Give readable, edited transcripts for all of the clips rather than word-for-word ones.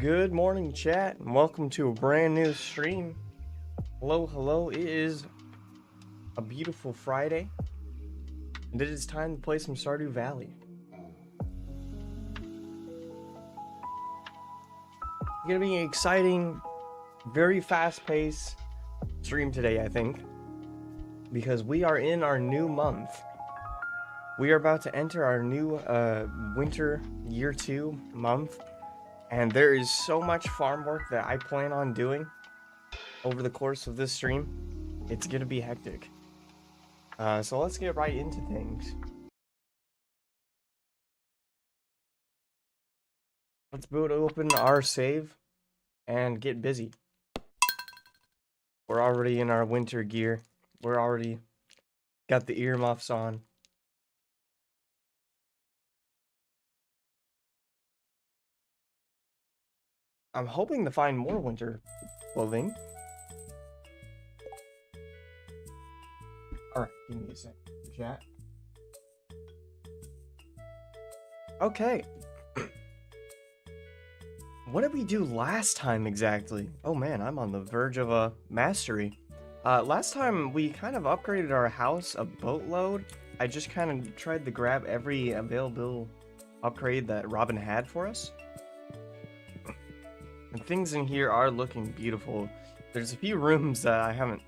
Good morning, chat, and welcome to a brand new stream. Hello, hello. It is a beautiful Friday, and it is time to play some Stardew Valley. It's gonna be an exciting, very fast-paced stream today, I think, because we are in our new month. We are about to enter our new winter year 2 month. And there is so much farm work that I plan on doing over the course of this stream. It's gonna be hectic. So let's get right into things. Let's boot open our save and get busy. We're already in our winter gear. We're already got the earmuffs on. I'm hoping to find more winter clothing. Alright, give me a sec. Chat. Okay. What did we do last time exactly? Oh man, I'm on the verge of a mastery. Last time we kind of upgraded our house a boatload. I just kind of tried to grab every available upgrade that Robin had for us. And things in here are looking beautiful. There's a few rooms that I haven't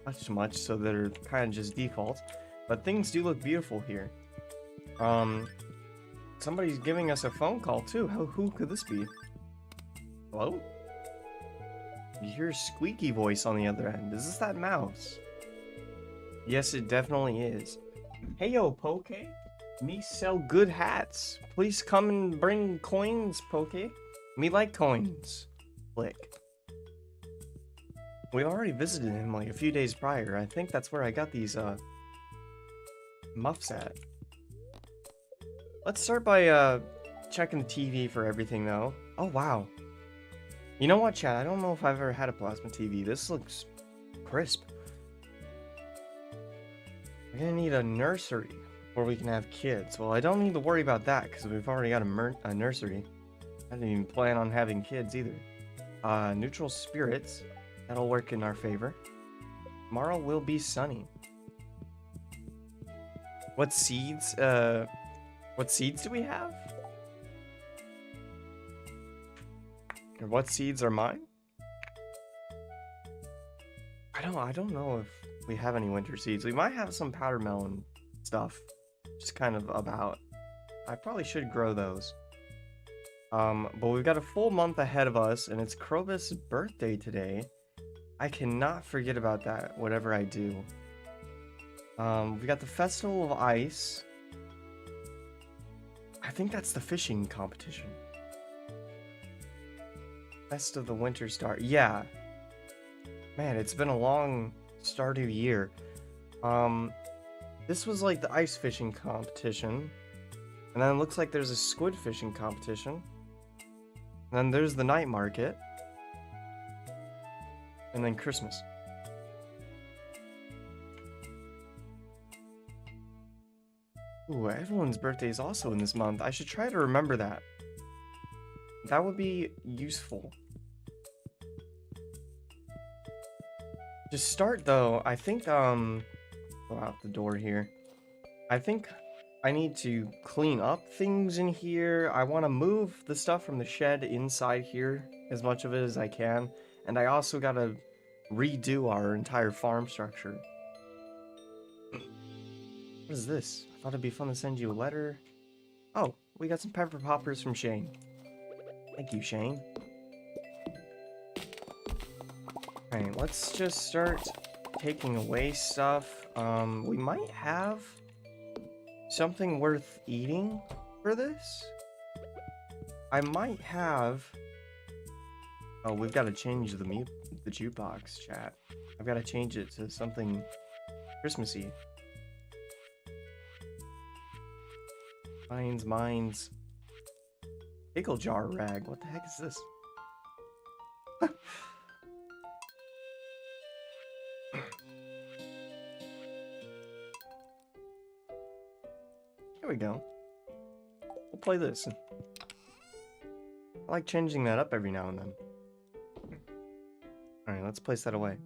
touched much, so they're kind of just default. But things do look beautiful here. Somebody's giving us a phone call too. Who could this be? Hello? You hear a squeaky voice on the other end. Is this that mouse? Yes, it definitely is. Hey yo, Poke. Me sell good hats. Please come and bring coins, Poke. Me like coins. Click. We already visited him like a few days prior. I think that's where I got these muffs at. Let's start by checking the TV for everything though. Oh wow. You know what, chat? I don't know if I've ever had a plasma TV. This looks crisp. We're gonna need a nursery where we can have kids. Well, I don't need to worry about that because we've already got a nursery. I didn't even plan on having kids either. Neutral spirits. That'll work in our favor. Tomorrow will be sunny. What seeds do we have? Or what seeds are mine? I don't know if we have any winter seeds. We might have some powder melon stuff. Just kind of about. I probably should grow those. But we've got a full month ahead of us, and it's Krobus' birthday today. I cannot forget about that, whatever I do. We got the Festival of Ice. I think that's the fishing competition. Best of the Winter Star. Yeah. Man, it's been a long Stardew year. This was like the ice fishing competition. And then it looks like there's a squid fishing competition. And then there's the night market. And then Christmas. Ooh, everyone's birthday is also in this month. I should try to remember that. That would be useful. To start though, I think go out the door here. I think I need to clean up things in here. I want to move the stuff from the shed inside here, as much of it as I can. And I also gotta redo our entire farm structure. What is this? I thought it'd be fun to send you a letter. Oh, we got some pepper poppers from Shane. Thank you, Shane. Alright, let's just start taking away stuff. We might have something worth eating for this. I might have... Oh, we've got to change the jukebox, chat. I've got to change it to something Christmassy. Mines. Pickle jar rag. What the heck is this? Here we go. We'll play this. I like changing that up every now and then. Alright, let's place that away.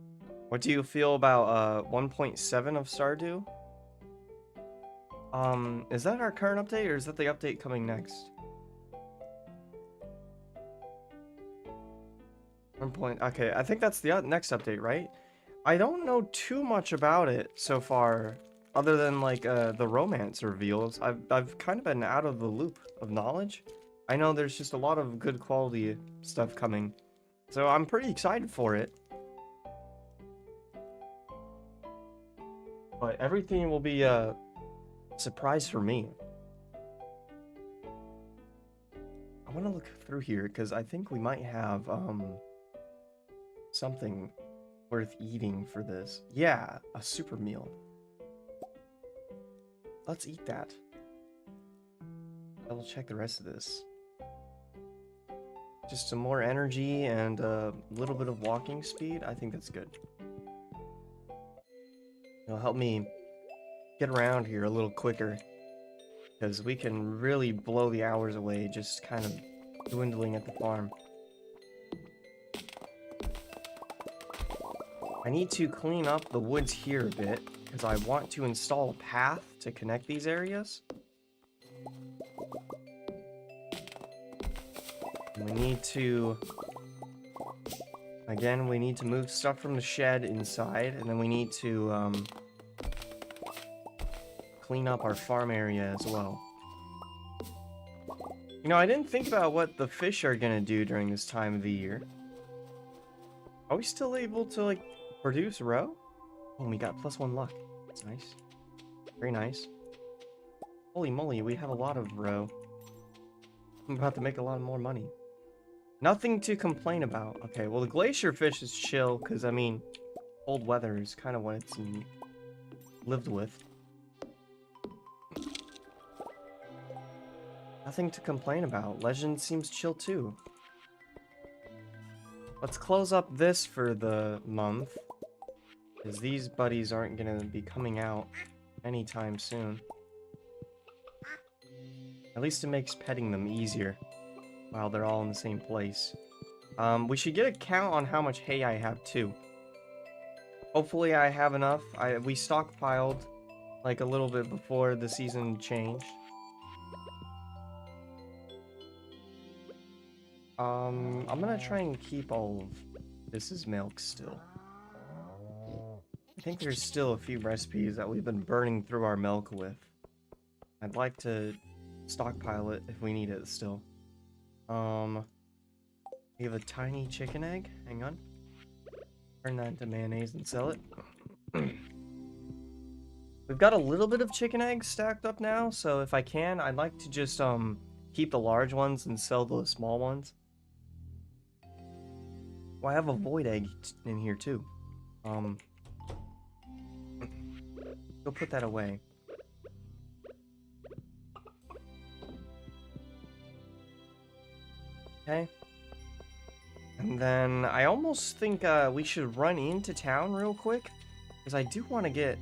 What do you feel about 1.7 of Stardew? Is that our current update, or is that the update coming next? Okay, I think that's the next update, right? I don't know too much about it so far, other than like the romance reveals. I've kind of been out of the loop of knowledge. I know there's just a lot of good quality stuff coming, so I'm pretty excited for it. But everything will be a surprise for me. I want to look through here because I think we might have something worth eating for this. Yeah, a super meal. Let's eat that. Double check the rest of this. Just some more energy and a little bit of walking speed. I think that's good. It'll help me get around here a little quicker, because we can really blow the hours away just kind of dwindling at the farm. I need to clean up the woods here a bit, because I want to install a path to connect these areas. And we need to... Again, we need to move stuff from the shed inside, and then we need to clean up our farm area as well. You know, I didn't think about what the fish are gonna do during this time of the year. Are we still able to, like, produce roe? Oh, we got +1 luck. That's nice. Very nice. Holy moly, we have a lot of roe. I'm about to make a lot more money. Nothing to complain about. Okay, well, the glacier fish is chill, because, I mean, cold weather is kind of what it's lived with. Nothing to complain about. Legend seems chill, too. Let's close up this for the month, because these buddies aren't going to be coming out anytime soon. At least it makes petting them easier while they're all in the same place. We should get a count on how much hay I have too. Hopefully I have enough. We stockpiled like a little bit before the season changed. I'm gonna try and keep all of this as milk still. I think there's still a few recipes that we've been burning through our milk with. I'd like to stockpile it if we need it still. We have a tiny chicken egg. Hang on. Turn that into mayonnaise and sell it. We've got a little bit of chicken eggs stacked up now, so if I can, I'd like to just keep the large ones and sell the small ones. Well, I have a void egg in here too. Go put that away. Okay. And then I almost think we should run into town real quick, because I do want to get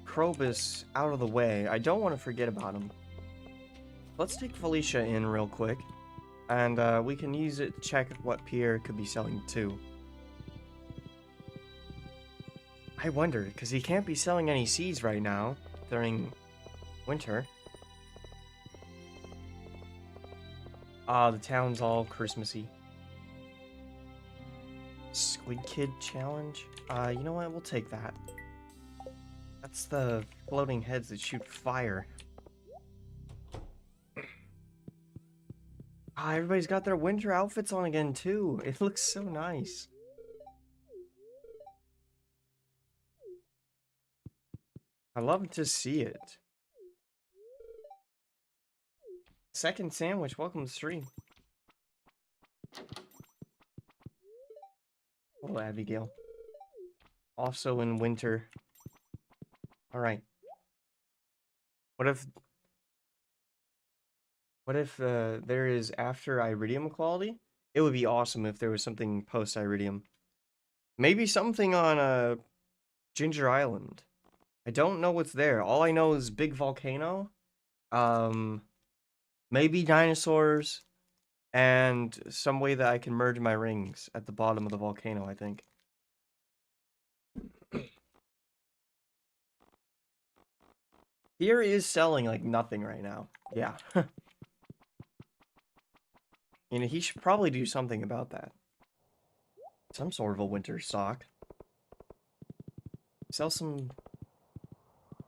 Krobus out of the way. I don't want to forget about him. Let's take Felicia in real quick, and we can use it to check what Pierre could be selling too. I wonder, because he can't be selling any seeds right now during winter. The town's all Christmassy. Squid Kid challenge? You know what? We'll take that. That's the floating heads that shoot fire. Everybody's got their winter outfits on again, too. It looks so nice. I love to see it. Second sandwich, welcome to the stream. Hello, Abigail. Also in winter. Alright. What if there is after Iridium equality? It would be awesome if there was something post Iridium. Maybe something on Ginger Island. I don't know what's there. All I know is big volcano. Maybe dinosaurs And some way that I can merge my rings at the bottom of the volcano, I think. Here is selling like nothing right now. Yeah. You know, he should probably do something about that. Some sort of a winter stock. Sell some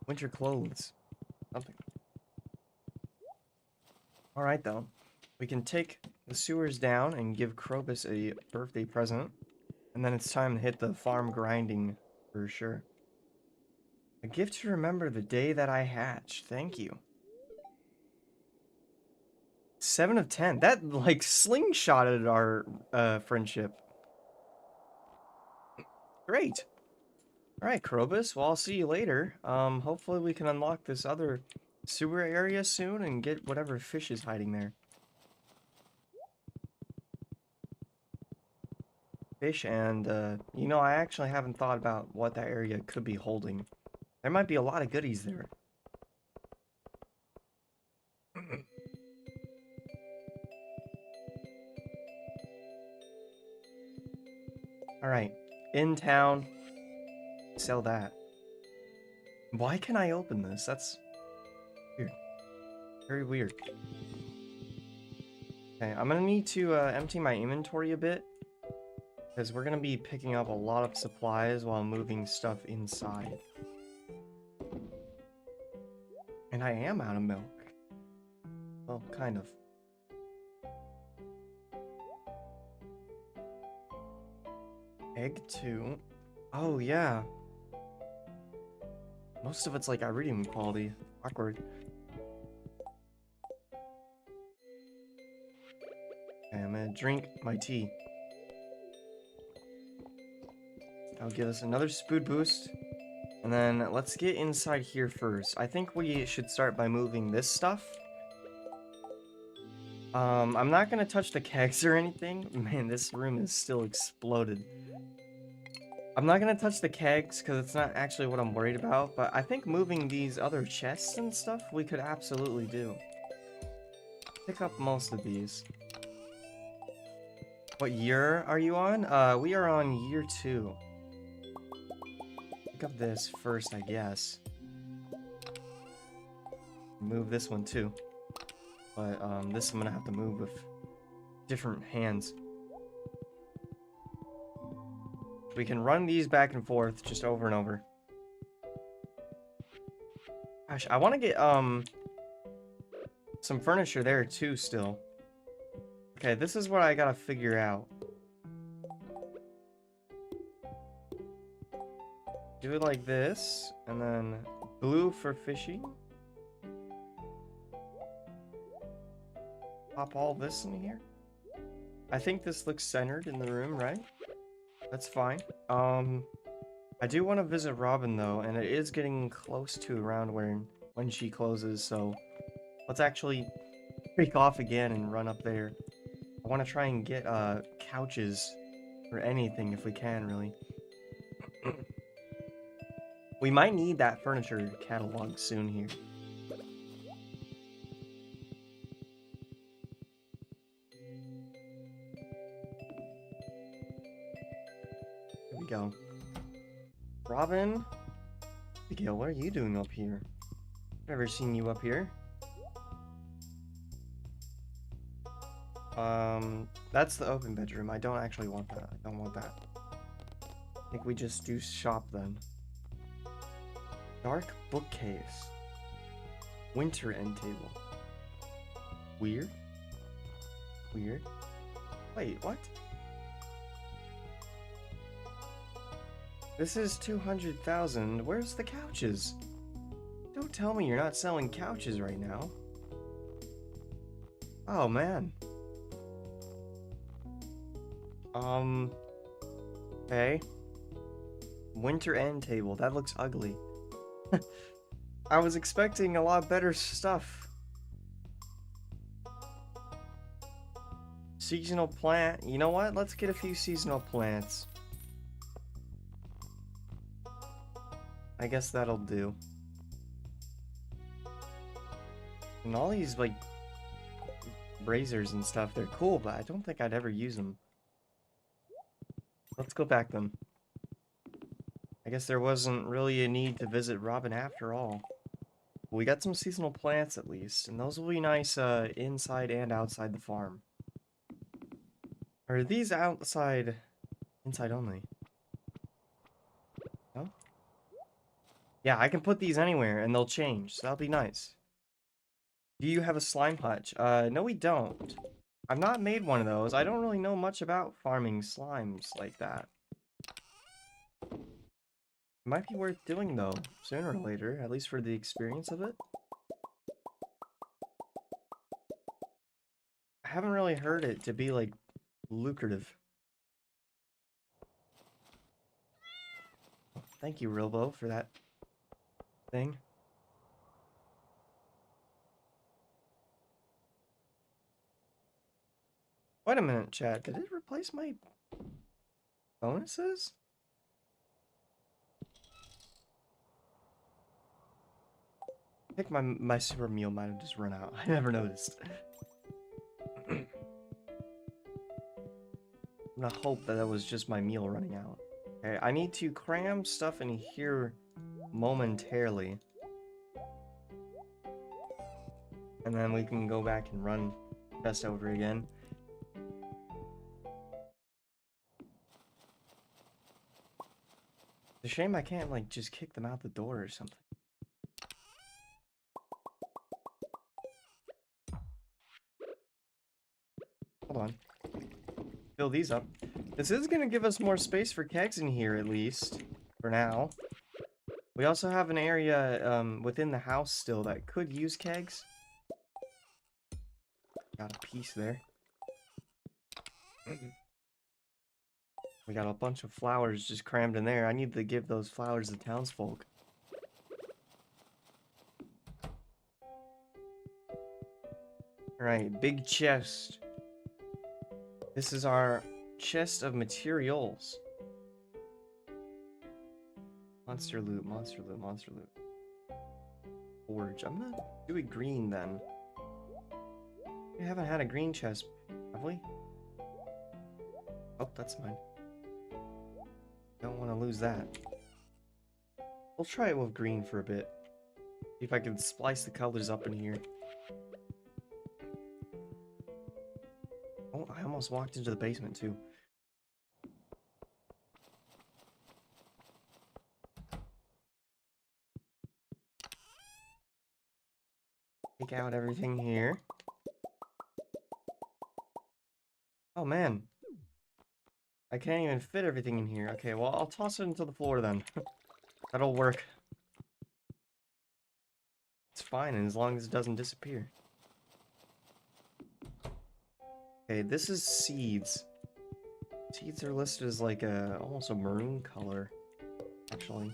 winter clothes. Something. Alright, though. We can take the sewers down and give Krobus a birthday present. And then it's time to hit the farm grinding for sure. A gift to remember the day that I hatched. Thank you. 7 of 10. That, like, slingshotted our friendship. Great. Alright, Krobus. Well, I'll see you later. Hopefully we can unlock this other sewer area soon and get whatever fish is hiding there. Fish and, you know, I actually haven't thought about what that area could be holding. There might be a lot of goodies there. Alright, in town, sell that. Why can I open this? That's weird. Very weird. Okay, I'm gonna need to empty my inventory a bit, because we're gonna be picking up a lot of supplies while moving stuff inside. And I am out of milk. Well, kind of. Egg 2. Oh, yeah. Most of it's like iridium quality. Awkward. Okay, I'm gonna drink my tea. That'll give us another spood boost. And then let's get inside here first. I think we should start by moving this stuff. I'm not gonna touch the kegs or anything. Man, this room is still exploded. I'm not gonna touch the kegs because it's not actually what I'm worried about, but I think moving these other chests and stuff we could absolutely do. Pick up most of these. What year are you on? We are on year 2. Pick up this first, I guess. Move this one too. But this I'm gonna have to move with different hands. We can run these back and forth just over and over. Gosh, I want to get some furniture there too still. Okay, this is what I gotta figure out. Do it like this, and then blue for fishy. Pop all this in here. I think this looks centered in the room, right? That's fine. I do want to visit Robin though, and it is getting close to around when she closes, so let's actually break off again and run up there. I want to try and get couches or anything if we can, really. We might need that furniture catalog soon here. Here we go. Robin? Miguel, what are you doing up here? Never seen you up here. That's the open bedroom. I don't actually want that. I don't want that. I think we just do shop then. Dark bookcase. Winter end table. Weird. Weird. Wait, what? This is 200,000. Where's the couches? Don't tell me you're not selling couches right now. Oh, man. Okay. Winter end table. That looks ugly. I was expecting a lot better stuff. Seasonal plant. You know what? Let's get a few seasonal plants. I guess that'll do. And all these, like, braziers and stuff. They're cool, but I don't think I'd ever use them. Let's go back then. I guess there wasn't really a need to visit Robin after all. We got some seasonal plants at least, and those will be nice inside and outside the farm. Or are these outside, inside only? No? Yeah, I can put these anywhere and they'll change, so that'll be nice. Do you have a slime hutch? No we don't. I've not made one of those. I don't really know much about farming slimes like that. It might be worth doing though, sooner or later, at least for the experience of it. I haven't really heard it to be like lucrative. Thank you, Rilbo, for that thing. Wait a minute, chat. Did it replace my bonuses? I think my super meal might have just run out. I never noticed. I'm gonna hope that was just my meal running out. Okay, I need to cram stuff in here momentarily. And then we can go back and run chest over again. It's a shame I can't, like, just kick them out the door or something. Hold on. Fill these up. This is gonna give us more space for kegs in here, at least. For now. We also have an area within the house still that could use kegs. Got a piece there. We got a bunch of flowers just crammed in there. I need to give those flowers to townsfolk. Alright, big chest. This is our chest of materials. Monster loot, monster loot, monster loot. Forge. I'm gonna do it green then. We haven't had a green chest, have we? Oh, that's mine. Don't want to lose that. We'll try it with green for a bit. See if I can splice the colors up in here. Oh, I almost walked into the basement too. Take out everything here. Oh man. I can't even fit everything in here. Okay, well, I'll toss it into the floor then. That'll work. It's fine, and as long as it doesn't disappear. Okay, this is seeds. Seeds are listed as like almost a maroon color, actually.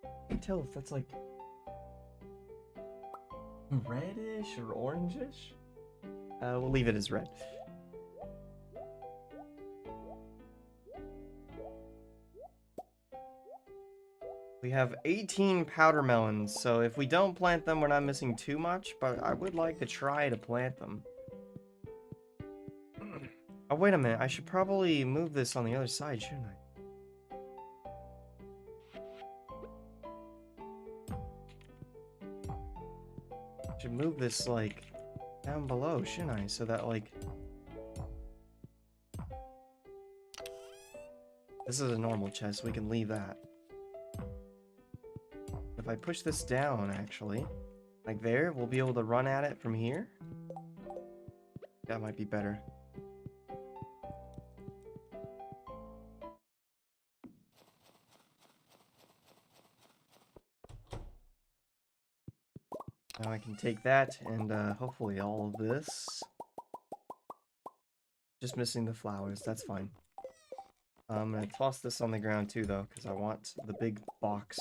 I can tell if that's like reddish or orangish. We'll leave it as red. We have 18 powder melons, so if we don't plant them, we're not missing too much, but I would like to try to plant them. Oh, wait a minute. I should probably move this on the other side, shouldn't I? I should move this, like, down below, shouldn't I? So that, like... This is a normal chest. We can leave that. If I push this down, actually, like there, we'll be able to run at it from here. That might be better. Now I can take that and hopefully all of this. Just missing the flowers, that's fine. I'm gonna toss this on the ground too though, because I want the big box.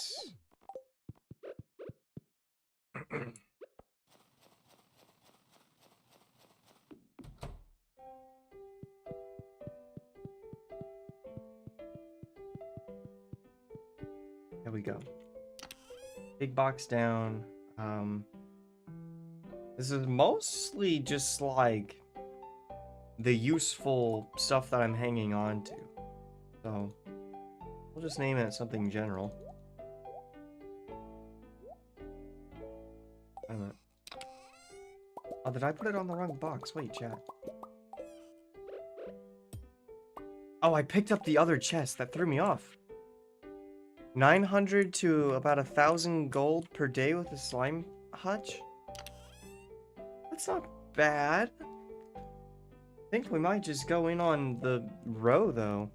There we go. Big box down. This is mostly just like the useful stuff that I'm hanging on to. So we'll just name it something general. Wait a minute. Oh, did I put it on the wrong box? Wait, chat. Oh, I picked up the other chest. That threw me off. 900 to about 1,000 gold per day with a slime hutch. That's not bad. I think we might just go in on the row, though.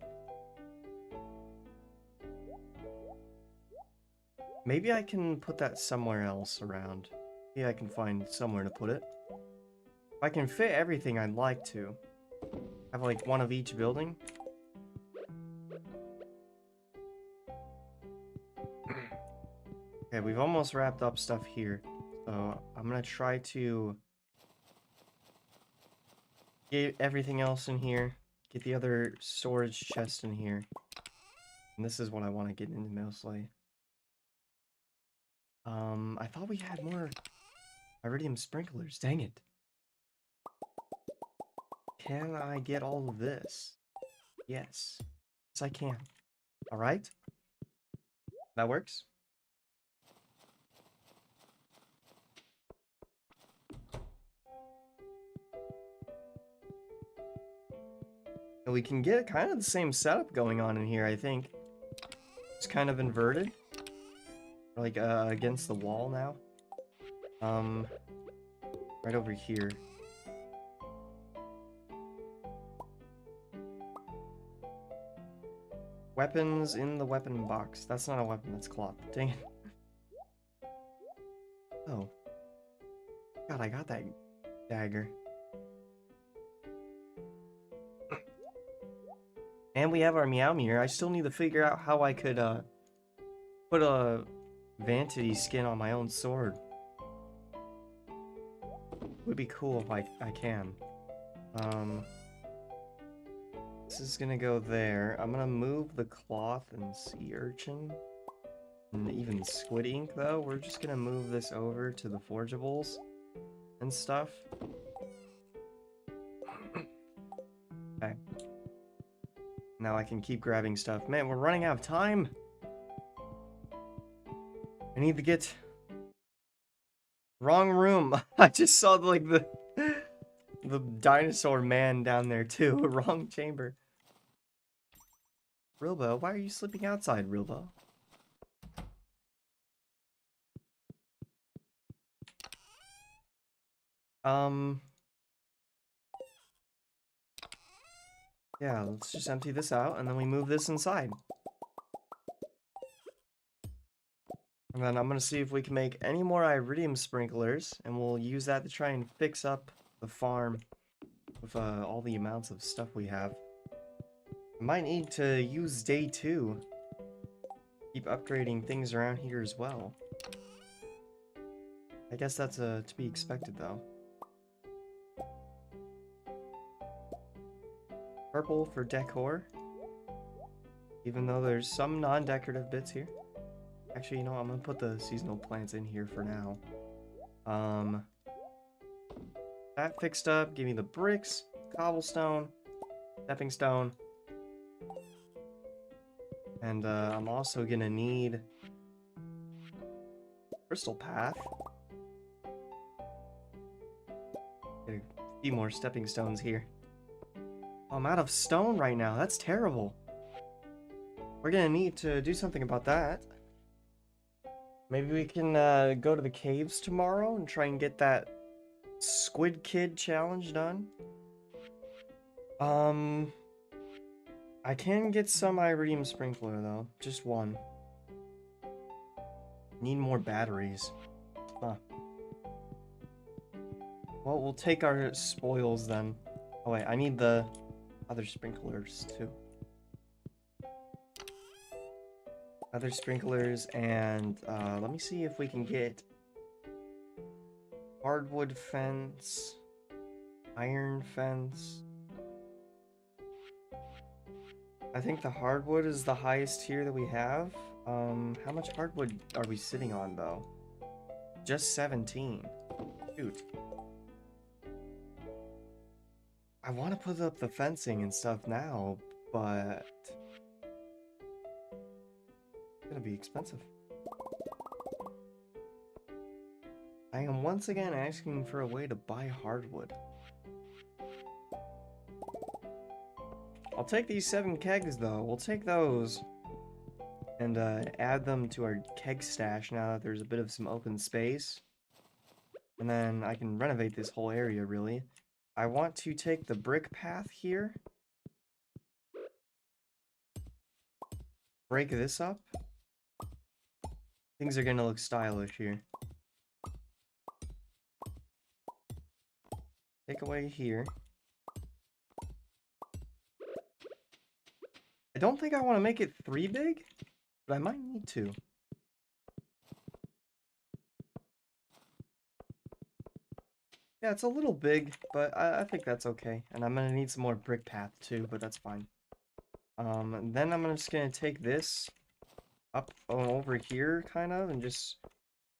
Maybe I can put that somewhere else around. Maybe I can find somewhere to put it. If I can fit everything, I'd like to. Have like one of each building. Okay, we've almost wrapped up stuff here. So I'm gonna try to get everything else in here. Get the other storage chest in here. And this is what I want to get into mostly. I thought we had more iridium sprinklers. Dang it. Can I get all of this? Yes. Yes, I can. Alright. That works. And we can get kind of the same setup going on in here, I think. It's kind of inverted. Like, against the wall now. Right over here. Weapons in the weapon box. That's not a weapon, that's cloth. Dang it. Oh. God, I got that dagger. And we have our Meow Meter. I still need to figure out how I could, put a vanity skin on my own sword. Would be cool if I can. This is gonna go there. I'm gonna move the cloth and sea urchin. And even squid ink, though. We're just gonna move this over to the forgeables and stuff. Okay. Now I can keep grabbing stuff. Man, we're running out of time! I need to get... Wrong room! I just saw, like, the dinosaur man down there, too. Wrong chamber. Rilbo, why are you sleeping outside, Rilbo? Yeah, let's just empty this out, and then we move this inside. And then I'm gonna see if we can make any more iridium sprinklers, and we'll use that to try and fix up the farm with all the amounts of stuff we have. I might need to use day 2. Keep upgrading things around here as well. I guess that's to be expected, though. Purple for decor. Even though there's some non-decorative bits here. Actually, you know what? I'm gonna put the seasonal plants in here for now. That fixed up. Give me the bricks, cobblestone, stepping stone. And I'm also gonna need crystal path. Get a few more stepping stones here. Oh, I'm out of stone right now. That's terrible. We're gonna need to do something about that. Maybe we can go to the caves tomorrow and try and get that Squid Kid challenge done. I can get some iridium sprinkler though, just one. Need more batteries. Huh. Well, we'll take our spoils then. Oh wait, I need the other sprinklers too. Other sprinklers, and let me see if we can get hardwood fence, iron fence. I think the hardwood is the highest tier that we have. How much hardwood are we sitting on, though? Just 17. Shoot. I want to put up the fencing and stuff now, but it's gonna be expensive. I am once again asking for a way to buy hardwood. I'll take these 7 kegs, though. We'll take those and add them to our keg stash now that there's a bit of some open space. And then I can renovate this whole area, really. I want to take the brick path here. Break this up. Things are gonna look stylish here. Take away here. I don't think I want to make it 3 big, but I might need to. Yeah, it's a little big, but I think that's okay. And I'm gonna need some more brick path too, but that's fine. Then I'm just gonna take this up over here, kind of, and just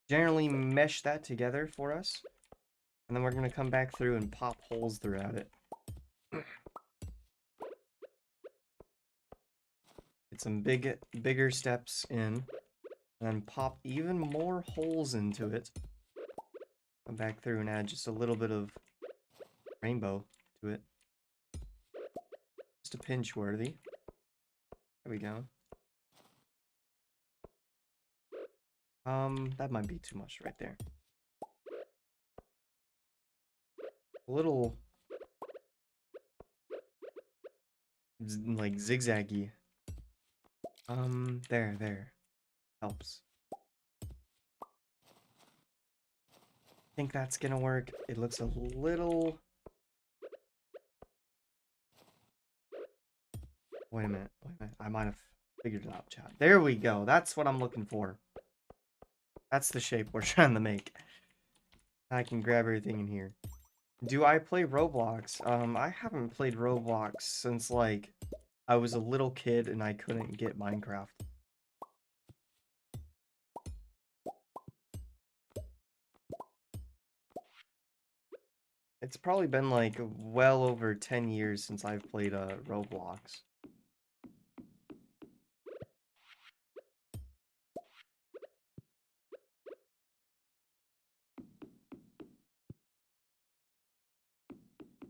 generally mesh that together for us. And then we're gonna come back through and pop holes throughout it. Get some bigger steps in, and then pop even more holes into it. Come back through and add just a little bit of rainbow to it. Just a pinch worthy. There we go. That might be too much right there. A little like zigzaggy. There. Helps. I think that's gonna work. It looks a little... Wait a minute. I might have figured it out, chat. There we go. That's what I'm looking for. That's the shape we're trying to make. I can grab everything in here. Do I play Roblox? I haven't played Roblox since, like, I was a little kid and I couldn't get Minecraft. It's probably been, like, well over 10 years since I've played, Roblox.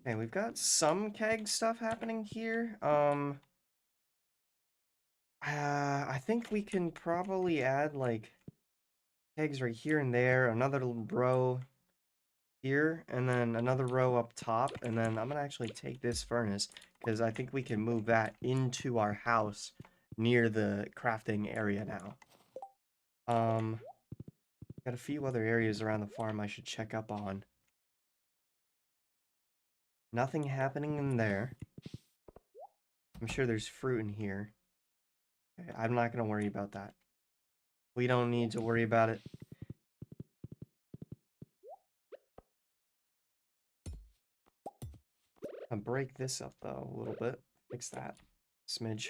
Okay, we've got some keg stuff happening here. I think we can probably add, like, kegs right here and there, another row here, and then another row up top, and then I'm gonna actually take this furnace, because I think we can move that into our house near the crafting area now. Got a few other areas around the farm I should check up on. Nothing happening in there. I'm sure there's fruit in here. Okay, I'm not gonna worry about that. We don't need to worry about it. I'll break this up though a little bit. Fix that. Smidge.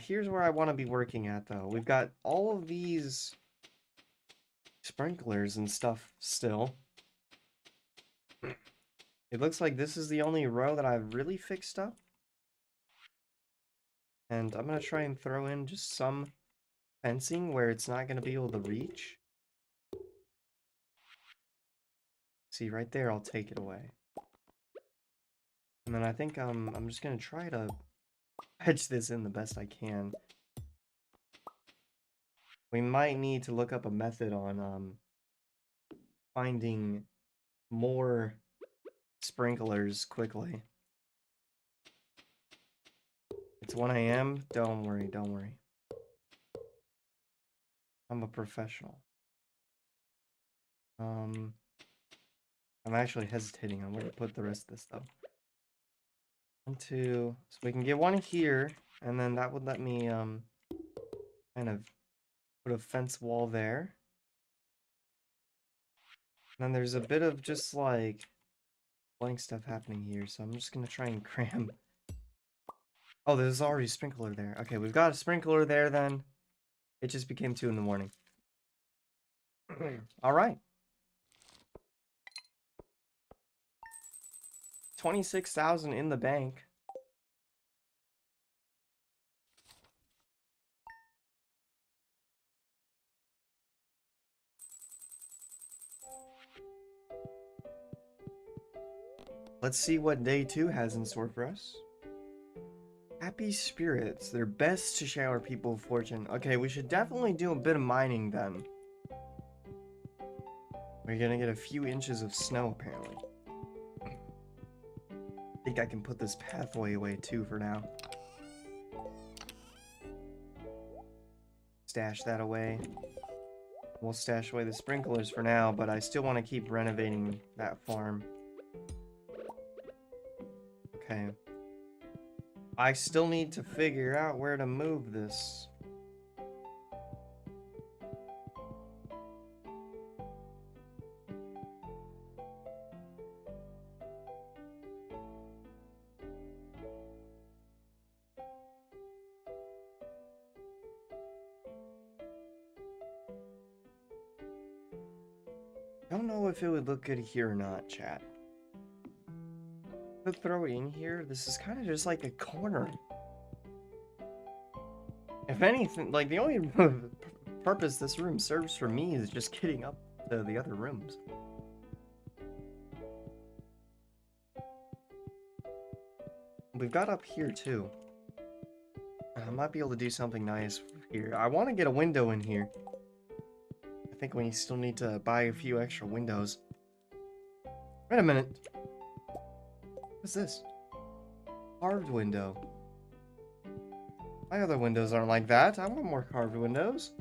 Here's where I want to be working at though. We've got all of these sprinklers and stuff still. It looks like this is the only row that I've really fixed up. And I'm gonna try and throw in just some fencing where it's not gonna be able to reach. See, right there, I'll take it away. And then I think I'm just gonna try to hedge this in the best I can. We might need to look up a method on finding more sprinklers quickly. It's 1 a.m. Don't worry. I'm a professional. I'm actually hesitating on where to put the rest of this though. 1, 2, so we can get one here, and then that would let me kind of put a fence wall there. And then there's a bit of just like blank stuff happening here, so I'm just gonna try and cram Oh, there's already a sprinkler there. Okay, we've got a sprinkler there then. It just became 2 in the morning. All right. 26,000 in the bank. Let's see what day 2 has in store for us. Happy spirits. They're best to shower people of fortune. Okay, we should definitely do a bit of mining then. We're gonna get a few inches of snow, apparently. I think I can put this pathway away too for now. Stash that away. We'll stash away the sprinklers for now, but I still want to keep renovating that farm. Okay. I still need to figure out where to move this. I don't know if it would look good here or not, chat. Could throw it in here. This is kind of just like a corner. If anything, like the only purpose this room serves for me is just getting up to the other rooms. We've got up here too. I might be able to do something nice here. I want to get a window in here. I think we still need to buy a few extra windows. Wait a minute. What's this? Carved window. My other windows aren't like that. I want more carved windows.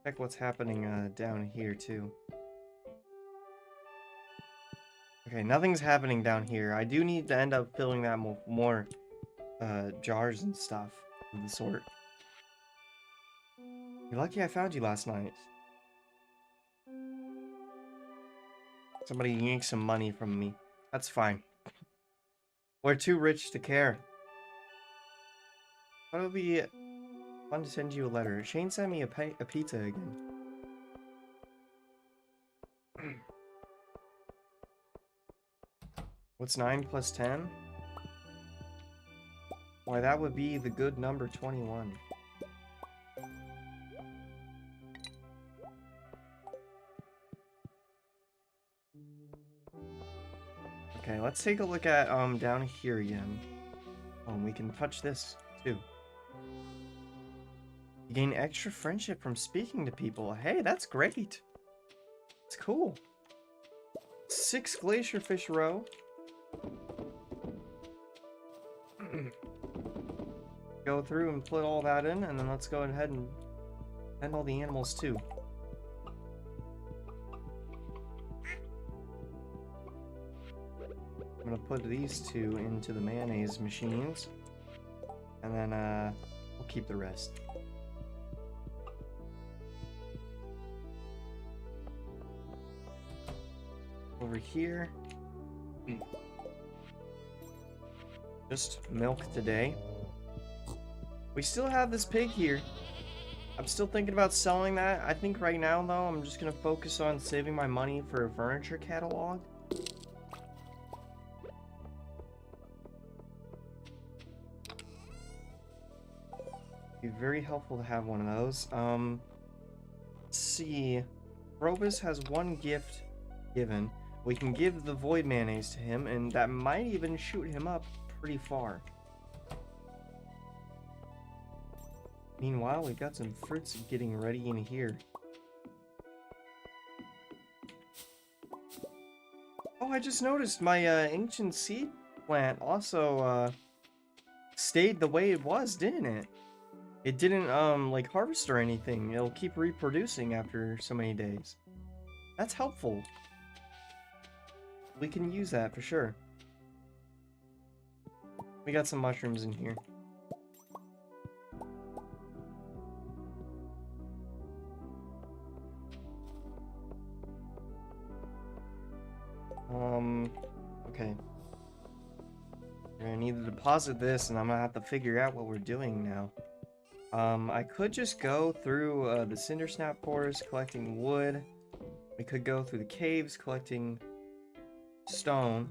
Check what's happening down here too. Okay, nothing's happening down here. I do need to end up filling that more jars and stuff of the sort. You're lucky I found you last night. Somebody yanked some money from me. That's fine. We're too rich to care. But it'll be fun to send you a letter. Shane sent me a pizza again. What's 9 plus 10? Why, that would be the good number 21. Okay, let's take a look at down here again. We can touch this too. You gain extra friendship from speaking to people. Hey, that's great. It's cool. 6 glacier fish roe. Go through and put all that in, and then let's go ahead and end all the animals too. I'm gonna put these 2 into the mayonnaise machines, and then we'll keep the rest. Over here, just milk today. We still have this pig here. I'm still thinking about selling that. I think right now, though, I'm just gonna focus on saving my money for a furniture catalog. Be very helpful to have one of those. Let's see. Probus has 1 gift given. We can give the void mayonnaise to him, and that might even shoot him up pretty far. Meanwhile, we've got some fruits getting ready in here. Oh, I just noticed my ancient seed plant also stayed the way it was, didn't it? It didn't like harvest or anything. It'll keep reproducing after so many days. That's helpful. We can use that for sure. We got some mushrooms in here. Okay. need to deposit this, and I'm gonna have to figure out what we're doing now. I could just go through the Cinder Snap Forest collecting wood. We could go through the caves collecting stone.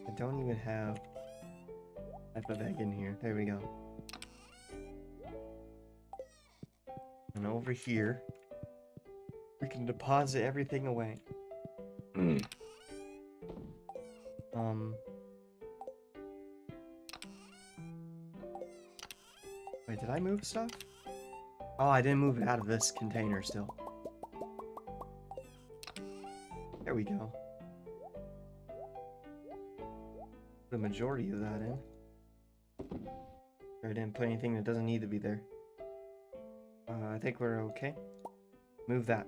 I don't even have type of egg in here. There we go. And over here, we can deposit everything away. Wait, did I move stuff? Oh, I didn't move it out of this container still. There we go. The majority of that in. I didn't put anything that doesn't need to be there. I think we're okay. Move that.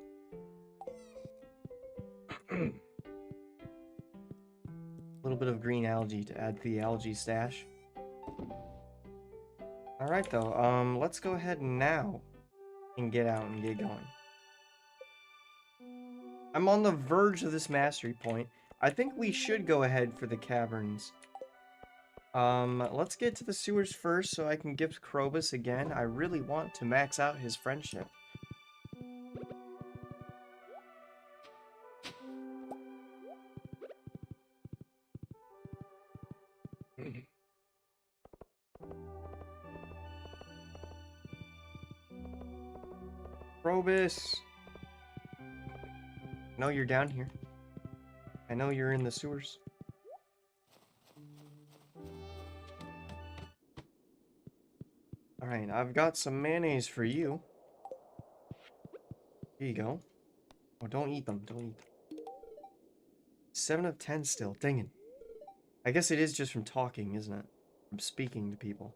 A little bit of green algae to add to the algae stash. Alright though, let's go ahead now and get out and get going. I'm on the verge of this mastery point. I think we should go ahead for the caverns. Let's get to the sewers first so I can gift Krobus again. I really want to max out his friendship. Krobus! I know you're down here. I know you're in the sewers. Alright, I've got some mayonnaise for you. Here you go. Oh, don't eat them. Don't eat them. 7 of 10 still. Dang it. I guess it is just from talking, isn't it? From speaking to people.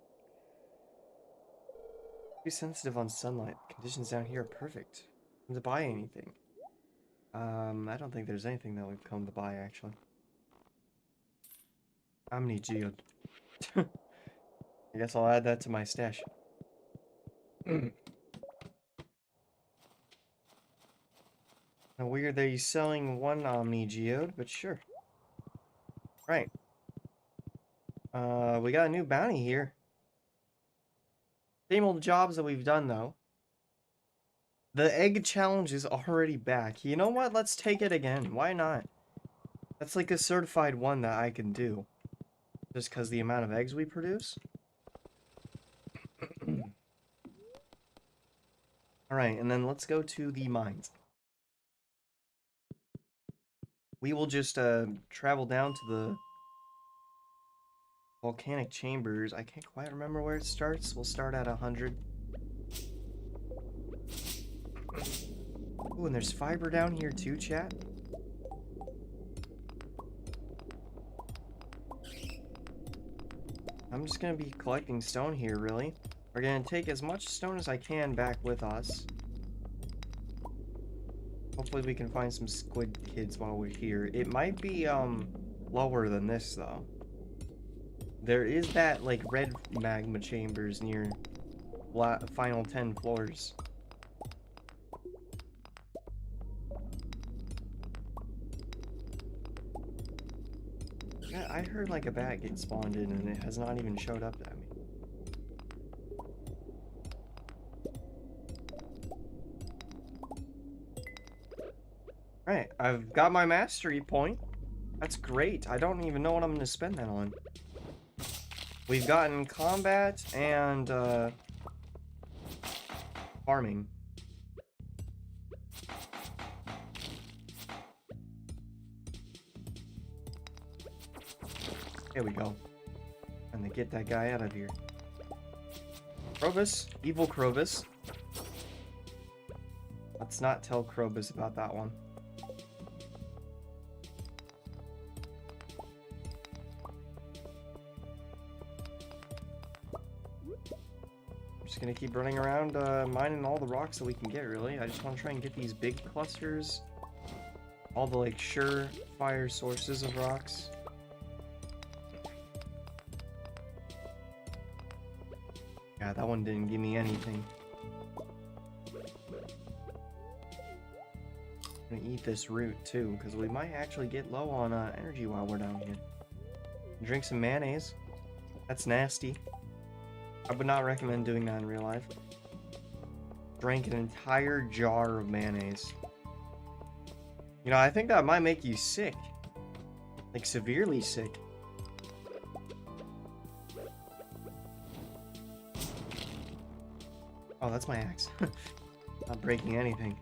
Too sensitive on sunlight. Conditions down here are perfect. Come to buy anything. I don't think there's anything that we've come to buy, actually. Omni Geode. I guess I'll add that to my stash. Now, weird that he's selling one Omni Geode, but sure. Right. We got a new bounty here. Same old jobs that we've done, though. The egg challenge is already back. You know what? Let's take it again. Why not? That's like a certified one that I can do. Just because the amount of eggs we produce. Alright, and then let's go to the mines. We will just travel down to the volcanic chambers. I can't quite remember where it starts. We'll start at 100. Ooh, and there's fiber down here too, chat. I'm just gonna be collecting stone here, really. We're gonna take as much stone as I can back with us. Hopefully we can find some squid kids while we're here. It might be, lower than this, though. There is that, like, red magma chambers near final 10 floors. Yeah, I heard, like, a bat get spawned in, and it has not even showed up at me. Right, I've got my mastery point. That's great. I don't even know what I'm going to spend that on. We've gotten combat and farming. There we go. And to get that guy out of here. Krobus, evil Krobus. Let's not tell Krobus about that one. Just gonna keep running around mining all the rocks that we can get, really. I just want to try and get these big clusters. All the, like, surefire sources of rocks. Yeah, that one didn't give me anything. I'm gonna eat this root too, because we might actually get low on energy while we're down here. Drink some mayonnaise. That's nasty. I would not recommend doing that in real life. Drank an entire jar of mayonnaise. You know, I think that might make you sick. Like, severely sick. Oh, that's my axe. Not breaking anything.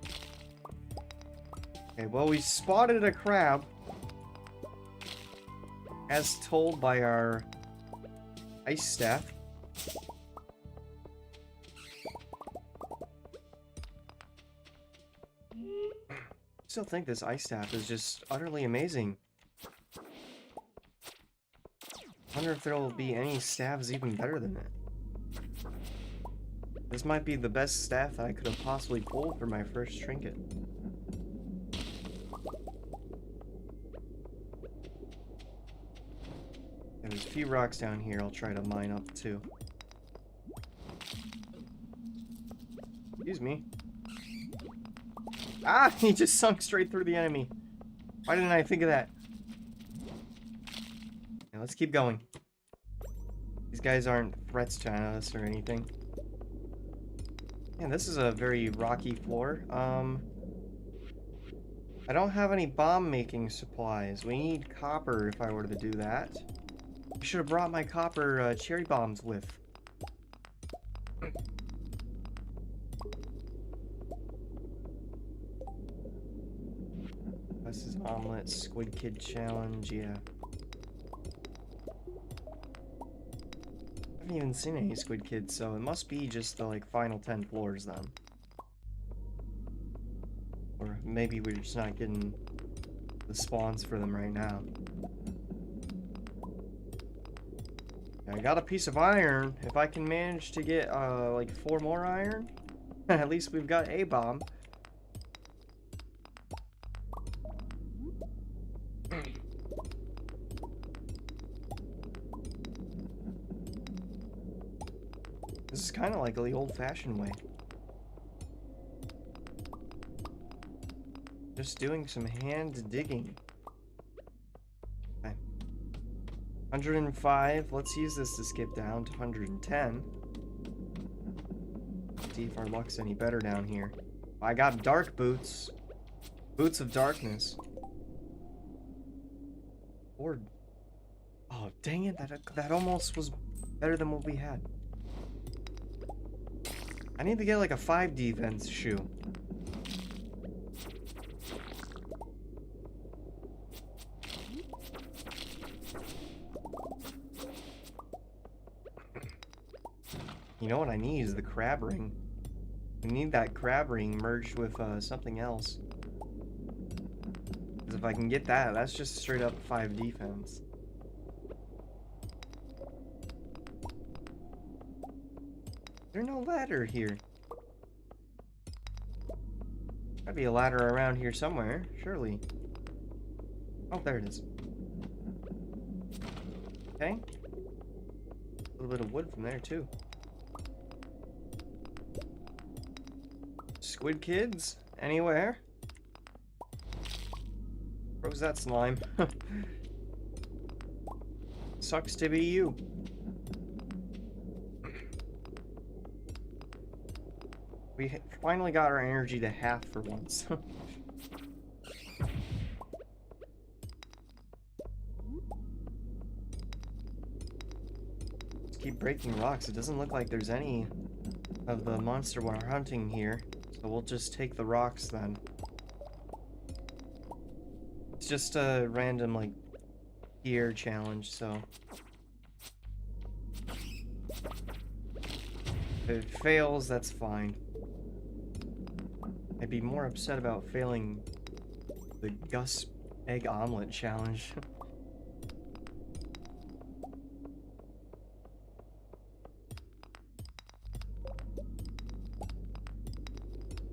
Okay, well, we spotted a crab. As told by our ice staff. I still think this ice staff is just utterly amazing. I wonder if there'll be any staffs even better than it. This might be the best staff that I could have possibly pulled for my first trinket. And there's a few rocks down here I'll try to mine up too. Excuse me. Ah! He just sunk straight through the enemy. Why didn't I think of that? Yeah, let's keep going. These guys aren't threats to us or anything. Yeah, this is a very rocky floor. I don't have any bomb making supplies. We need copper if I were to do that. I should have brought my copper cherry bombs with. This is omelet, squid kid challenge, yeah. I haven't even seen any squid kids, so it must be just the like final 10 floors then. Or maybe we're just not getting the spawns for them right now. I got a piece of iron. If I can manage to get like 4 more iron, at least we've got a bomb. This is kind of like the old-fashioned way. Just doing some hand digging. Okay. 105. Let's use this to skip down to 110. See if our luck's any better down here. I got dark boots. Boots of darkness. Or... oh, dang it. That almost was better than what we had. I need to get like a 5 defense shoe. You know what I need is the crab ring. We need that crab ring merged with something else. Because if I can get that, that's just straight up 5 defense. There's no ladder here. Gotta be a ladder around here somewhere, surely. Oh, there it is. Okay. A little bit of wood from there, too. Squid kids? Anywhere? Where's that slime? Sucks to be you. We finally got our energy to half for once. Let's keep breaking rocks. It doesn't look like there's any of the monster we're hunting here. So we'll just take the rocks then. It's just a random, like, gear challenge, so... if it fails, that's fine. I'd be more upset about failing the Gus egg omelet challenge.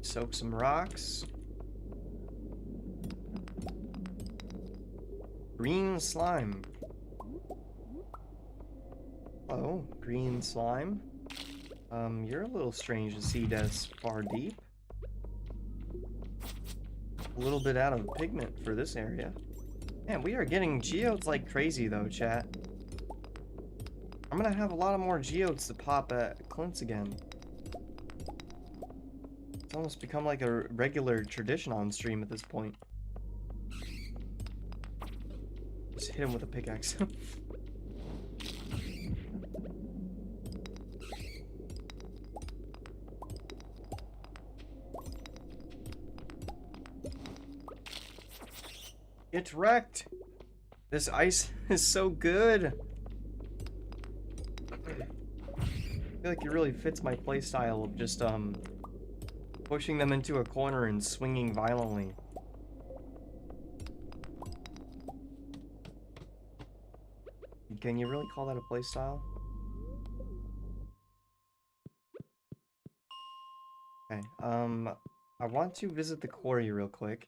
Soak some rocks. Green slime. Oh, green slime. You're a little strange to see this far deep. a little bit out of pigment for this area. Man, we are getting geodes like crazy though, chat. I'm gonna have a lot of more geodes to pop at Clint's again. It's almost become like a regular tradition on stream at this point. Just hit him with a pickaxe. It's wrecked! This ice is so good! I feel like it really fits my playstyle of just, pushing them into a corner and swinging violently. Can you really call that a playstyle? Okay, I want to visit the quarry real quick.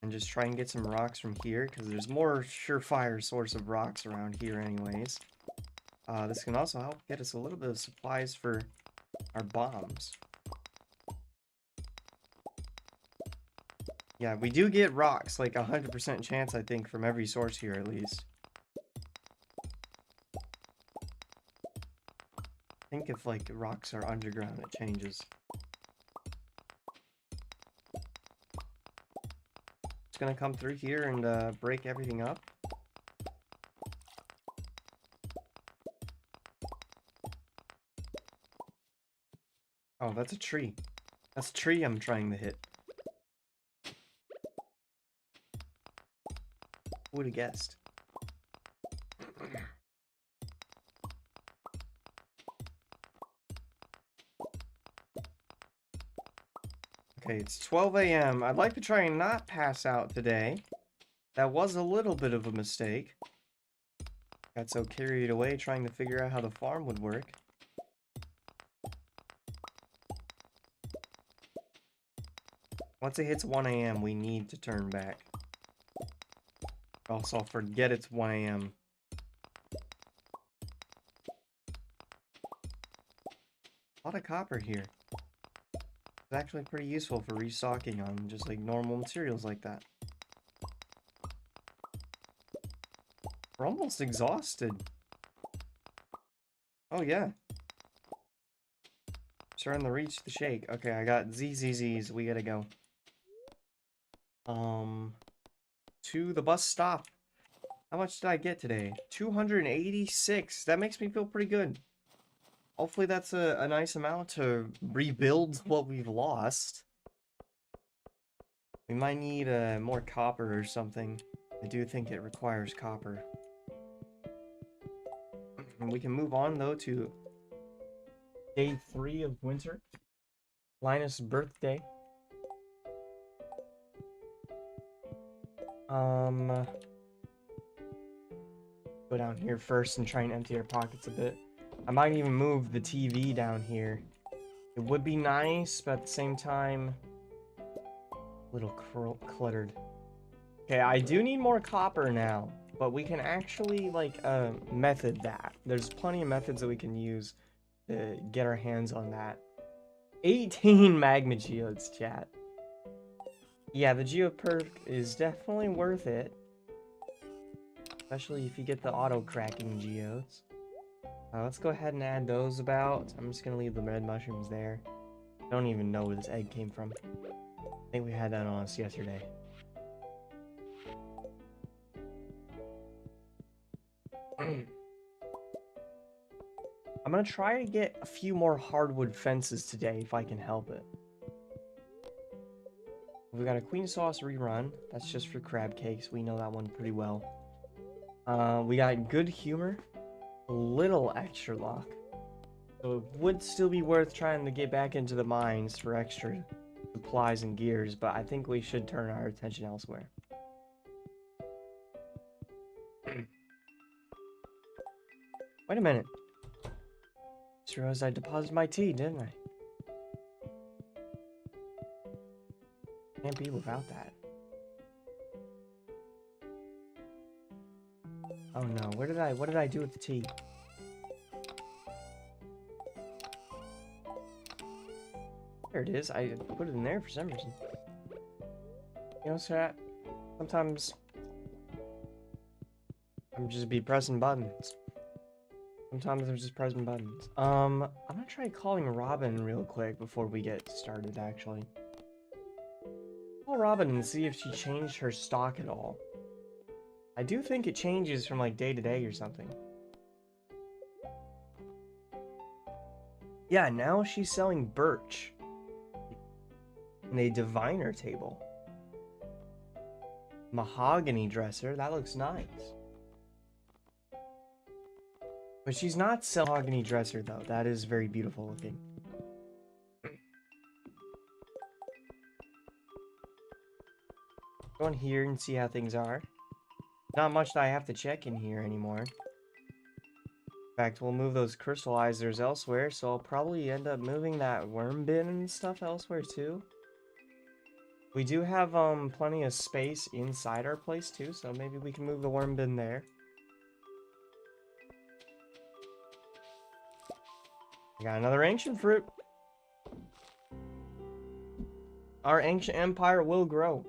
And just try and get some rocks from here, because there's more surefire source of rocks around here anyways. This can also help get us a little bit of supplies for our bombs. Yeah, we do get rocks, like 100% chance, I think, from every source here at least. I think if, like, rocks are underground, it changes. It's gonna come through here and break everything up. Oh, that's a tree. That's a tree I'm trying to hit. Who would have guessed? Okay, it's 12 a.m. I'd like to try and not pass out today. That was a little bit of a mistake. Got so carried away trying to figure out how the farm would work. Once it hits 1 a.m., we need to turn back. Also, forget it's 1 a.m. A lot of copper here. It's actually pretty useful for restocking on just like normal materials like that. We're almost exhausted. Oh yeah. Starting to reach the shake. Okay, I got ZZZs. We gotta go. To the bus stop. How much did I get today? 286. That makes me feel pretty good. Hopefully that's a nice amount to rebuild what we've lost. We might need more copper or something. I do think it requires copper. And we can move on though to day 3 of winter. Linus' birthday. Go down here first and try and empty our pockets a bit. I might even move the TV down here. It would be nice, but at the same time, a little cluttered. Okay, I do need more copper now, but we can actually, like, method that. There's plenty of methods that we can use to get our hands on that. 18 magma geodes, chat. Yeah, the geo perk is definitely worth it. Especially if you get the auto-cracking geodes. Let's go ahead and add those about. I'm just gonna leave the red mushrooms there. I don't even know where this egg came from. I think we had that on us yesterday. I'm gonna try to get a few more hardwood fences today if I can help it. We got a queen sauce rerun. That's just for crab cakes. We know that one pretty well. We got good humor. A little extra luck. So it would still be worth trying to get back into the mines for extra supplies and gears, but I think we should turn our attention elsewhere. Wait a minute. Just realized I deposited my tea, didn't I? Can't be without that. Oh no, what did I do with the tea? There it is. I put it in there for some reason. You know, chat, sometimes I'm just be pressing buttons. Sometimes I'm just pressing buttons. I'm gonna try calling Robin real quick before we get started, actually. Call Robin and see if she changed her stock at all. I do think it changes from like day to day or something. Yeah, now she's selling birch. And a diviner table. Mahogany dresser, that looks nice. But she's not selling mahogany dresser though, that is very beautiful looking. Go in here and see how things are. Not much that I have to check in here anymore. In fact, we'll move those crystallizers elsewhere, so I'll probably end up moving that worm bin and stuff elsewhere too. We do have plenty of space inside our place too, so maybe we can move the worm bin there. I got another ancient fruit. Our ancient empire will grow.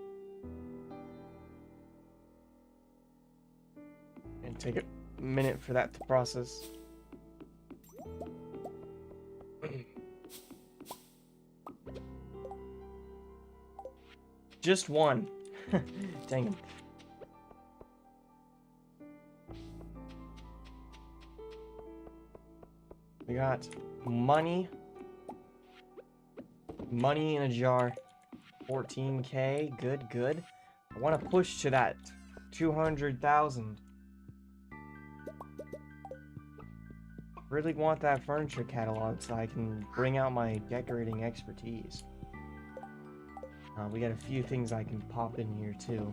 And take a minute for that to process. Just one. Dang it. We got money. Money in a jar. 14K. Good, good. I want to push to that 200,000. Really want that furniture catalog so I can bring out my decorating expertise. We got a few things I can pop in here too.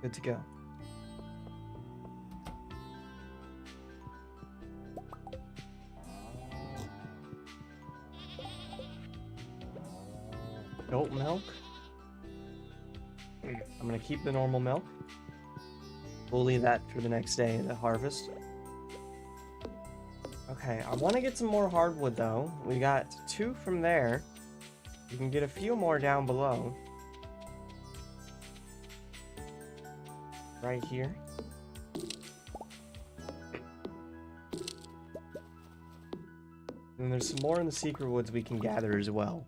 Good to go. Goat milk. I'm gonna keep the normal milk. We'll leave that for the next day, the harvest. Okay, I want to get some more hardwood though. We got 2 from there. We can get a few more down below. Right here. And there's some more in the secret woods we can gather as well.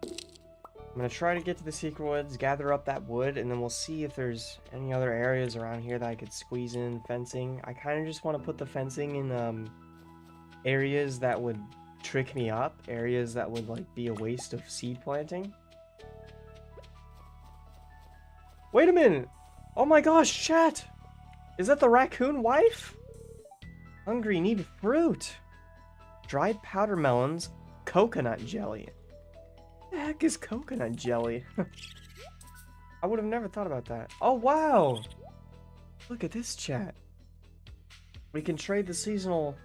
I'm going to try to get to the secret woods, gather up that wood, and then we'll see if there's any other areas around here that I could squeeze in fencing. I kind of just want to put the fencing in areas that would trick me up, areas that would like be a waste of seed planting. Wait a minute! Oh my gosh, chat! Is that the raccoon wife? Hungry, need fruit. Dried powder melons, coconut jelly. What the heck is coconut jelly? I would have never thought about that. Oh wow! Look at this, chat. We can trade the seasonal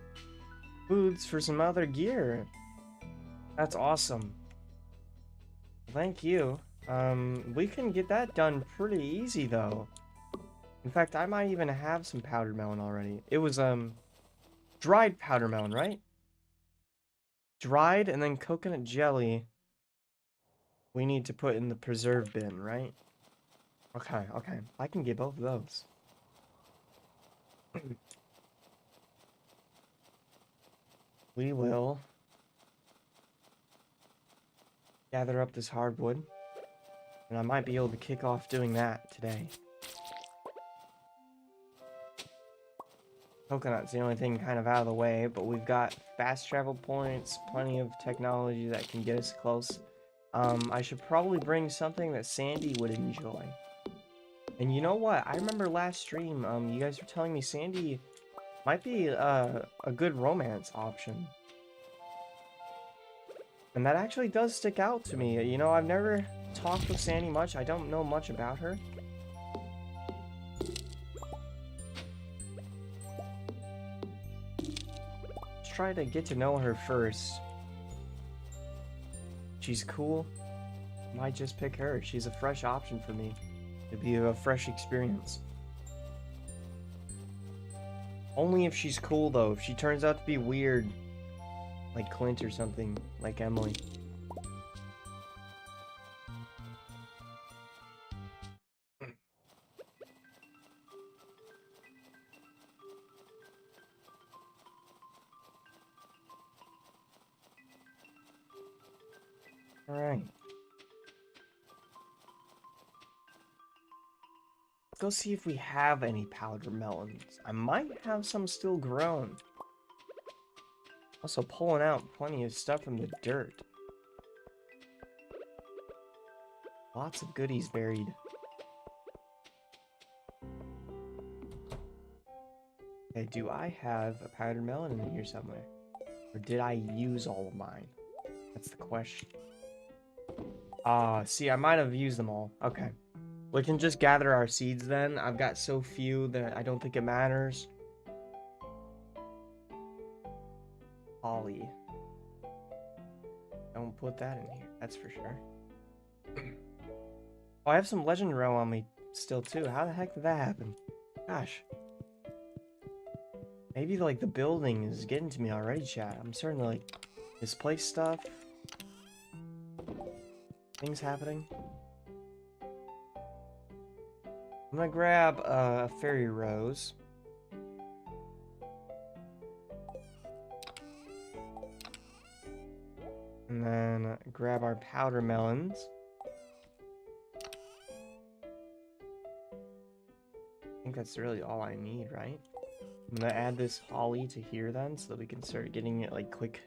foods for some other gear. That's awesome. Thank you. We can get that done pretty easy though. In fact, I might even have some powdered melon already. It was dried powder melon, right? Dried and then coconut jelly. We need to put in the preserve bin, right? Okay, okay. I can get both of those. We will gather up this hardwood, and I might be able to kick off doing that today. Coconut's the only thing kind of out of the way, but we've got fast travel points, plenty of technology that can get us close. I should probably bring something that Sandy would enjoy. And you know what? I remember last stream, you guys were telling me Sandy might be a good romance option. And that actually does stick out to me. You know, I've never talked with Sandy much. I don't know much about her. Let's try to get to know her first. She's cool. Might just pick her. She's a fresh option for me. It'd be a fresh experience. Only if she's cool, though. If she turns out to be weird, like Clint or something, like Emily, Alright. Let's go see if we have any powder melons. I might have some still grown. Also pulling out plenty of stuff from the dirt. Lots of goodies buried. Okay, do I have a powdered melon in here somewhere? Or did I use all of mine? That's the question. See, I might have used them all. Okay. We can just gather our seeds then. I've got so few that I don't think it matters. Holly. Don't put that in here, that's for sure. Oh, I have some legend row on me still too. How the heck did that happen? Gosh. Maybe like the building is getting to me already, chat. I'm starting to like misplace stuff. Things happening. I'm gonna grab a fairy rose. And then grab our powder melons. I think that's really all I need, right? I'm gonna add this holly to here then, so that we can start getting it like quick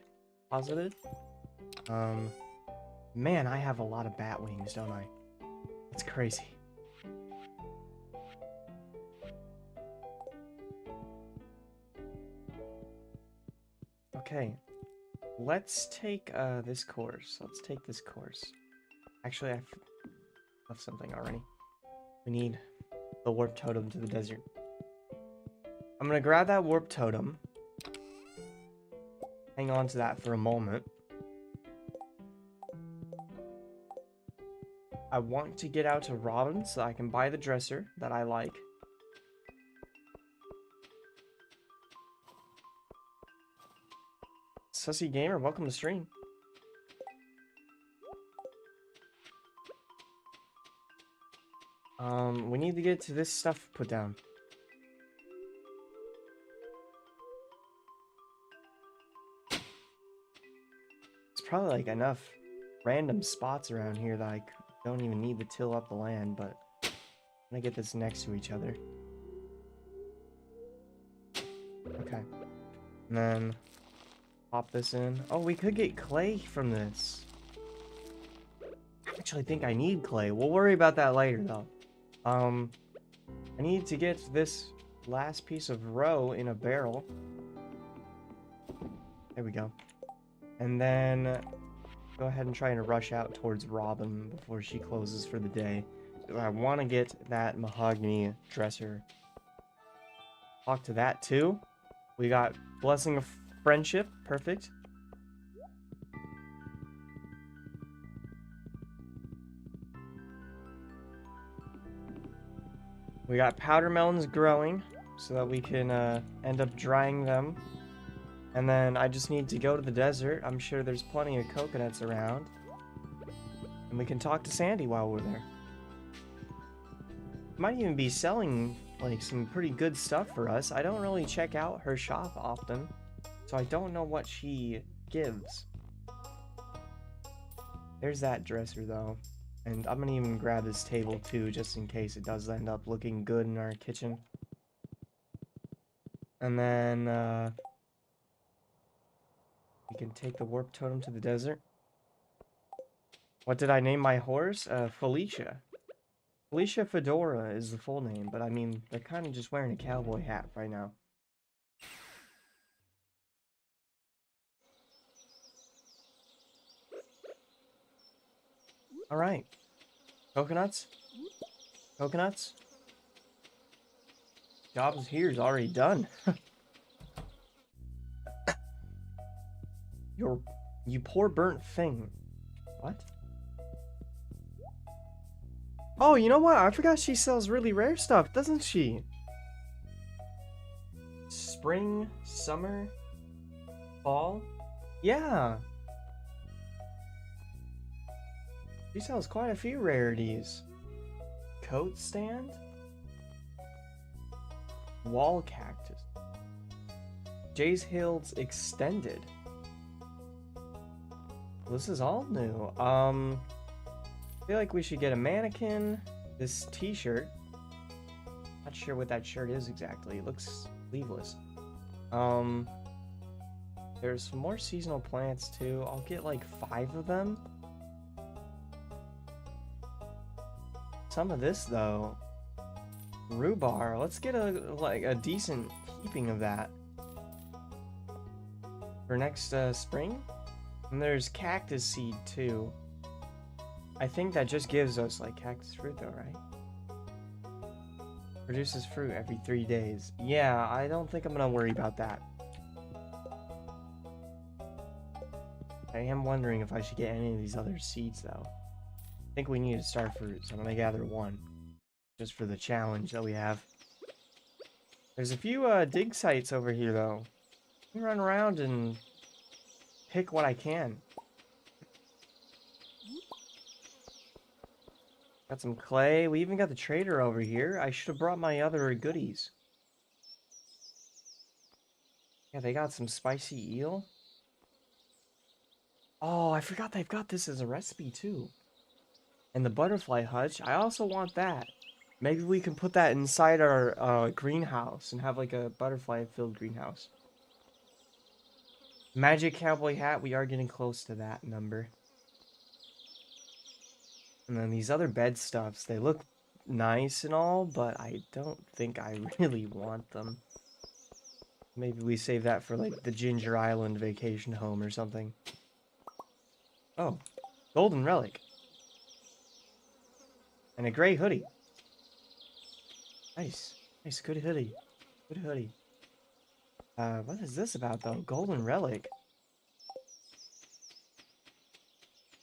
positive. Man, I have a lot of bat wings, don't I? It's crazy. Okay, let's take this course. Let's take this course. Actually, I left something already. We need the warp totem to the desert. I'm gonna grab that warp totem. Hang on to that for a moment. I want to get out to Robin so I can buy the dresser that I like. Sussy Gamer, welcome to stream. We need to get to this stuff put down. It's probably like enough random spots around here that I don't even need to till up the land, but I'm gonna get this next to each other. Okay. And then pop this in. Oh, we could get clay from this. I actually think I need clay. We'll worry about that later, though. I need to get this last piece of row in a barrel. There we go. And then go ahead and try and rush out towards Robin before she closes for the day. I want to get that mahogany dresser. Talk to that too. We got Blessing of Friendship. Perfect. We got powder melons growing so that we can end up drying them. And then I just need to go to the desert. I'm sure there's plenty of coconuts around. And we can talk to Sandy while we're there. Might even be selling like some pretty good stuff for us. I don't really check out her shop often, so I don't know what she gives. There's that dresser though. And I'm gonna even grab this table too, just in case it does end up looking good in our kitchen. And then we can take the warp totem to the desert. What did I name my horse? Felicia. Felicia Fedora is the full name, but I mean, they're kind of just wearing a cowboy hat right now. Alright. Coconuts? Coconuts? Job's here is already done. You poor burnt thing. What? Oh, you know what? I forgot she sells really rare stuff, doesn't she? Spring, summer, fall? Yeah. She sells quite a few rarities. Coat stand? Wall cactus. Jay's Hills extended. This is all new. I feel like we should get a mannequin. This t-shirt. Not sure what that shirt is exactly. It looks sleeveless. There's some more seasonal plants too. I'll get like 5 of them. Some of this though. Rhubarb. Let's get a decent heaping of that for next spring. And there's cactus seed too. I think that just gives us like cactus fruit though, right? Produces fruit every 3 days. Yeah, I don't think I'm gonna worry about that. I am wondering if I should get any of these other seeds though. I think we need a star fruit, so I'm gonna gather 1. Just for the challenge that we have. There's a few dig sites over here though. Let me run around and pick what I can. Got some clay. We even got the trader over here. I should have brought my other goodies. Yeah, they got some spicy eel. Oh, I forgot they've got this as a recipe too. And the butterfly hutch. I also want that. Maybe we can put that inside our greenhouse and have like a butterfly-filled greenhouse. Magic cowboy hat. We are getting close to that number. And then these other bed stuffs, they look nice and all, but I don't think I really want them. Maybe we save that for like the Ginger Island vacation home or something. Oh, golden relic. And a gray hoodie. Nice. Nice, good hoodie. Good hoodie. What is this about though? Golden relic.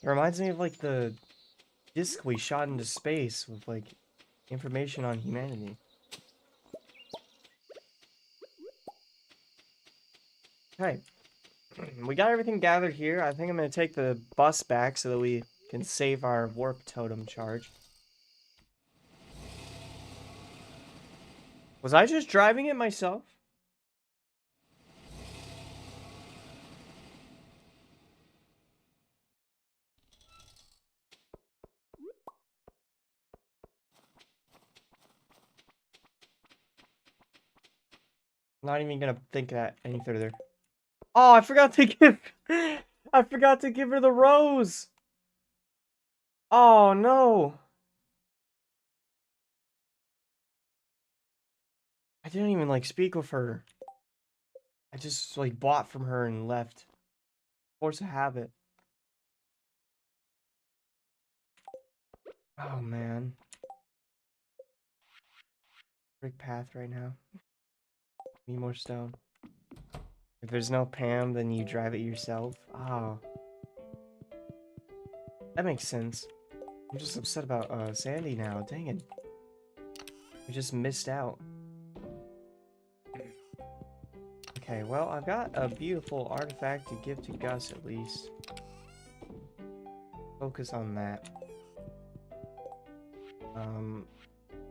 It reminds me of like the disc we shot into space with like information on humanity. Okay. We got everything gathered here. I think I'm going to take the bus back so that we can save our warp totem charge. Was I just driving it myself? I'm not even going to think that any further. Oh, I forgot to give... I forgot to give her the rose! Oh, no! I didn't even, like, speak with her. I just, like, bought from her and left. Force of habit. Oh, man. Brick path right now. Need more stone. If there's no Pam, then you drive it yourself. Oh. That makes sense. I'm just upset about Sandy now. Dang it. I just missed out. Okay, well, I've got a beautiful artifact to give to Gus at least. Focus on that.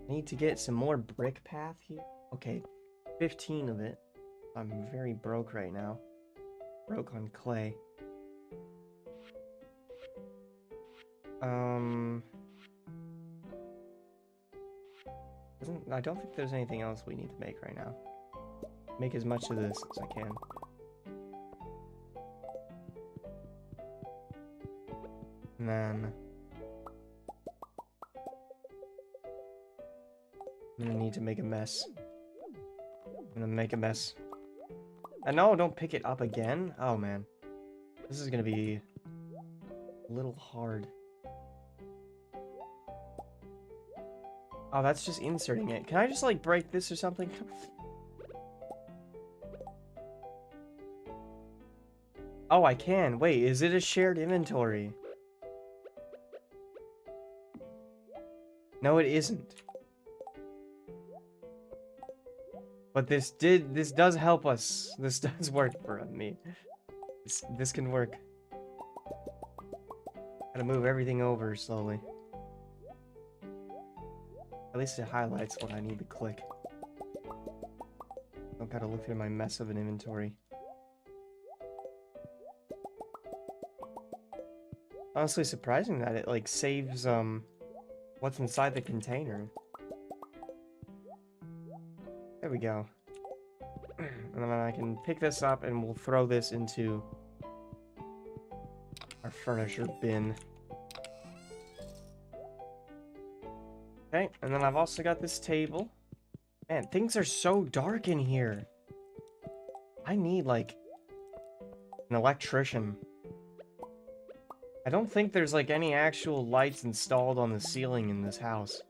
Need to get some more brick path here. Okay, 15 of it. I'm very broke right now. Broke on clay. I don't think there's anything else we need to make right now. Make as much of this as I can. And then... I'm gonna need to make a mess. I'm gonna make a mess. And no, don't pick it up again. Oh, man. This is gonna be a little hard. Oh, that's just inserting it. Can I just, like, break this or something? Oh, I can. Wait, is it a shared inventory? No, it isn't. But this does help us. This does work for me. This can work. Gotta move everything over slowly. At least it highlights what I need to click. Don't gotta look through my mess of an inventory. Honestly surprising that it like saves what's inside the container. There we go. And then I can pick this up and we'll throw this into our furniture bin. Okay, and then I've also got this table. Man, things are so dark in here. I need like an electrician. I don't think there's like any actual lights installed on the ceiling in this house.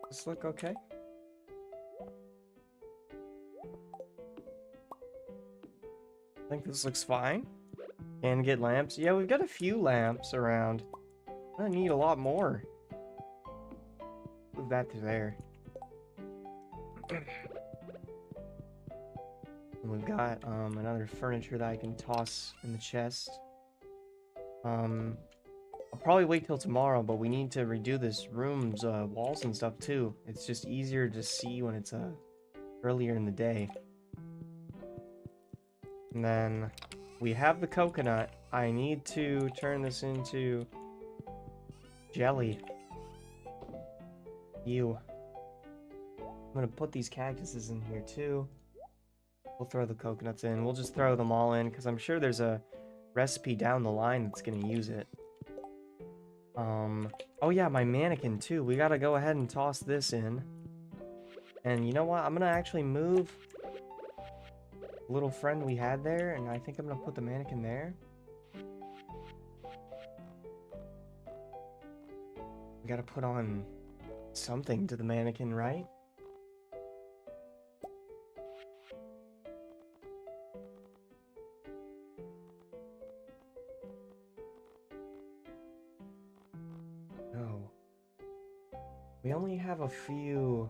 Does this look okay? I think this looks fine. Can get lamps. Yeah, we've got a few lamps around. I need a lot more. Move that to there. And we've got another furniture that I can toss in the chest. I'll probably wait till tomorrow, but we need to redo this room's walls and stuff too. It's just easier to see when it's earlier in the day. And then we have the coconut. I need to turn this into jelly. I'm gonna put these cactuses in here too. We'll throw the coconuts in. We'll just throw them all in because I'm sure there's a recipe down the line that's gonna use it. Oh yeah, my mannequin too. We gotta go ahead and toss this in. And you know what? I'm gonna actually move the little friend we had there, and I think I'm gonna put the mannequin there. We gotta put on something to the mannequin, right? No. We only have a few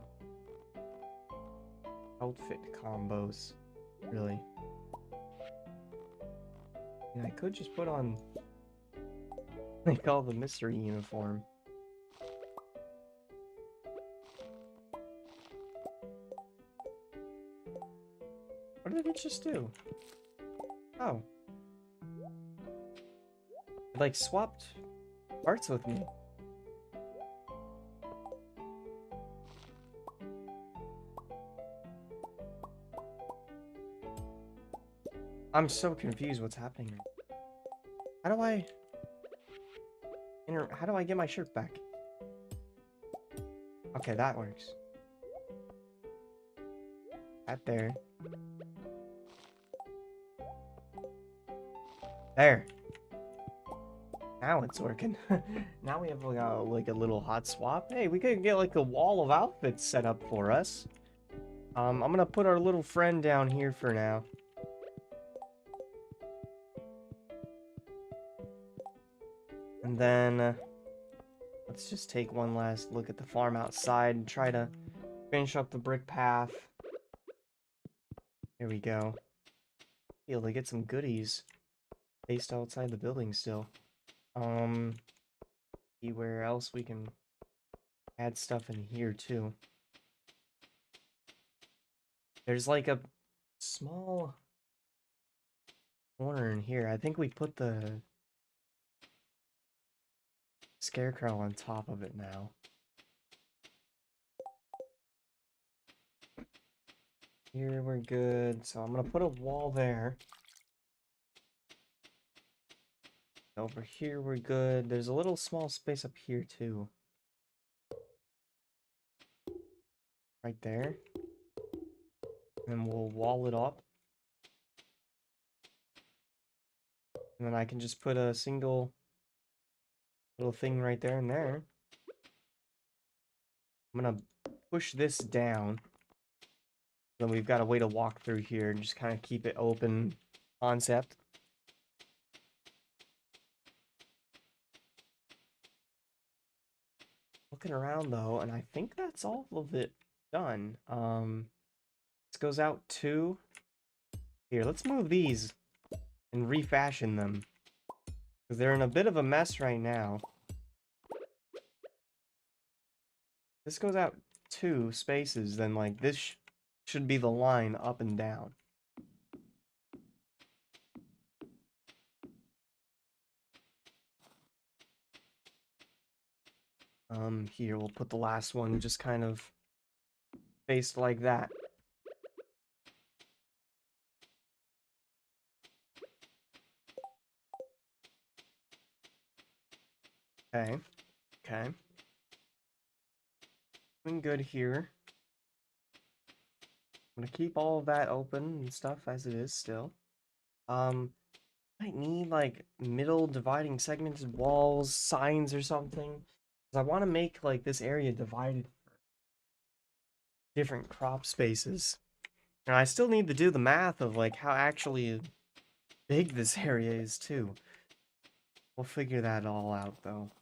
outfit combos, really. And I could just put on like all the mystery uniform. What did it just do? Oh. It like swapped parts with me. I'm so confused what's happening. How do I get my shirt back? Okay, that works. That there. There. Now it's working. Now we have like a little hot swap. Hey, we could get like a wall of outfits set up for us. I'm gonna put our little friend down here for now. And then let's just take one last look at the farm outside and try to finish up the brick path. Here we go. Be able to get some goodies based outside the building still. See where else we can add stuff in here too. There's like a small corner in here. I think we put the scarecrow on top of it now. Here we're good. So I'm gonna put a wall there. Over here we're good. There's a little small space up here too. Right there. And we'll wall it up. And then I can just put a single little thing right there and there. I'm gonna push this down. Then we've got a way to walk through here and just kind of keep it open concept. Looking around though, and I think that's all of it done. This goes out to here. Let's move these and refashion them. Because they're in a bit of a mess right now. This goes out 2 spaces, then like this should be the line up and down. Here we'll put the last one just kind of faced like that. Okay. Okay. Doing good here. I'm gonna keep all of that open and stuff as it is still. I need like middle dividing segments, walls, signs or something. 'Cause I want to make like this area divided for different crop spaces. And I still need to do the math of like how actually big this area is too. We'll figure that all out though.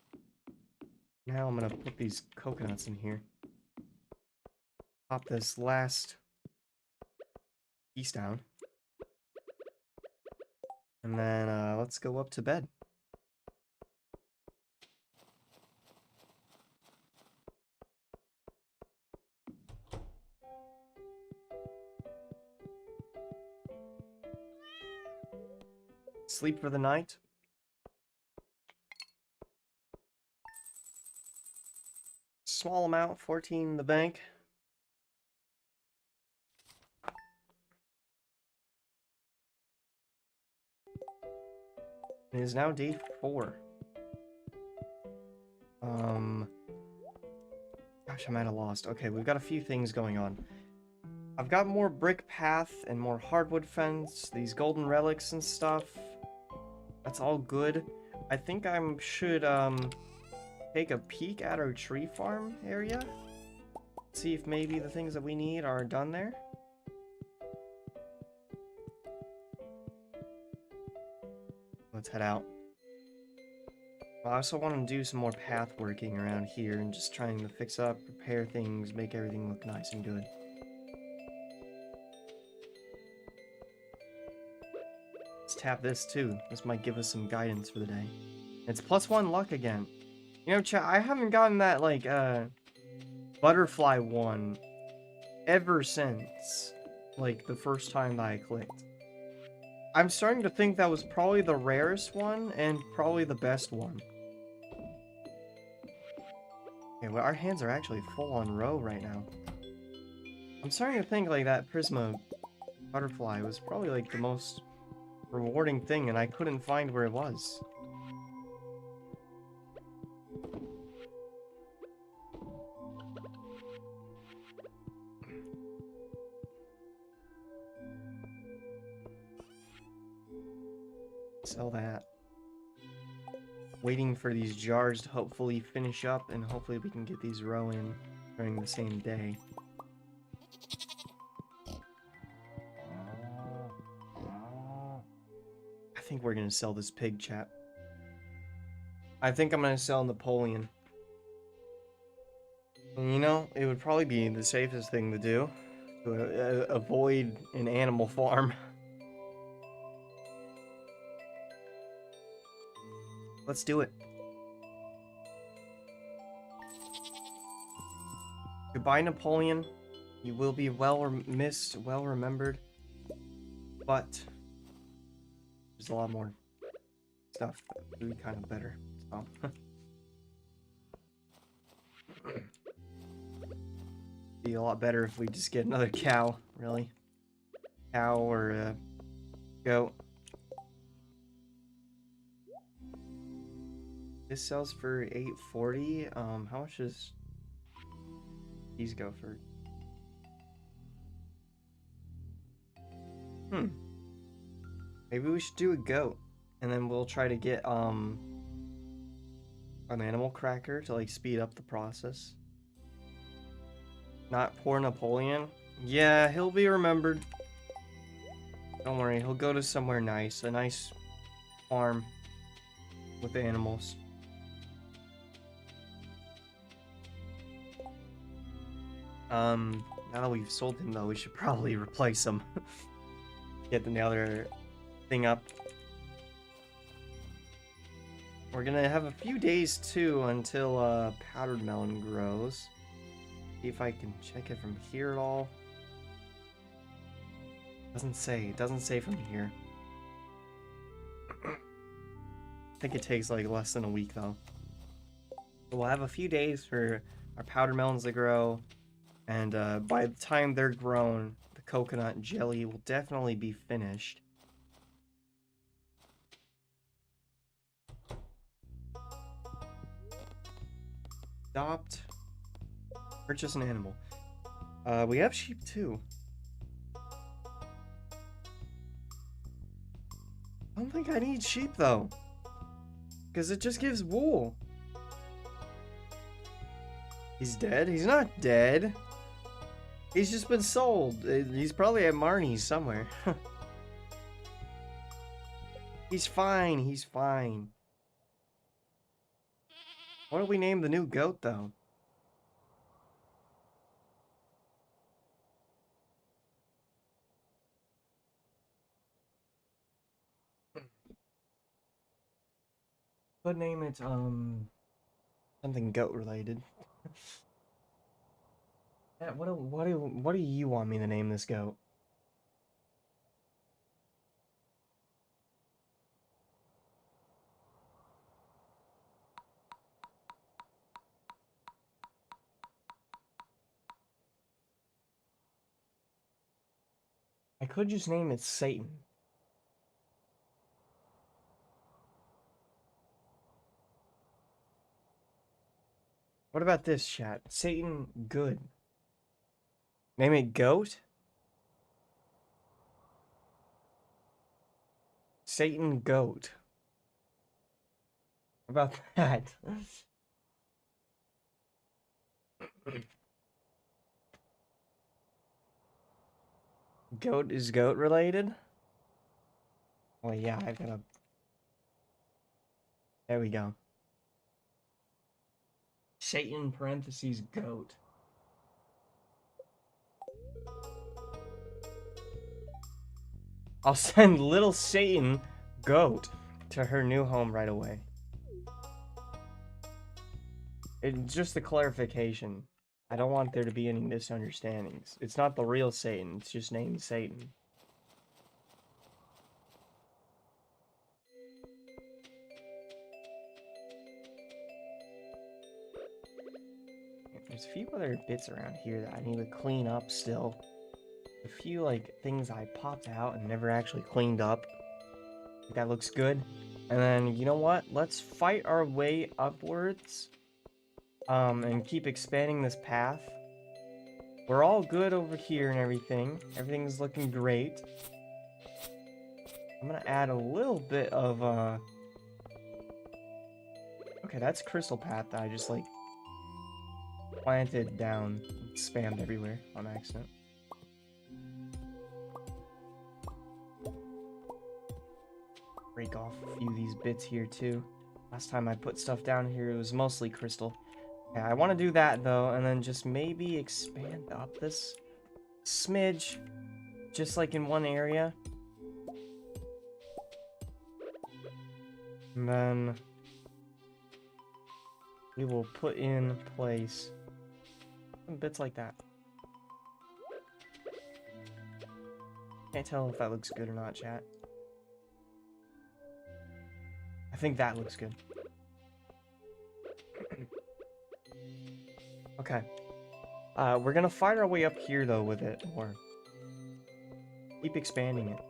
Now I'm gonna put these coconuts in here. Pop this last piece down. And then let's go up to bed. Sleep for the night. Small amount, 14 in the bank. It is now day 4. Gosh, I'm at a lost. Okay, we've got a few things going on. I've got more brick path and more hardwood fence, these golden relics and stuff. That's all good. I think I should, take a peek at our tree farm area. See if maybe the things that we need are done there. Let's head out. I also want to do some more path working around here and just trying to fix up, repair things, make everything look nice and good. Let's tap this too. This might give us some guidance for the day. It's +1 luck again. You know, chat, I haven't gotten that, like, butterfly one ever since, like, the first time that I clicked. I'm starting to think that was probably the rarest one and probably the best one. Okay, well, our hands are actually full on row right now. I'm starting to think, like, that Prisma butterfly was probably, like, the most rewarding thing, and I couldn't find where it was. Sell that. Waiting for these jars to hopefully finish up, and hopefully we can get these row in during the same day. I think we're gonna sell this pig, chat. I think I'm gonna sell Napoleon. And you know, it would probably be the safest thing to do to avoid an animal farm. Let's do it. Goodbye, Napoleon. You will be well missed, well remembered. But there's a lot more stuff that would be kind of better. So. Be a lot better if we just get another cow, really. Cow or a goat. This sells for $8.40. How much does these go for? Maybe we should do a goat, and then we'll try to get an animal cracker to like speed up the process. Not poor Napoleon. Yeah, he'll be remembered. Don't worry, he'll go to somewhere nice, a nice farm with animals. Now that we've sold him though, we should probably replace him. Get the other thing up. We're gonna have a few days too until powdered melon grows. See if I can check it from here at all. Doesn't say. It doesn't say from here. I think it takes like less than a week though. But we'll have a few days for our powdered melons to grow, and by the time they're grown, the coconut jelly will definitely be finished. Adopt. Purchase an animal. We have sheep too. I don't think I need sheep though, because it just gives wool. He's dead? He's not dead. He's just been sold. He's probably at Marnie's somewhere. He's fine. He's fine. What do we name the new goat though? Could name it something goat related. Yeah, what do you want me to name this goat? I could just name it Satan. What about this, chat? Satan good. Name it goat? Satan goat. What about that? Goat is goat related? Well, yeah, I gotta... There we go. Satan parentheses goat. I'll send little Satan goat to her new home right away. It's just a clarification. I don't want there to be any misunderstandings. It's not the real Satan, it's just named Satan. There's a few other bits around here that I need to clean up still. A few, like, things I popped out and never actually cleaned up. That looks good. And then, you know what? Let's fight our way upwards. And keep expanding this path. We're all good over here and everything. Everything's looking great. I'm gonna add a little bit of, Okay, that's crystal path that I just, like, planted down, spammed everywhere on accident. Break off a few of these bits here too. Last time I put stuff down here, it was mostly crystal. Yeah, I want to do that though, and then just maybe expand up this smidge, just like in one area. And then we will put in place some bits like that. Can't tell if that looks good or not, chat. I think that looks good. Okay. We're gonna fight our way up here though with it, or keep expanding it.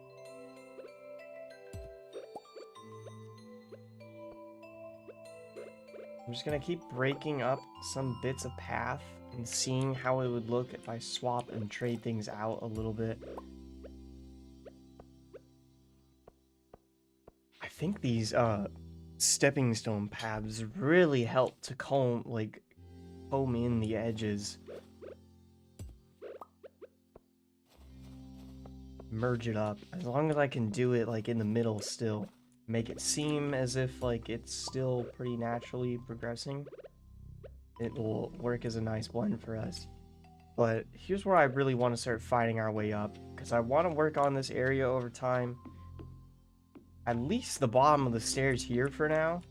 I'm just gonna keep breaking up some bits of path and seeing how it would look if I swap and trade things out a little bit. I think these stepping stone paths really help to comb in the edges. Merge it up. As long as I can do it like in the middle still. Make it seem as if like it's still pretty naturally progressing. It will work as a nice blend for us. But here's where I really want to start fighting our way up, because I want to work on this area over time. At least the bottom of the stairs here for now.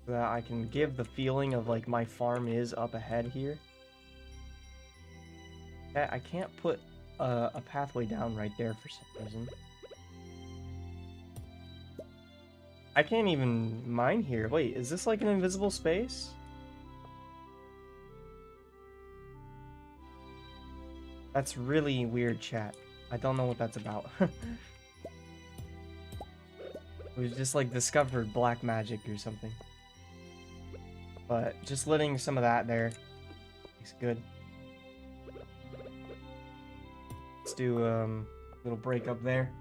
so that I can give the feeling of like my farm is up ahead here. I can't put a pathway down right there for some reason. I can't even mine here. Wait, is this like an invisible space? That's really weird, chat. I don't know what that's about. We've just like discovered black magic or something. But just letting some of that there is good. Let's do a little break up there.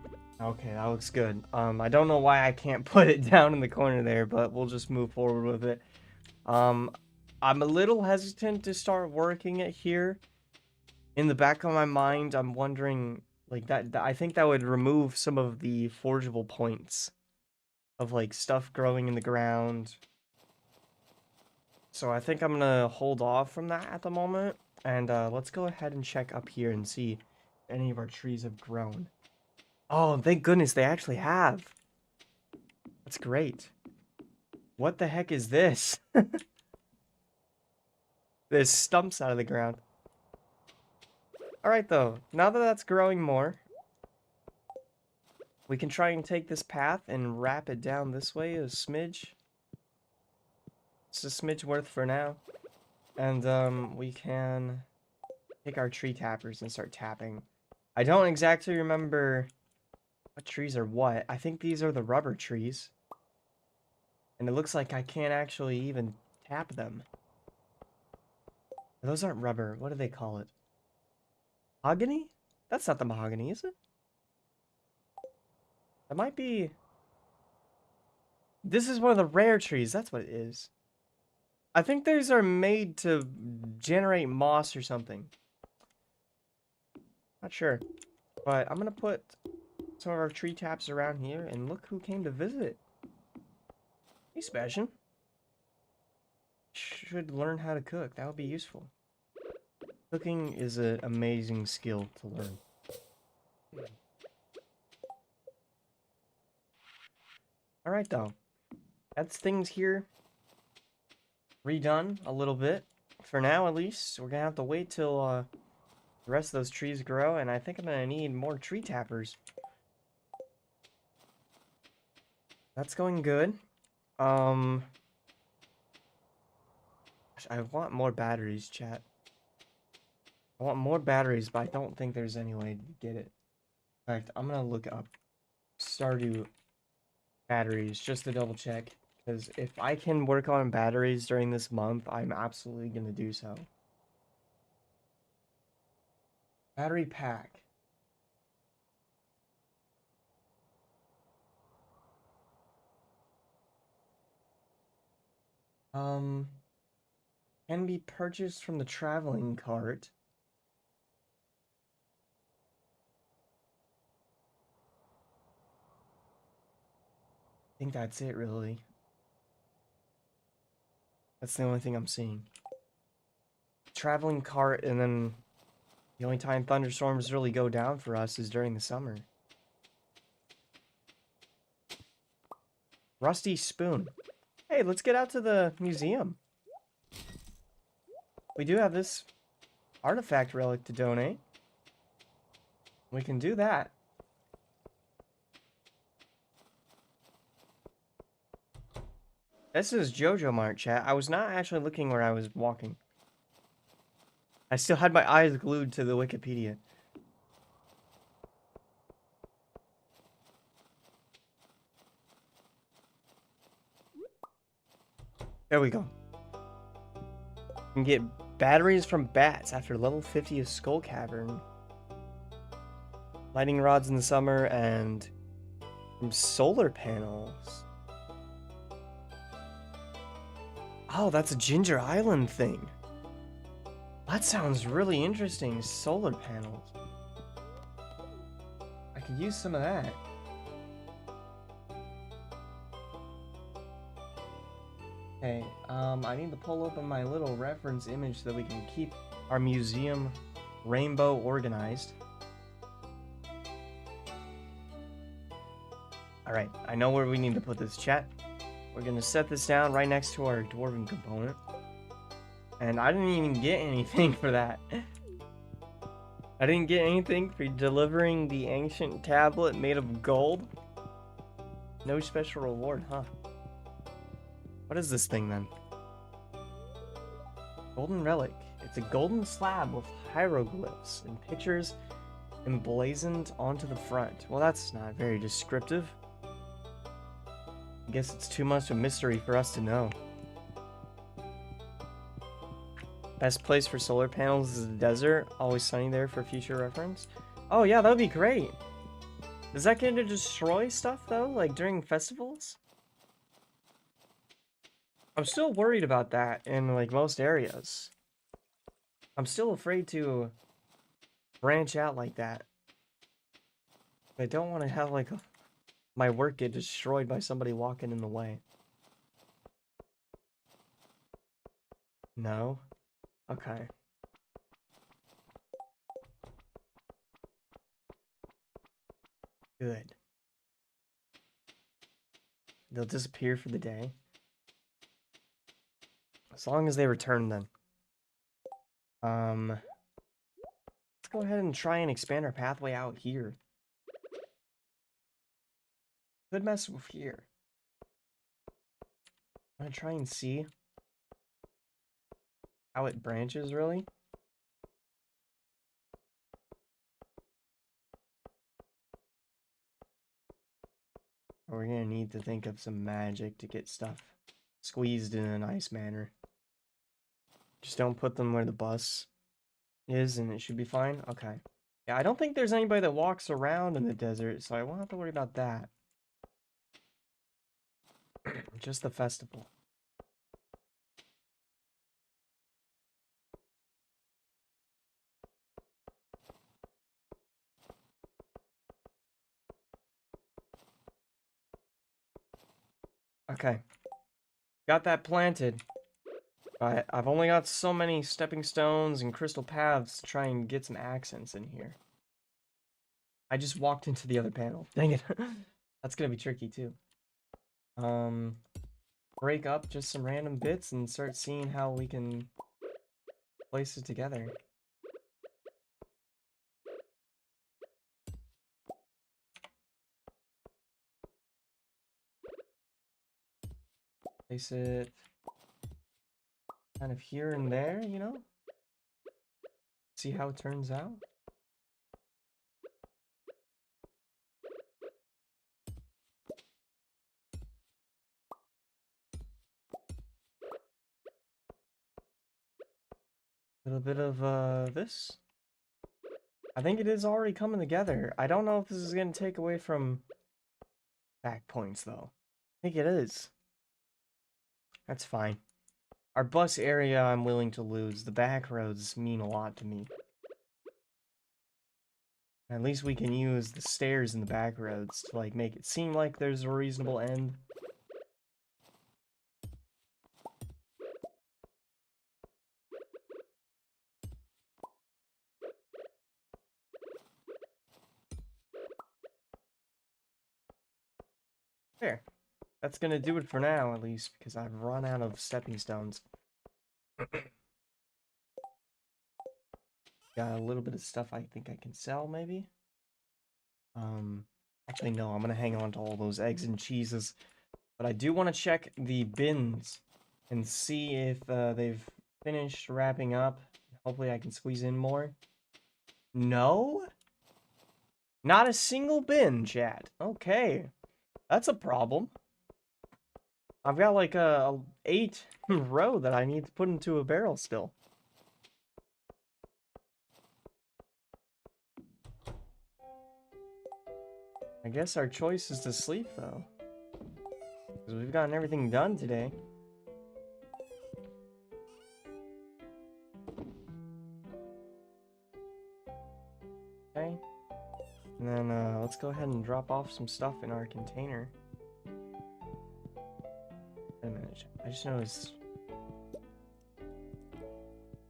Okay, that looks good. I don't know why I can't put it down in the corner there, but we'll just move forward with it. I'm a little hesitant to start working it here. In the back of my mind, I'm wondering, like, that I think that would remove some of the forgeable points of, like, stuff growing in the ground. So I think I'm gonna hold off from that at the moment. And let's go ahead and check up here and see if any of our trees have grown. Oh, thank goodness they actually have. That's great. What the heck is this? There's stumps out of the ground. Alright though, now that that's growing more, we can try and take this path and wrap it down this way a smidge. It's a smidge worth for now. And we can take our tree tappers and start tapping. I don't exactly remember what trees are what. I think these are the rubber trees. And it looks like I can't actually even tap them. Those aren't rubber. What do they call it? Mahogany? That's not the mahogany, is it? That might be... This is one of the rare trees. That's what it is. I think these are made to generate moss or something. Not sure. But I'm going to put some of our tree taps around here. And look who came to visit. Hey, Sebastian. Should learn how to cook. That would be useful. Cooking is an amazing skill to learn. Alright though. That's things here redone a little bit. For now at least. We're gonna have to wait till the rest of those trees grow, and I think I'm gonna need more tree tappers. That's going good. I want more batteries, chat. I want more batteries, but I don't think there's any way to get it. In fact, I'm gonna look up Stardew batteries just to double check. Because if I can work on batteries during this month, I'm absolutely gonna do so. Battery pack. Can be purchased from the traveling cart. I think that's it, really. That's the only thing I'm seeing. Traveling cart, and then the only time thunderstorms really go down for us is during the summer. Rusty spoon. Hey, let's get out to the museum. We do have this artifact relic to donate. We can do that. This is Jojo Mart, chat. I was not actually looking where I was walking. I still had my eyes glued to the Wikipedia. There we go. You can get batteries from bats after level 50 of Skull Cavern. Lighting rods in the summer and from solar panels. Oh, that's a Ginger Island thing. That sounds really interesting. Solar panels. I could use some of that. Okay, I need to pull open my little reference image so that we can keep our museum rainbow organized. Alright, I know where we need to put this, chat. We're gonna set this down right next to our dwarven component. And I didn't even get anything for that. I didn't get anything for delivering the ancient tablet made of gold. No special reward, huh? What is this thing then? Golden relic. It's a golden slab with hieroglyphs and pictures emblazoned onto the front. Well, that's not very descriptive. I guess it's too much of a mystery for us to know. Best place for solar panels is the desert. Always sunny there for future reference. Oh yeah, that would be great. Does that get to destroy stuff though, like during festivals? I'm still worried about that in like most areas. I'm still afraid to branch out like that. I don't want to have like my work get destroyed by somebody walking in the way. No? Okay. Good. They'll disappear for the day. As long as they return then. Let's go ahead and try and expand our pathway out here. Could mess with here. I'm gonna try and see how it branches, really. We're gonna need to think of some magic to get stuff squeezed in a nice manner. Just don't put them where the bus is and it should be fine. Okay. Yeah, I don't think there's anybody that walks around in the desert, so I won't have to worry about that. Just the festival. Okay. Got that planted. But I've only got so many stepping stones and crystal paths to try and get some accents in here. I just walked into the other panel. Dang it. That's gonna be tricky too. Break up just some random bits and start seeing how we can place it together. Place it kind of here and there, you know? See how it turns out. A little bit of this. I think it is already coming together. I don't know if this is going to take away from back points, though. I think it is. That's fine. Our bus area I'm willing to lose. The back roads mean a lot to me. At least we can use the stairs in the back roads to, like, make it seem like there's a reasonable end. There. That's gonna do it for now, at least, because I've run out of stepping stones. Got a little bit of stuff I think I can sell, maybe? Actually, no, I'm gonna hang on to all those eggs and cheeses. But I do want to check the bins and see if they've finished wrapping up. Hopefully I can squeeze in more. No? Not a single bin, chat. Okay. That's a problem. I've got like a 8 row that I need to put into a barrel still. I guess our choice is to sleep, though. Because we've gotten everything done today. Okay. And then, let's go ahead and drop off some stuff in our container. Wait a minute. I just noticed...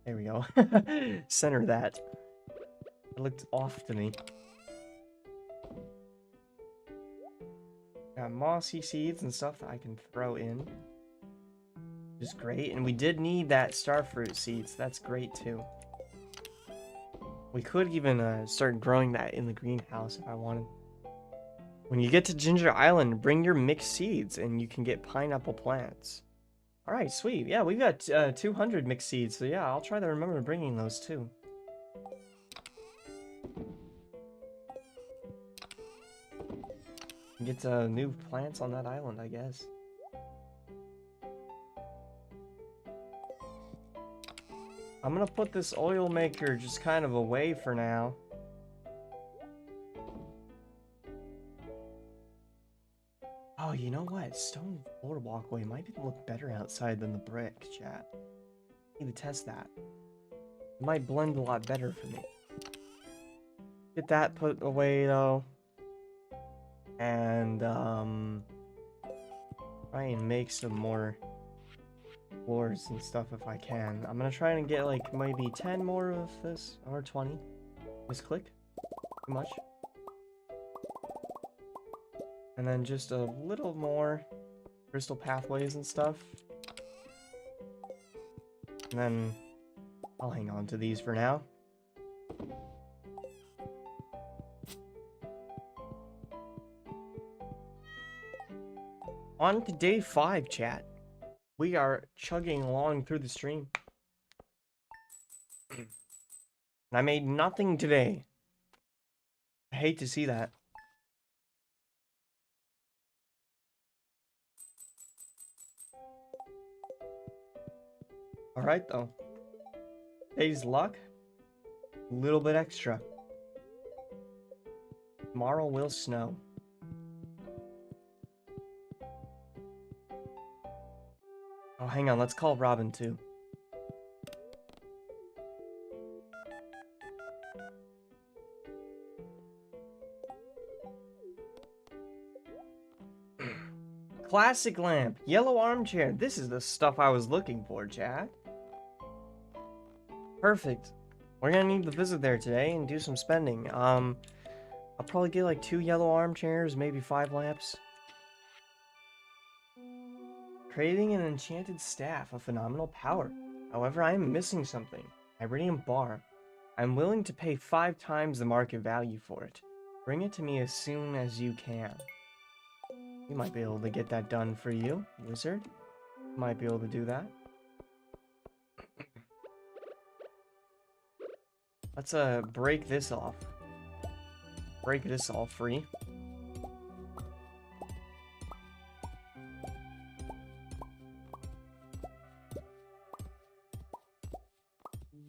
There we go. Center that. It looked off to me. Got got mossy seeds and stuff that I can throw in, which is great. And we did need that starfruit seeds. That's great too. We could even start growing that in the greenhouse if I wanted. When you get to Ginger Island, bring your mixed seeds and you can get pineapple plants. Alright, sweet. Yeah, we've got 200 mixed seeds, so yeah, I'll try to remember bringing those too. Get new plants on that island, I guess. I'm gonna put this oil maker just kind of away for now. Oh, you know what? Stone floor walkway might look better outside than the brick, chat. Need to test that. It might blend a lot better for me. Get that put away though. And try and make some more floors and stuff if I can. I'm gonna try and get like maybe 10 more of this, or 20. Misclick. Too much. And then just a little more crystal pathways and stuff. And then I'll hang on to these for now. On to day 5, chat. We are chugging along through the stream. And I made nothing today. I hate to see that. Alright though. Today's luck. A little bit extra. Tomorrow will snow. Oh, hang on. Let's call Robin too. Classic lamp. Yellow armchair. This is the stuff I was looking for, chat. Perfect. We're gonna need to visit there today and do some spending. I'll probably get like 2 yellow armchairs, maybe 5 lamps. Creating an enchanted staff of phenomenal power. However, I am missing something. Iridium bar. I'm willing to pay 5 times the market value for it. Bring it to me as soon as you can. You might be able to get that done for you, wizard. Might be able to do that. Let's break this off. Break this all free.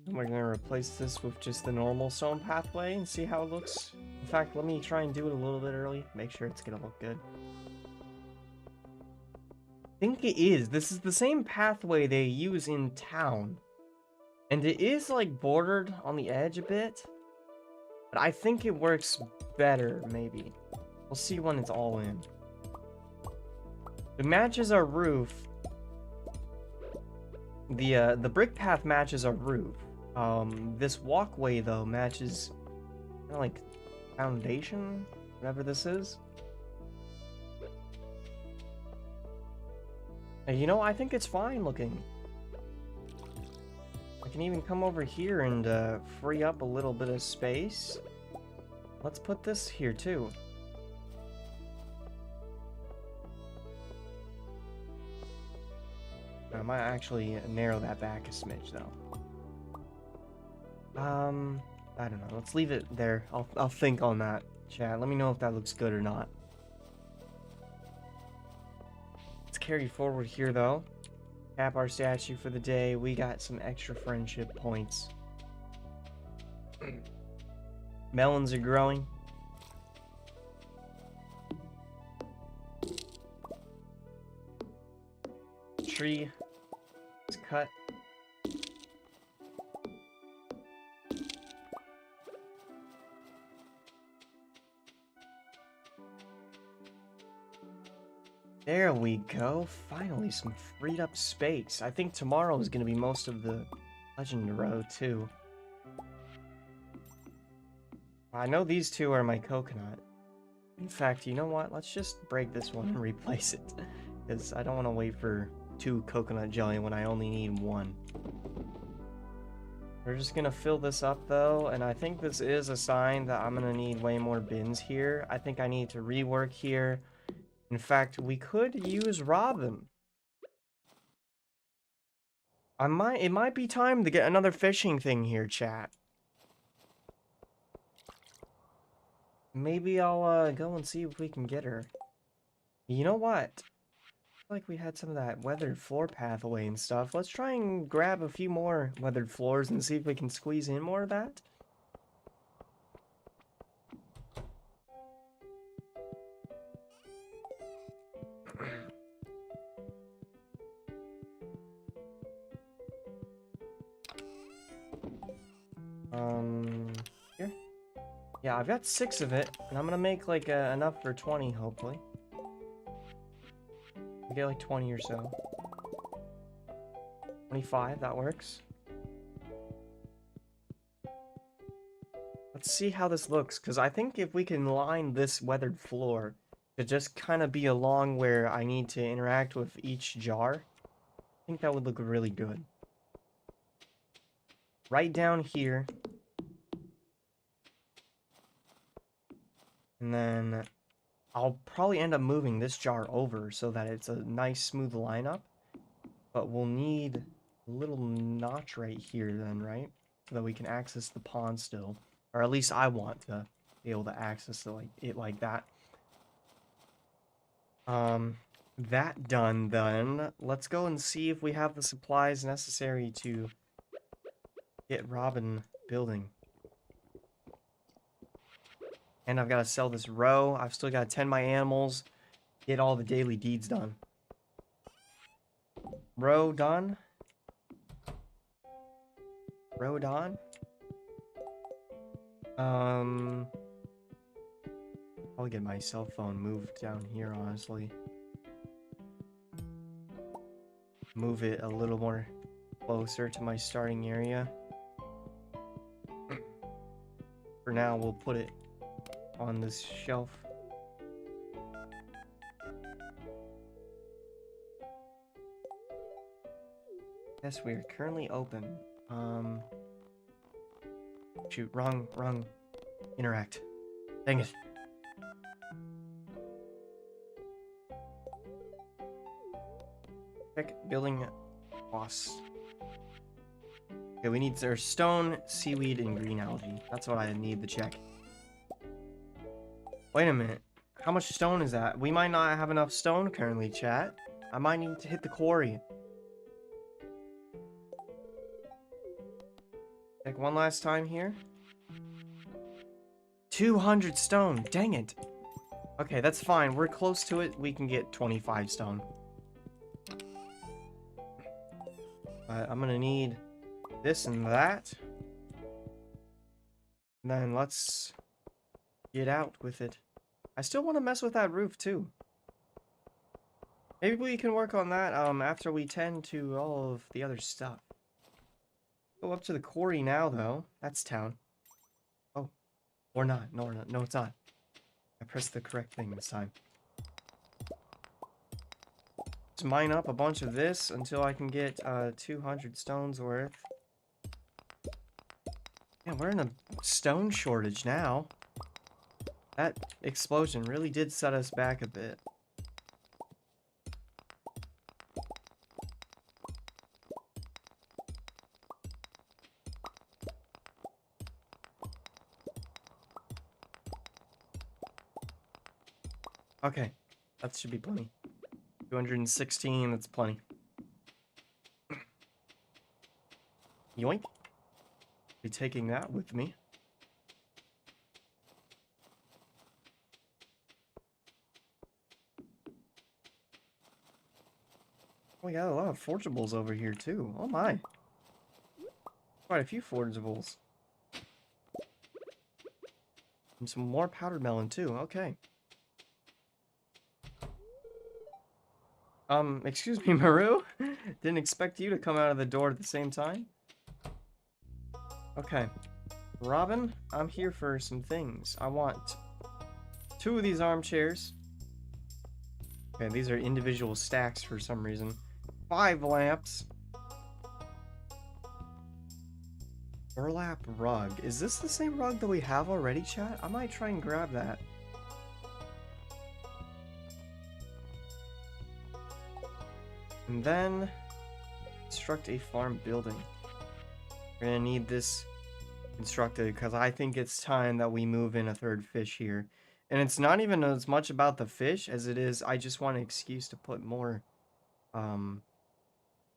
And we're gonna replace this with just the normal stone pathway and see how it looks. In fact, let me try and do it a little bit early. Make sure it's gonna look good. I think it is. This is the same pathway they use in town. And it is like bordered on the edge a bit. But I think it works better, maybe. We'll see when it's all in. It matches our roof. The brick path matches our roof. This walkway though matches kind of like foundation, whatever this is. And you know, I think it's fine looking. I can even come over here and free up a little bit of space. Let's put this here too. I might actually narrow that back a smidge though. I don't know. Let's leave it there. I'll think on that, chat. Let me know if that looks good or not. Let's carry forward here though. Tap our statue for the day. We got some extra friendship points. Melons are growing. Tree is cut. There we go. Finally, some freed up space. I think tomorrow is going to be most of the legend row, too. I know these two are my coconut. In fact, you know what? Let's just break this one and replace it. Because I don't want to wait for 2 coconut jelly when I only need 1. We're just going to fill this up, though. And I think this is a sign that I'm going to need way more bins here. I think I need to rework here. In fact, we could use Robin. It might be time to get another fishing thing here, chat. Maybe I'll go and see if we can get her. You know what? I feel like we had some of that weathered floor pathway and stuff. Let's try and grab a few more weathered floors and see if we can squeeze in more of that. Here? Yeah, I've got 6 of it, and I'm gonna make like enough for 20, hopefully. We get like 20 or so. 25, that works. Let's see how this looks, because I think if we can line this weathered floor to just kind of be along where I need to interact with each jar, I think that would look really good. Right down here. And then I'll probably end up moving this jar over so that it's a nice smooth lineup. But we'll need a little notch right here then, right? So that we can access the pond still. Or at least I want to be able to access it like that. That done then, let's go and see if we have the supplies necessary to get Robin building. And I've got to sell this row. I've still got to tend my animals. Get all the daily deeds done. Row done. Row done. I'll get my cell phone moved down here, honestly. Move it a little more closer to my starting area. For now, we'll put it on this shelf. Yes, we are currently open. Shoot, wrong. Interact. Dang it. Check building boss. Okay, we need their stone, seaweed, and green algae. That's what I need to check. Wait a minute. How much stone is that? We might not have enough stone currently, chat. I might need to hit the quarry. Check one last time here. 200 stone. Dang it. Okay, that's fine. We're close to it. We can get 25 stone. But I'm gonna need this and that. And then let's get out with it. I still want to mess with that roof too. Maybe we can work on that after we tend to all of the other stuff. Go up to the quarry now though. That's town. Oh. Or not. No, it's not. I pressed the correct thing this time. Let's mine up a bunch of this until I can get 200 stones worth. Yeah, we're in a stone shortage now. That explosion really did set us back a bit. Okay, that should be plenty. 216, that's plenty. Yoink. Be taking that with me. We got a lot of forgeables over here too. Oh my. Quite a few forgeables. And some more powdered melon too. Okay. Excuse me, Maru? Didn't expect you to come out of the door at the same time. Okay. Robin, I'm here for some things. I want 2 of these armchairs. Okay, these are individual stacks for some reason. 5 lamps. Burlap rug. Is this the same rug that we have already, chat? I might try and grab that. And then construct a farm building. We're gonna need this constructed because I think it's time that we move in a 3rd fish here. And it's not even as much about the fish as it is I just want an excuse to put more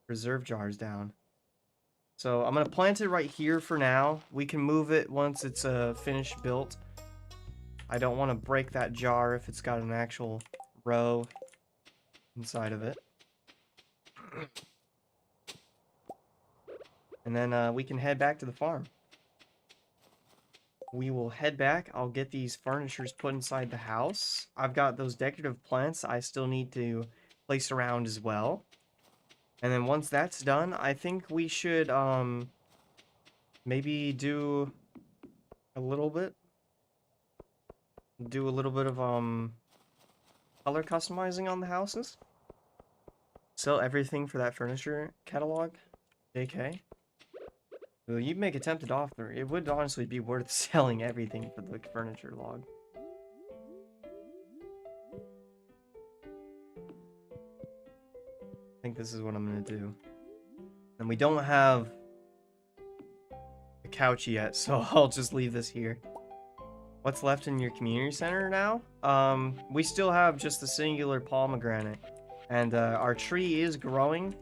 reserve jars down. So I'm gonna plant it right here for now. We can move it once it's finished built. I don't want to break that jar if it's got an actual row inside of it. And then we can head back to the farm. We will head back. I'll get these furnitures put inside the house. I've got those decorative plants I still need to place around as well. And then once that's done, I think we should maybe do a little bit of color customizing on the houses. Sell everything for that furniture catalog. JK. Well, you make attempted offer. It would honestly be worth selling everything for the furniture log. I think this is what I'm gonna do. And we don't have a couch yet, so I'll just leave this here. What's left in your community center now? We still have just the singular pomegranate. And our tree is growing,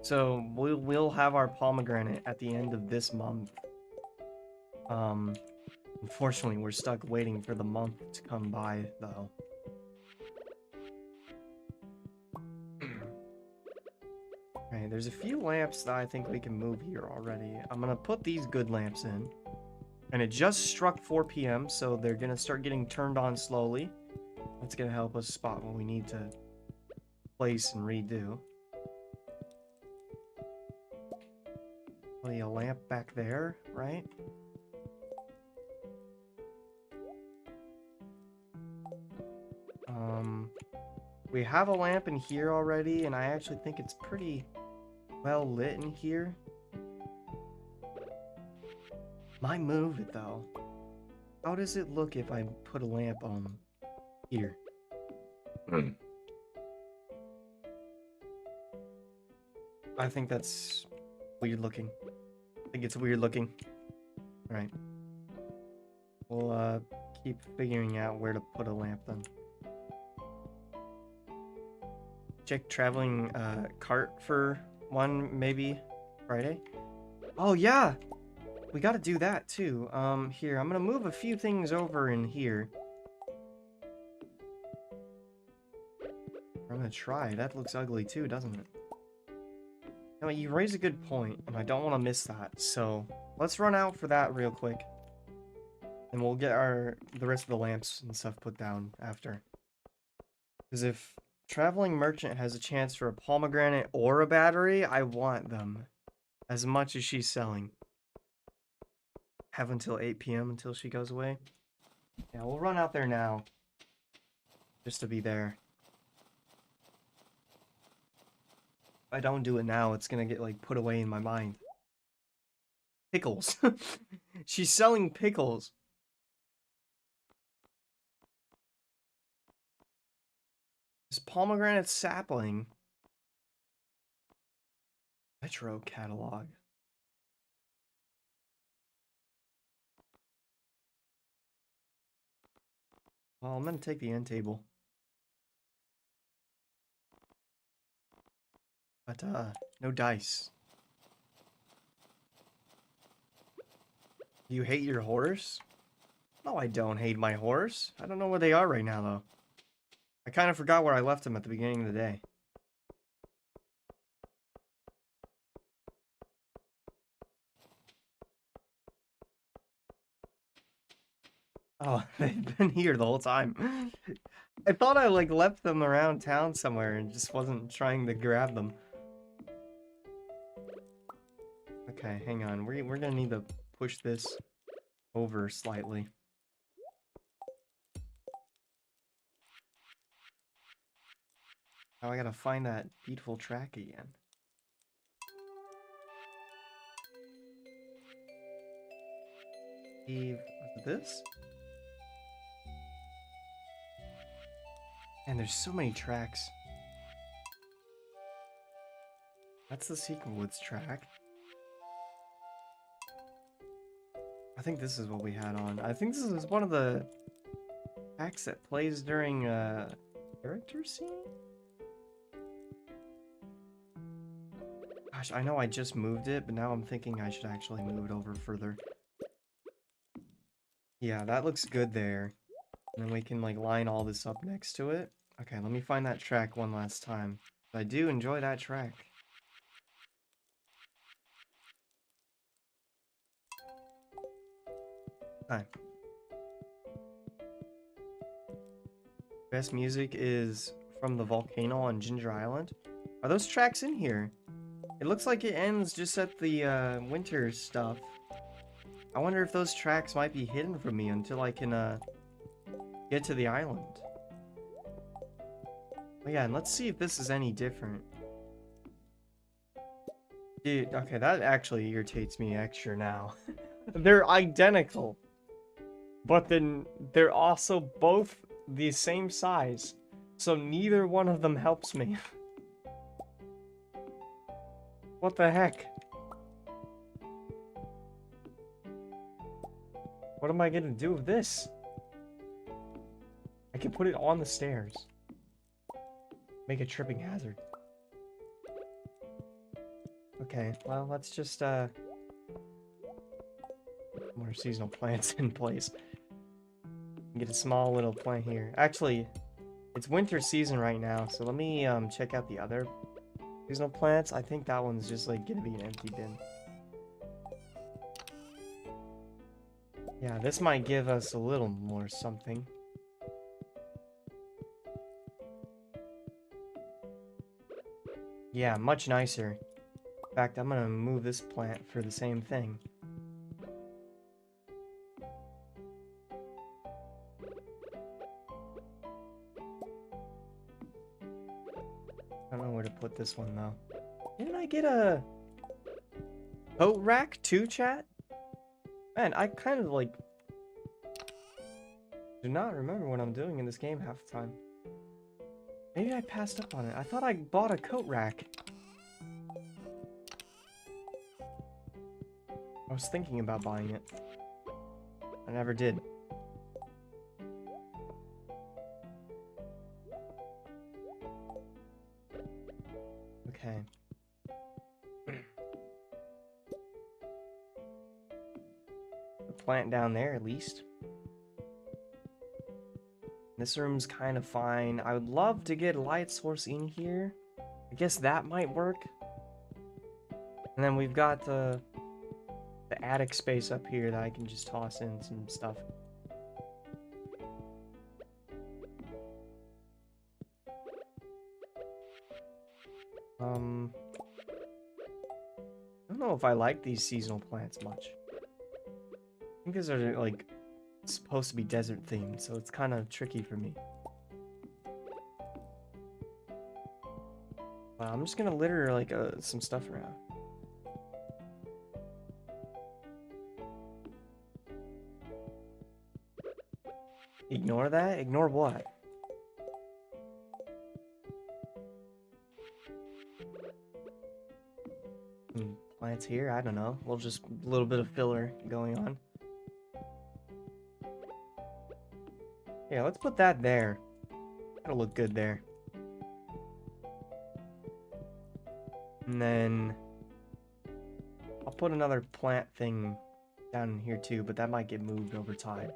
so we'll have our pomegranate at the end of this month. Unfortunately, we're stuck waiting for the month to come by, though. Okay, there's a few lamps that I think we can move here already. I'm gonna put these good lamps in. And it just struck 4 p.m., so they're gonna start getting turned on slowly. That's gonna help us spot what we need to place and redo. Probably a lamp back there, right? We have a lamp in here already, and I actually think it's pretty well lit in here. Might move it though. How does it look if I put a lamp on here? I think that's weird looking. I think it's weird looking. Alright. We'll keep figuring out where to put a lamp then. Check traveling cart for one, maybe Friday. Oh yeah! We gotta do that too. Here, I'm gonna move a few things over in here. I'm gonna try. That looks ugly too, doesn't it? No, you raise a good point, and I don't want to miss that. So let's run out for that real quick, and we'll get the rest of the lamps and stuff put down after. Because if traveling merchant has a chance for a pomegranate or a battery, I want them as much as she's selling. Have until 8 p.m. until she goes away. Yeah, we'll run out there now. Just to be there. If I don't do it now, it's gonna get, like, put away in my mind. Pickles. She's selling pickles. This pomegranate sapling. Retro catalog. Well, I'm gonna take the end table. But, no dice. Do you hate your horse? No, I don't hate my horse. I don't know where they are right now, though. I kind of forgot where I left them at the beginning of the day. Oh, they've been here the whole time. I thought I, like, left them around town somewhere and just wasn't trying to grab them. Okay, hang on. We're gonna need to push this over slightly. Now I gotta find that beautiful track again. Was it this? And there's so many tracks. That's the Secret Woods track. I think this is what we had on. I think this is one of the tracks that plays during character scene? Gosh, I know I just moved it, but now I'm thinking I should actually move it over further. Yeah, that looks good there. And then we can like line all this up next to it. Okay, let me find that track one last time. I do enjoy that track. Hi. Best music is from the volcano on Ginger Island. Are those tracks in here? It looks like it ends just at the winter stuff. I wonder if those tracks might be hidden from me until I can get to the island. Oh yeah, and let's see if this is any different. Dude, okay, that actually irritates me extra now. They're identical. But then they're also both the same size. So neither one of them helps me. What the heck? What am I gonna do with this? I can put it on the stairs. Make a tripping hazard. Okay, well, let's just, more seasonal plants in place. Get a small little plant here. Actually, it's winter season right now, so let me, check out the other seasonal plants. I think that one's just, like, gonna be an empty bin. Yeah, this might give us a little more something. Yeah, much nicer. In fact, I'm gonna move this plant for the same thing. I don't know where to put this one, though. Didn't I get a coat rack too, chat? Man, I kind of, like, do not remember what I'm doing in this game half the time. Maybe I passed up on it. I thought I bought a coat rack. I was thinking about buying it. I never did. Okay. The plant down there, at least. This room's kind of fine. I would love to get a light source in here. I guess that might work. And then we've got the attic space up here that I can just toss in some stuff. I don't know if I like these seasonal plants much. I think these are like supposed to be desert themed, so it's kind of tricky for me. Wow, I'm just gonna litter like some stuff around. Ignore that? Ignore what? Plants here? I don't know. Well, just a little bit of filler going on. Yeah, let's put that there. That'll look good there. And then I'll put another plant thing down in here too, but that might get moved over time.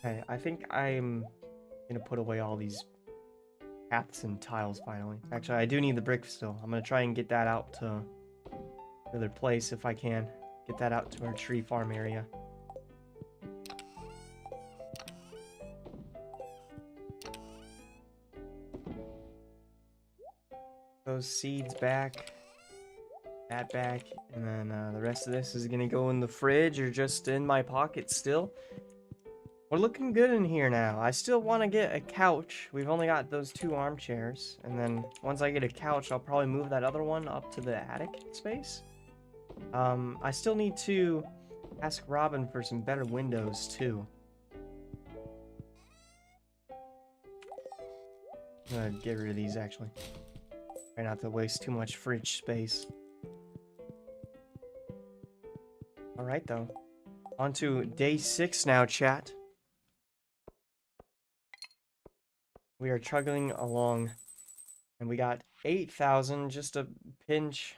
Okay, I think I'm gonna put away all these paths and tiles finally. Actually, I do need the brick still. I'm gonna try and get that out to another place if I can. Get that out to our tree farm area. Those seeds back, that back, and then the rest of this is gonna go in the fridge or just in my pocket still. We're looking good in here now. I still want to get a couch. We've only got those 2 armchairs. And then once I get a couch, I'll probably move that other one up to the attic space. I still need to ask Robin for some better windows too. I'm gonna get rid of these actually. Try not to waste too much fridge space. Alright though. On to day 6 now, chat. We are chugging along. And we got 8,000, just a pinch.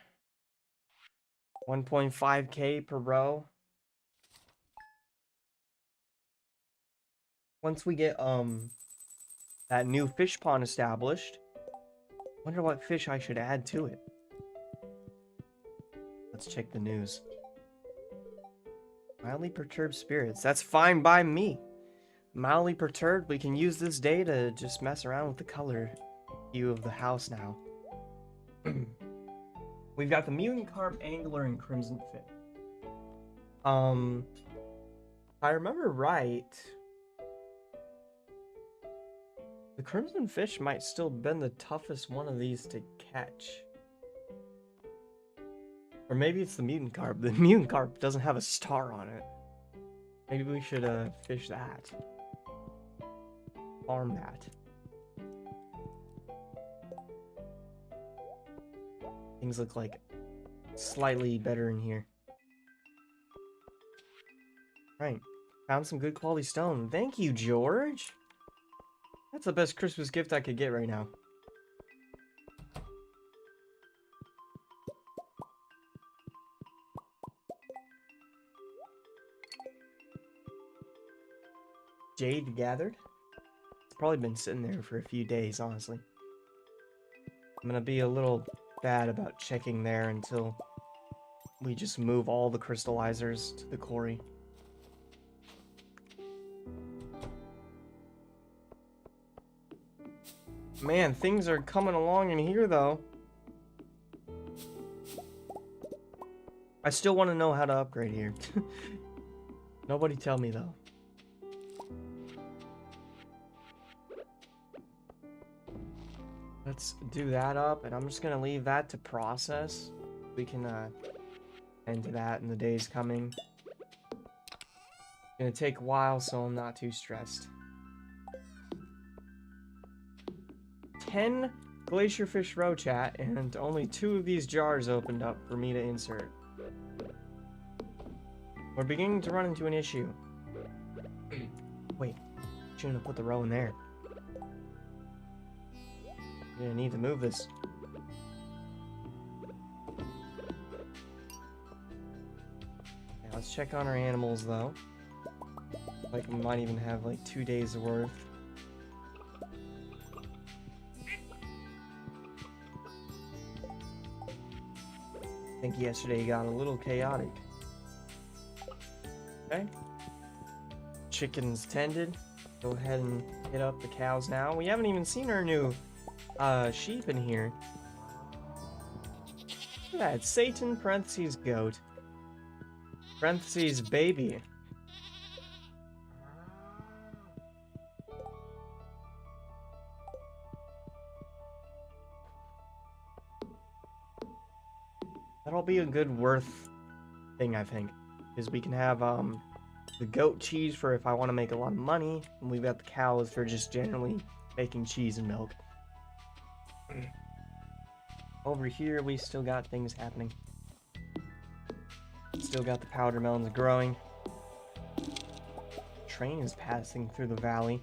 1.5k per row. Once we get that new fish pond established, wonder what fish I should add to it. Let's check the news. Mildly perturbed spirits. That's fine by me. Mildly perturbed, we can use this day to just mess around with the color hue of the house now. We've got the mutant carp, angler, and crimson fin. If I remember right, the crimson fish might still been the toughest one of these to catch. Or maybe it's the mutant carp. The mutant carp doesn't have a star on it. Maybe we should fish that. Farm that. Things look like slightly better in here. Right. Found some good quality stone. Thank you, George. That's the best Christmas gift I could get right now. Jade gathered. It's probably been sitting there for a few days, honestly. I'm gonna be a little bad about checking there until we just move all the crystallizers to the quarry. Man, things are coming along in here, though. I still want to know how to upgrade here. Nobody tell me, though. Let's do that up, and I'm just gonna leave that to process. We can end to that in the days coming. It's gonna take a while, so I'm not too stressed. 10 glacier fish roe, chat, and only 2 of these jars opened up for me to insert. We're beginning to run into an issue. Wait, shouldn't have put the roe in there. You're gonna need to move this. Okay, let's check on our animals, though. Like, we might even have, like, 2 days worth. I think yesterday got a little chaotic. Okay. Chickens tended. Go ahead and hit up the cows now. We haven't even seen our new sheep in here. Look at that. Satan, parentheses, goat. Parentheses, baby. That'll be a good worth thing, I think. Because we can have the goat cheese for if I want to make a lot of money, and we've got the cows for just generally making cheese and milk. Over here, we still got things happening. Still got the powder melons growing. Train is passing through the valley.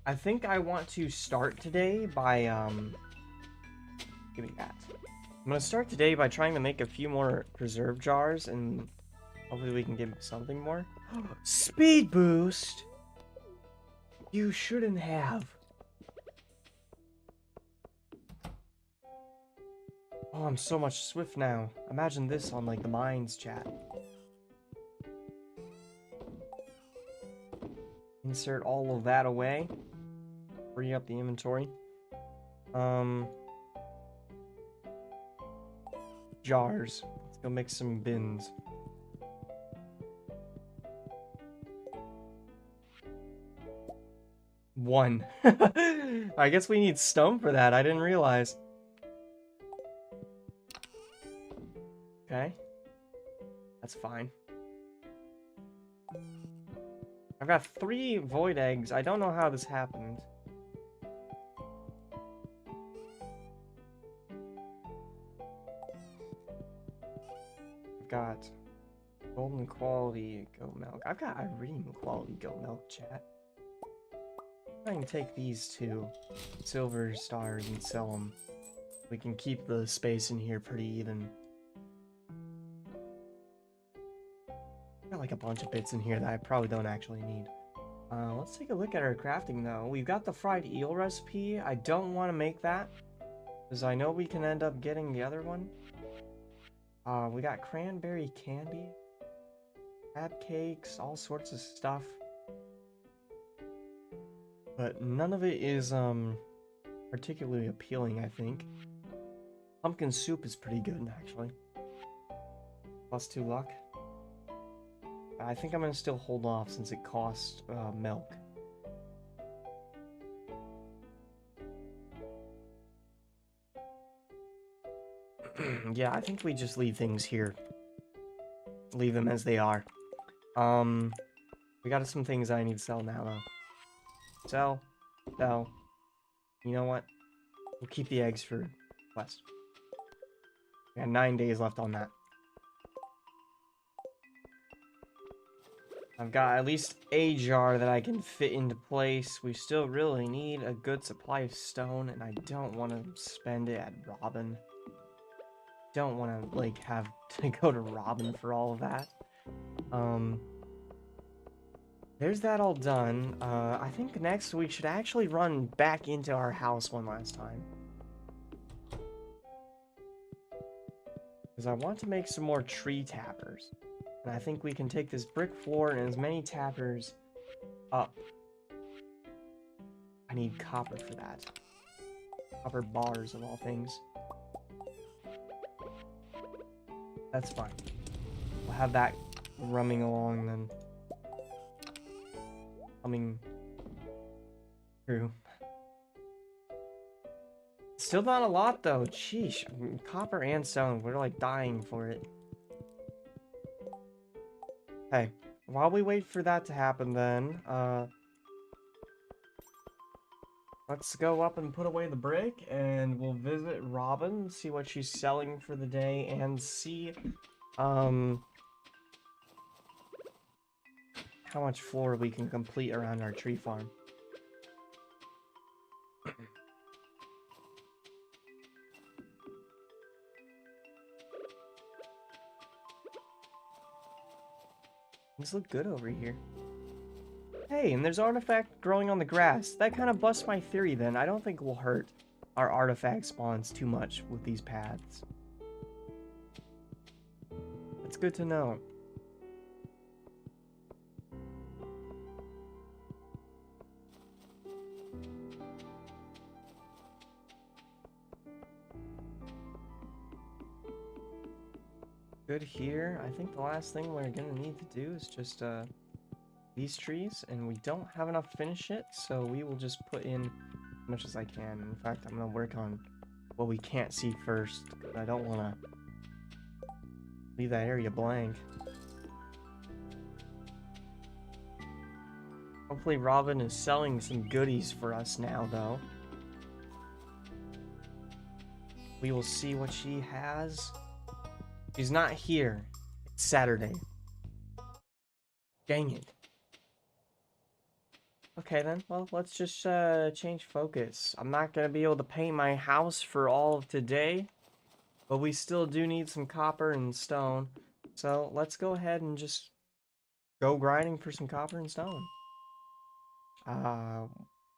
I think I want to start today by, give me that. I'm gonna start today by trying to make a few more preserve jars, and hopefully we can get something more. Speed boost! You shouldn't have. Oh, I'm so much swift now. Imagine this on, like, the mines chat. Insert all of that away. Free up the inventory. Jars. Let's Go make some bins. One. I guess we need stone for that. I didn't realize. Okay. That's fine. I've got 3 void eggs. I don't know how this happened. I've got golden quality goat milk. I've got Irene quality goat milk, chat. I can take these 2 silver stars and sell them. We can keep the space in here pretty even. Got like a bunch of bits in here that I probably don't actually need. Let's take a look at our crafting though. We've got the fried eel recipe. I don't want to make that because I know we can end up getting the other one. We got cranberry candy, crab cakes, all sorts of stuff. But none of it is particularly appealing, I think. Pumpkin soup is pretty good actually. +2 luck. I think I'm gonna still hold off since it costs milk. Yeah, I think we just leave things here. Leave them as they are. We got some things I need to sell now, though. Sell. Sell. You know what? We'll keep the eggs for quest. We got 9 days left on that. I've got at least a jar that I can fit into place. We still really need a good supply of stone, and I don't want to spend it at Robin. Don't want to, like, have to go to Robin for all of that. There's that all done. I think next we should actually run back into our house one last time. Because I want to make some more tree tappers. And I think we can take this brick floor and as many tappers up. I need copper for that. Copper bars of all things. That's fine. We'll have that running along then. Coming through. Still not a lot though. Sheesh. Copper and stone. We're like dying for it. Hey, while we wait for that to happen then, let's go up and put away the brick and we'll visit Robin, see what she's selling for the day, and see, how much floor we can complete around our tree farm. Things look good over here. Hey, and there's artifact growing on the grass. That kind of busts my theory then. I don't think we'll hurt our artifact spawns too much with these paths. That's good to know. Good here. I think the last thing we're gonna need to do is just these trees, and we don't have enough to finish it, so we will just put in as much as I can. In fact, I'm gonna work on what we can't see first, because I don't want to leave that area blank. Hopefully Robin is selling some goodies for us now, though. We will see what she has. She's not here. It's Saturday. Dang it. Okay then, well, let's just change focus. I'm not gonna be able to paint my house for all of today, but we still do need some copper and stone. So let's go ahead and just go grinding for some copper and stone.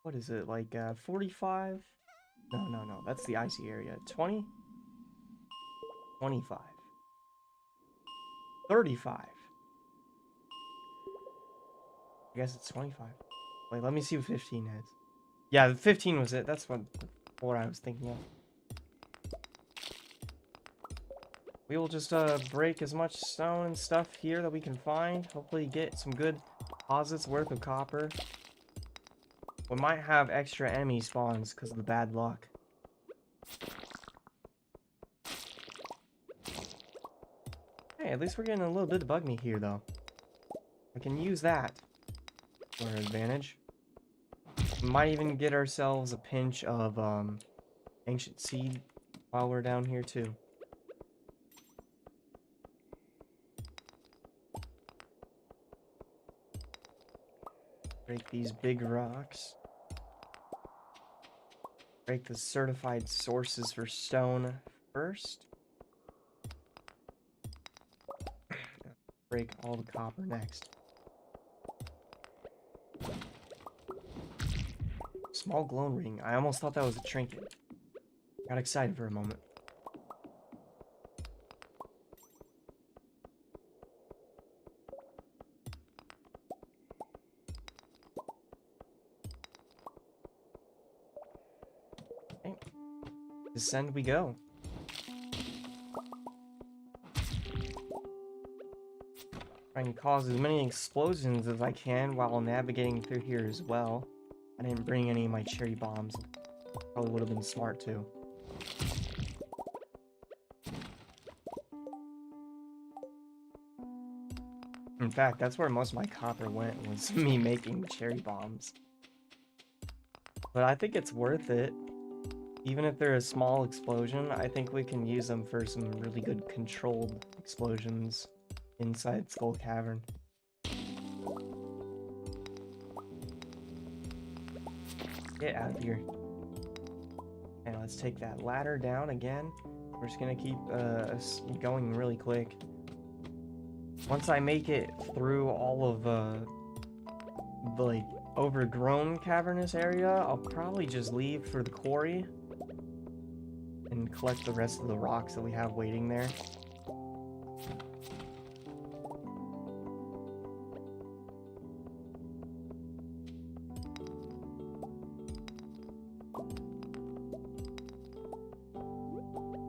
What is it, like 45? No, that's the icy area. 20? 25. 35. I guess it's 25. Wait, let me see what 15 is. Yeah, 15 was it. That's what I was thinking of. We will just break as much stone and stuff here that we can find. Hopefully get some good deposits worth of copper. We might have extra enemy spawns because of the bad luck. Hey, at least we're getting a little bit of bug meat here, though. I can use that to our advantage. We might even get ourselves a pinch of ancient seed while we're down here, too. Break these big rocks. Break the certified sources for stone first. Break all the copper next. Small glowing ring. I almost thought that was a trinket. Got excited for a moment. Okay. Descend we go. Try and cause as many explosions as I can while navigating through here as well. I didn't bring any of my cherry bombs. Probably would have been smart too. In fact, that's where most of my copper went, was me making cherry bombs. But I think it's worth it. Even if they're a small explosion, I think we can use them for some really good controlled explosions inside Skull Cavern. Get out of here. And let's take that ladder down again. We're just gonna keep us going really quick. Once I make it through all of the like overgrown cavernous area, I'll probably just leave for the quarry and collect the rest of the rocks that we have waiting there.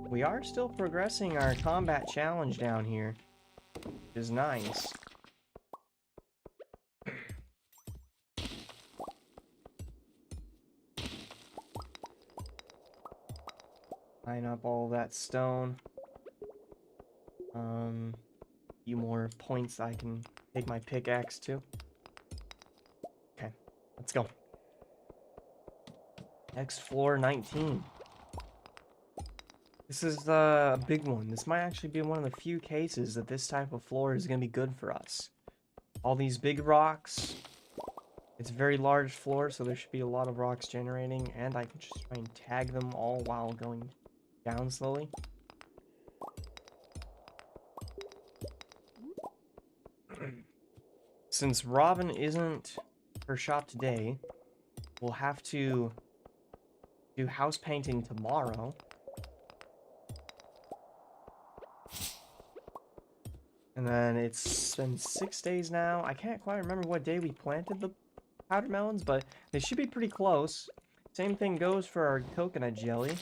We are still progressing our combat challenge down here, which is nice. Line up all that stone. Few more points I can take my pickaxe to. Okay, let's go. Next floor 19. This is a big one. This might actually be one of the few cases that this type of floor is going to be good for us. All these big rocks. It's a very large floor, so there should be a lot of rocks generating, and I can just try and tag them all while going down slowly. Since Robin isn't her shop today, we'll have to do house painting tomorrow. And then it's been 6 days now. I can't quite remember what day we planted the powdered melons, but they should be pretty close. Same thing goes for our coconut jelly.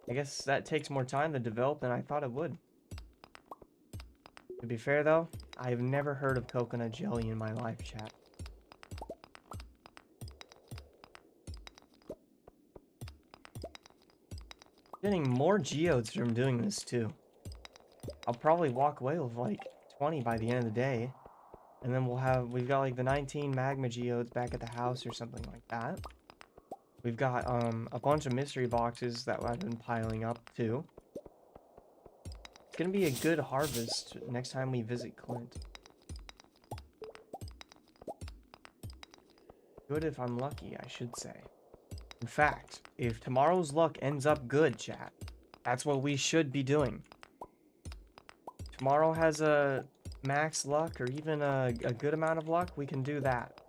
I guess that takes more time to develop than I thought it would. To be fair though, I've never heard of coconut jelly in my life, chat. Getting more geodes from doing this too. I'll probably walk away with like 20 by the end of the day. And then we've got like the 19 magma geodes back at the house or something like that. We've got a bunch of mystery boxes that I've been piling up too. It's gonna be a good harvest next time we visit Clint. Good if I'm lucky, I should say. In fact, if tomorrow's luck ends up good, chat, that's what we should be doing. Tomorrow has a max luck or even a good amount of luck, we can do that.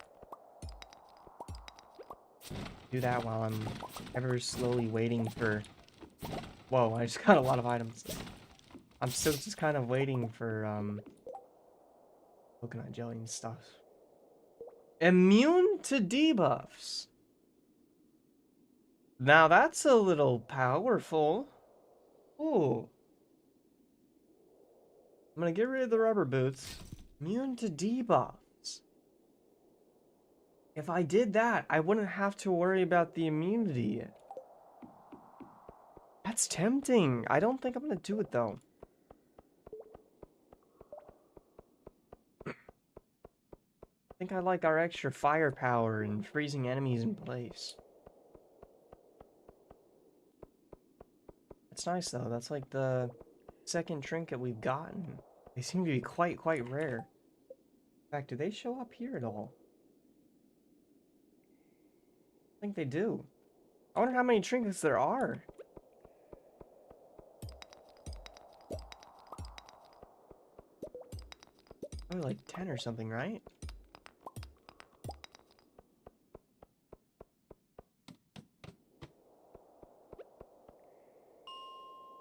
Do that while I'm ever slowly waiting for... Whoa, I just got a lot of items. I'm still just kind of waiting for coconut jelly and stuff. Immune to debuffs. Now that's a little powerful. Ooh. I'm gonna get rid of the rubber boots. Immune to debuffs. If I did that, I wouldn't have to worry about the immunity. That's tempting. I don't think I'm gonna do it though. I think I like our extra firepower and freezing enemies in place. That's nice though. That's like the second trinket we've gotten. They seem to be quite rare. In fact, do they show up here at all? I think they do. I wonder how many trinkets there are. Probably like 10 or something, right?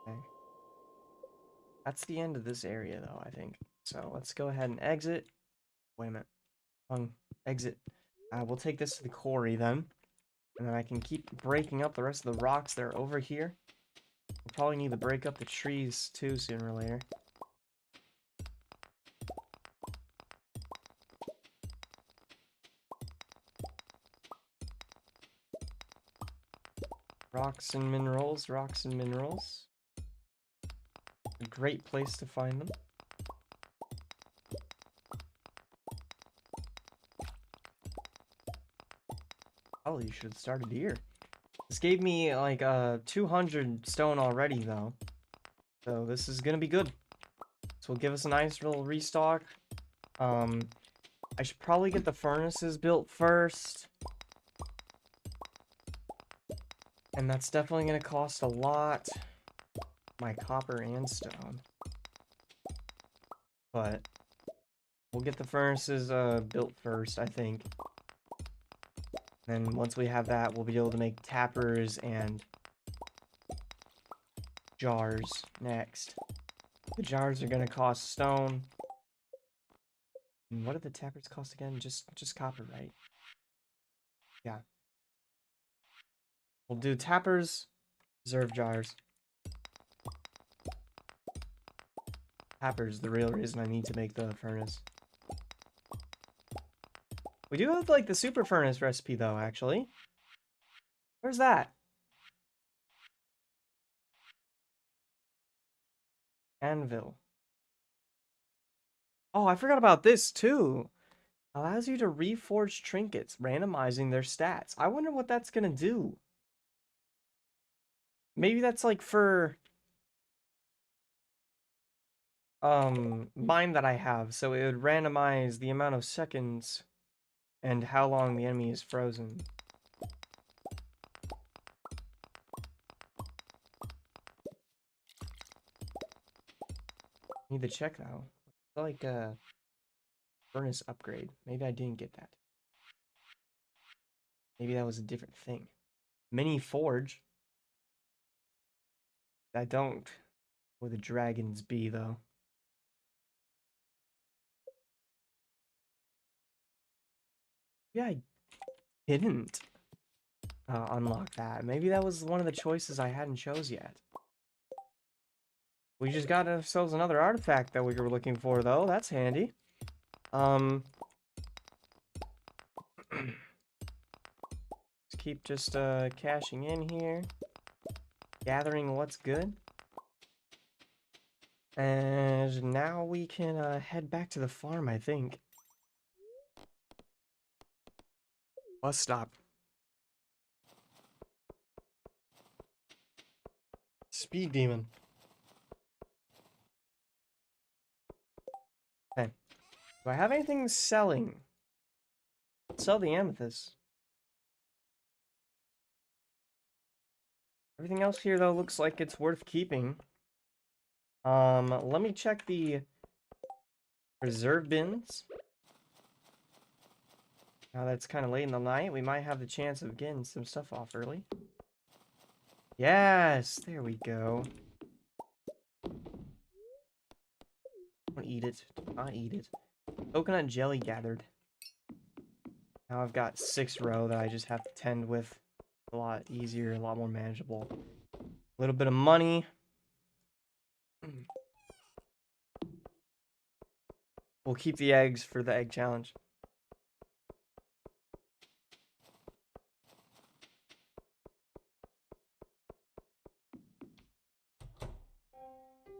Okay. That's the end of this area, though, I think. So let's go ahead and exit. Wait a minute. Exit. We'll take this to the quarry then. And then I can keep breaking up the rest of the rocks that are over here. We'll probably need to break up the trees too sooner or later. Rocks and minerals, rocks and minerals. A great place to find them. Oh, you should have started here. This gave me like 200 stone already though. So this is gonna be good. This will give us a nice little restock. I should probably get the furnaces built first. And that's definitely gonna cost a lot. My copper and stone. But we'll get the furnaces built first, I think. Then once we have that, we'll be able to make tappers and jars next. The jars are gonna cost stone. And what do the tappers cost again? Just copper, right? Yeah. We'll do tappers, reserve jars. Tappers, the real reason I need to make the furnace. We do have like the super furnace recipe though, actually. Where's that? Anvil. Oh, I forgot about this too. Allows you to reforge trinkets, randomizing their stats. I wonder what that's gonna do. Maybe that's like for mine that I have, so it would randomize the amount of seconds and how long the enemy is frozen. Need to check though. Like a furnace upgrade. Maybe I didn't get that. Maybe that was a different thing. Mini forge. I don't. Where the dragons be though. Yeah, I didn't unlock that. Maybe that was one of the choices I hadn't chose yet. We just got ourselves another artifact that we were looking for though. That's handy. Let's keep just cashing in here. Gathering what's good. And now we can head back to the farm, I think. Bus stop. Speed demon. Okay. Do I have anything selling? Sell the amethyst. Everything else here though looks like it's worth keeping. Let me check the reserve bins. Now that's kind of late in the night. We might have the chance of getting some stuff off early. Yes, there we go. Don't eat it. Do not eat it. Coconut jelly gathered. Now I've got 6 row that I just have to tend with. A lot easier, a lot more manageable. A little bit of money. We'll keep the eggs for the egg challenge.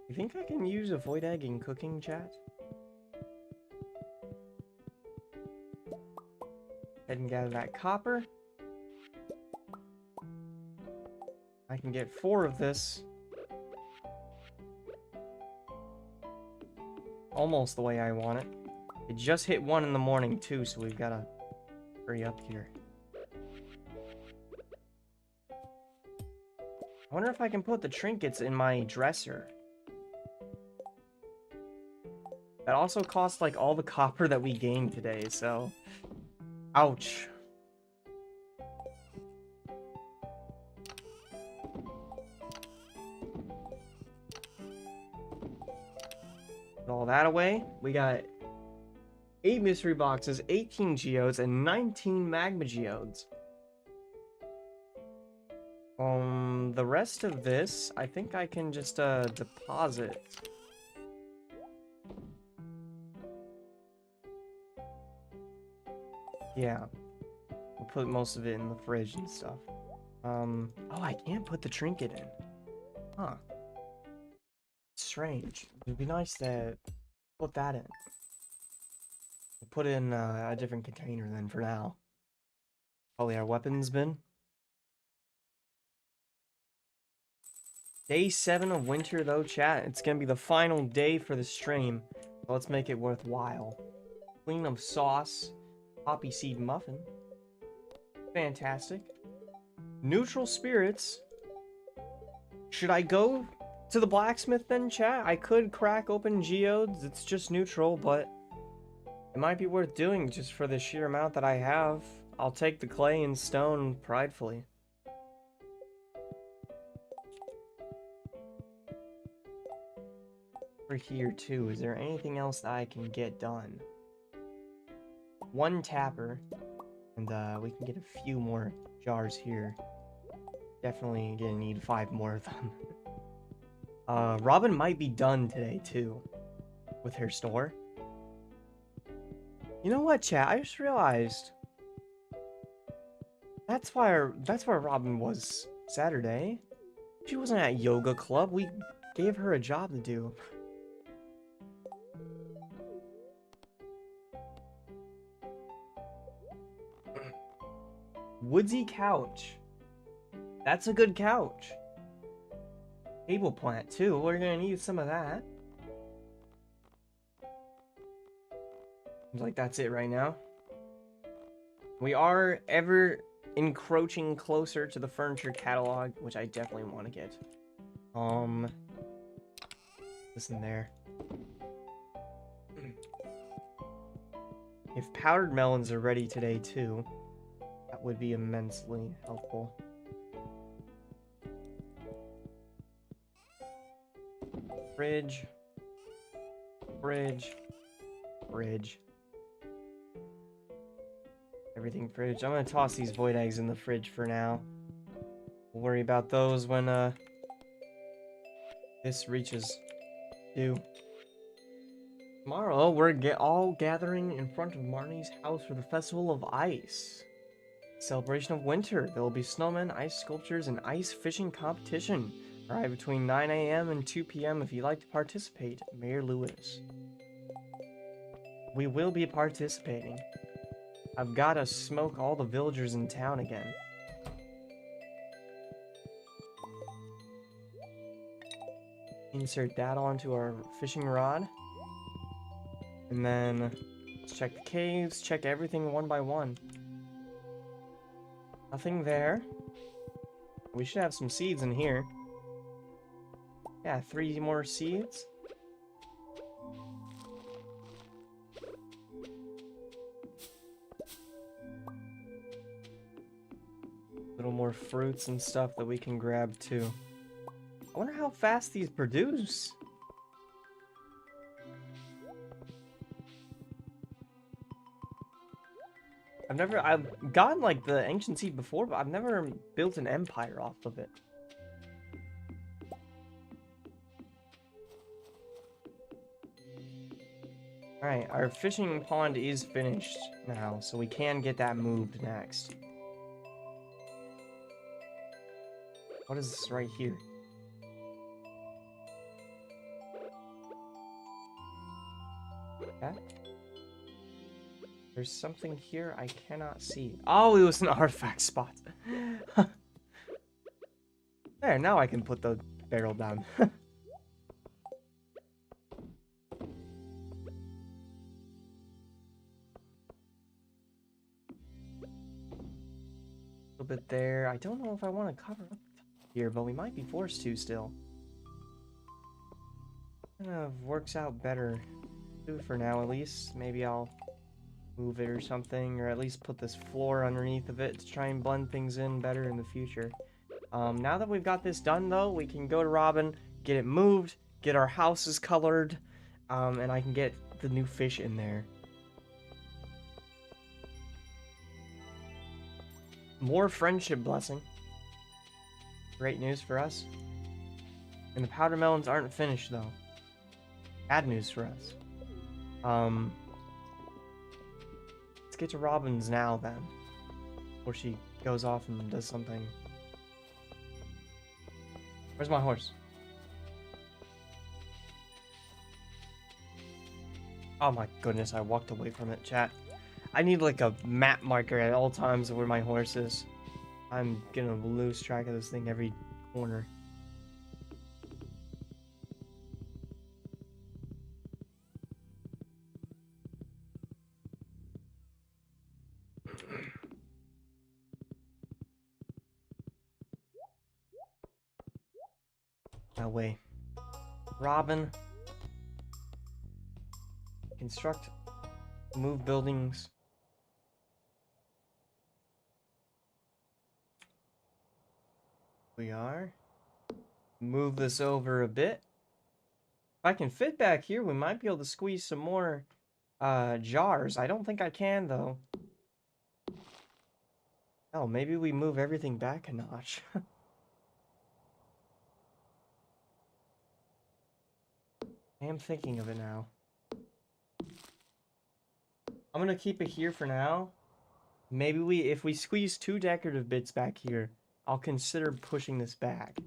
You think I can use a void egg in cooking, chat? Head and gather that copper. I can get 4 of this. Almost the way I want it. It just hit 1 in the morning too, so we've gotta hurry up here. I wonder if I can put the trinkets in my dresser. That also costs like all the copper that we gained today, so... Ouch. Put all that away. We got 8 mystery boxes, 18 geodes, and 19 magma geodes. The rest of this, I think I can just deposit. Yeah. We'll put most of it in the fridge and stuff. Oh, I can't put the trinket in. Huh. Strange. It'd be nice to put that in. We'll put it in a different container then for now. Probably our weapons bin. Day 7 of winter though, chat. It's gonna be the final day for the stream. So let's make it worthwhile. Queen of sauce. Poppy seed muffin. Fantastic. Neutral spirits. Should I go to the blacksmith then, chat? I could crack open geodes. It's just neutral, but it might be worth doing just for the sheer amount that I have. I'll take the clay and stone pridefully. Over here too, is there anything else that I can get done? 1 tapper, and we can get a few more jars here. Definitely gonna need 5 more of them. Robin might be done today too, with her store. You know what, chat? I just realized that's why Robin was Saturday. She wasn't at yoga club. We gave her a job to do. Woodsy couch. That's a good couch. Table plant too. We're gonna need some of that. Seems like that's it right now. We are ever encroaching closer to the furniture catalog, which I definitely want to get. This in there. If powdered melons are ready today too, that would be immensely helpful. Fridge. Fridge. Fridge. Everything fridge. I'm gonna toss these void eggs in the fridge for now. We'll worry about those when this reaches due. Tomorrow we're all gathering in front of Marnie's house for the Festival of Ice. Celebration of winter. There will be snowmen, ice sculptures, and ice fishing competition. Arrive between 9 a.m. and 2 p.m. if you'd like to participate. Mayor Lewis. We will be participating. I've gotta smoke all the villagers in town again. Insert that onto our fishing rod. And then let's check the caves, check everything one by one. Nothing there. We should have some seeds in here. Yeah, 3 more seeds. Little more fruits and stuff that we can grab too. I wonder how fast these produce. I've gotten like the ancient seed before, but I've never built an empire off of it. Alright, our fishing pond is finished now, so we can get that moved next. What is this right here? Okay. There's something here I cannot see. Oh, it was an artifact spot. There, now I can put the barrel down. A little bit there. I don't know if I want to cover up here, but we might be forced to still. Kind of works out better. For now, at least. Maybe I'll move it or something, or at least put this floor underneath of it to try and blend things in better in the future. Now that we've got this done, though, we can go to Robin, get it moved, get our houses colored, and I can get the new fish in there. More friendship blessing. Great news for us. And the powder melons aren't finished, though. Bad news for us. Let's get to Robin's now, then. Before she goes off and does something. Where's my horse? Oh my goodness, I walked away from it, chat. I need like a map marker at all times of where my horse is. I'm gonna lose track of this thing every corner. That way. Robin. Construct. Move buildings. We are. Move this over a bit. If I can fit back here, we might be able to squeeze some more jars. I don't think I can, though. Oh, maybe we move everything back a notch. I am thinking of it now. I'm gonna keep it here for now. Maybe if we squeeze 2 decorative bits back here, I'll consider pushing this back.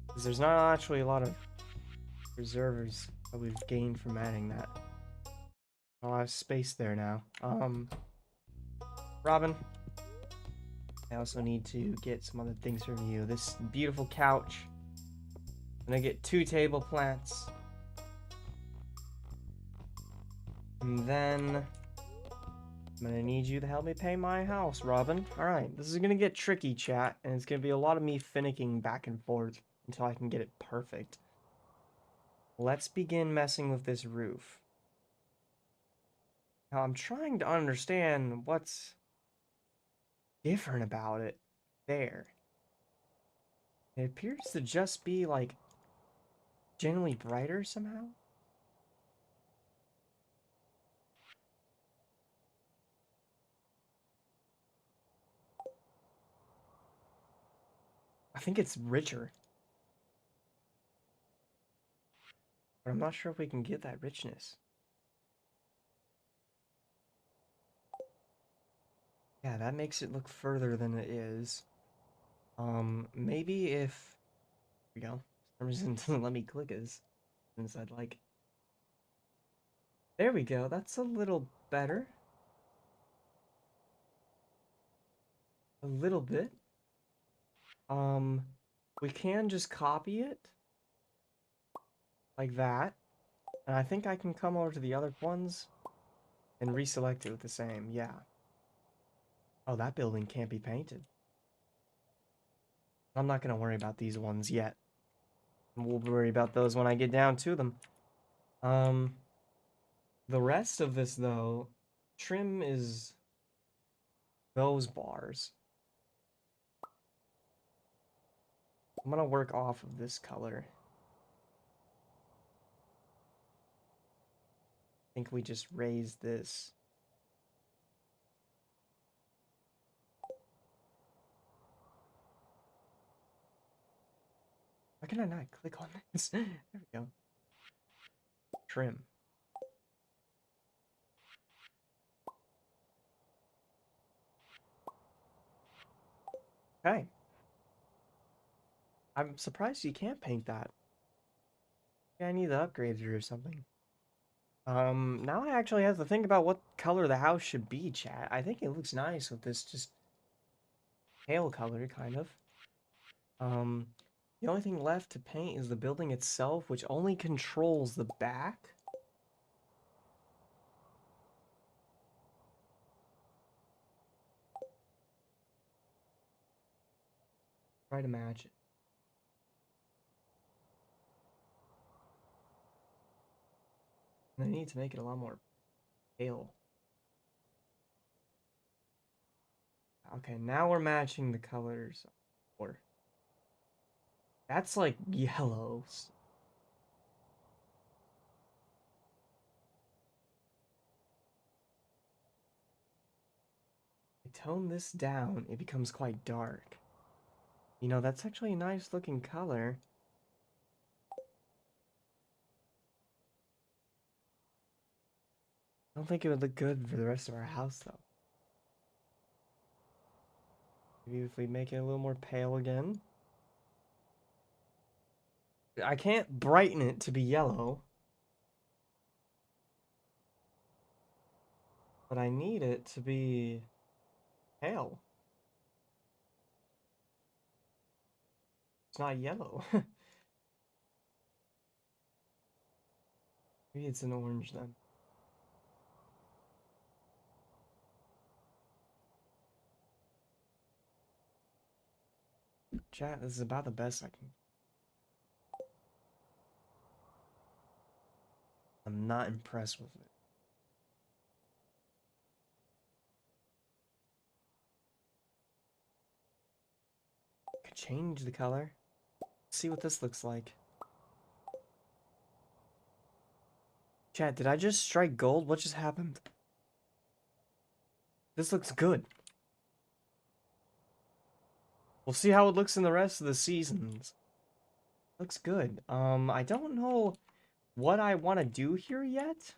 Because there's not actually a lot of reserves that we've gained from adding that. I'll have space there now. Robin. I also need to get some other things from you. This beautiful couch. I'm gonna get 2 table plants. And then I'm gonna need you to help me pay my house, Robin. Alright, this is gonna get tricky, chat, and it's gonna be a lot of me finicking back and forth until I can get it perfect. Let's begin messing with this roof. Now, I'm trying to understand what's different about it there. It appears to just be, like, generally brighter somehow. I think it's richer. But I'm not sure if we can get that richness. Yeah, that makes it look further than it is. Maybe if... Here we go. For some reason it doesn't let me click as since I'd like. There we go. That's a little better. A little bit. We can just copy it. Like that. And I think I can come over to the other ones and reselect it with the same. Yeah. Oh, that building can't be painted. I'm not going to worry about these ones yet. We'll worry about those when I get down to them. The rest of this, though, trim is those bars. I'm going to work off of this color. I think we just raise this. Why can I not click on this? There we go. trim. Okay. I'm surprised you can't paint that. Yeah, I need to upgrade it or something. Now I actually have to think about what color the house should be, chat. I think it looks nice with this just pale color, kind of. Um, the only thing left to paint is the building itself, which only controls the back. Try to match it. And I need to make it a lot more pale. Okay, now we're matching the colors. Or that's like yellows. I tone this down, it becomes quite dark. You know, that's actually a nice looking color. I don't think it would look good for the rest of our house, though. Maybe if we make it a little more pale again. I can't brighten it to be yellow. But I need it to be pale. It's not yellow. Maybe it's an orange then. Chat, this is about the best I can. I'm not impressed with it. Could change the color. See what this looks like. Chat, did I just strike gold? What just happened? This looks good. We'll see how it looks in the rest of the seasons. Looks good. I don't know what I want to do here yet.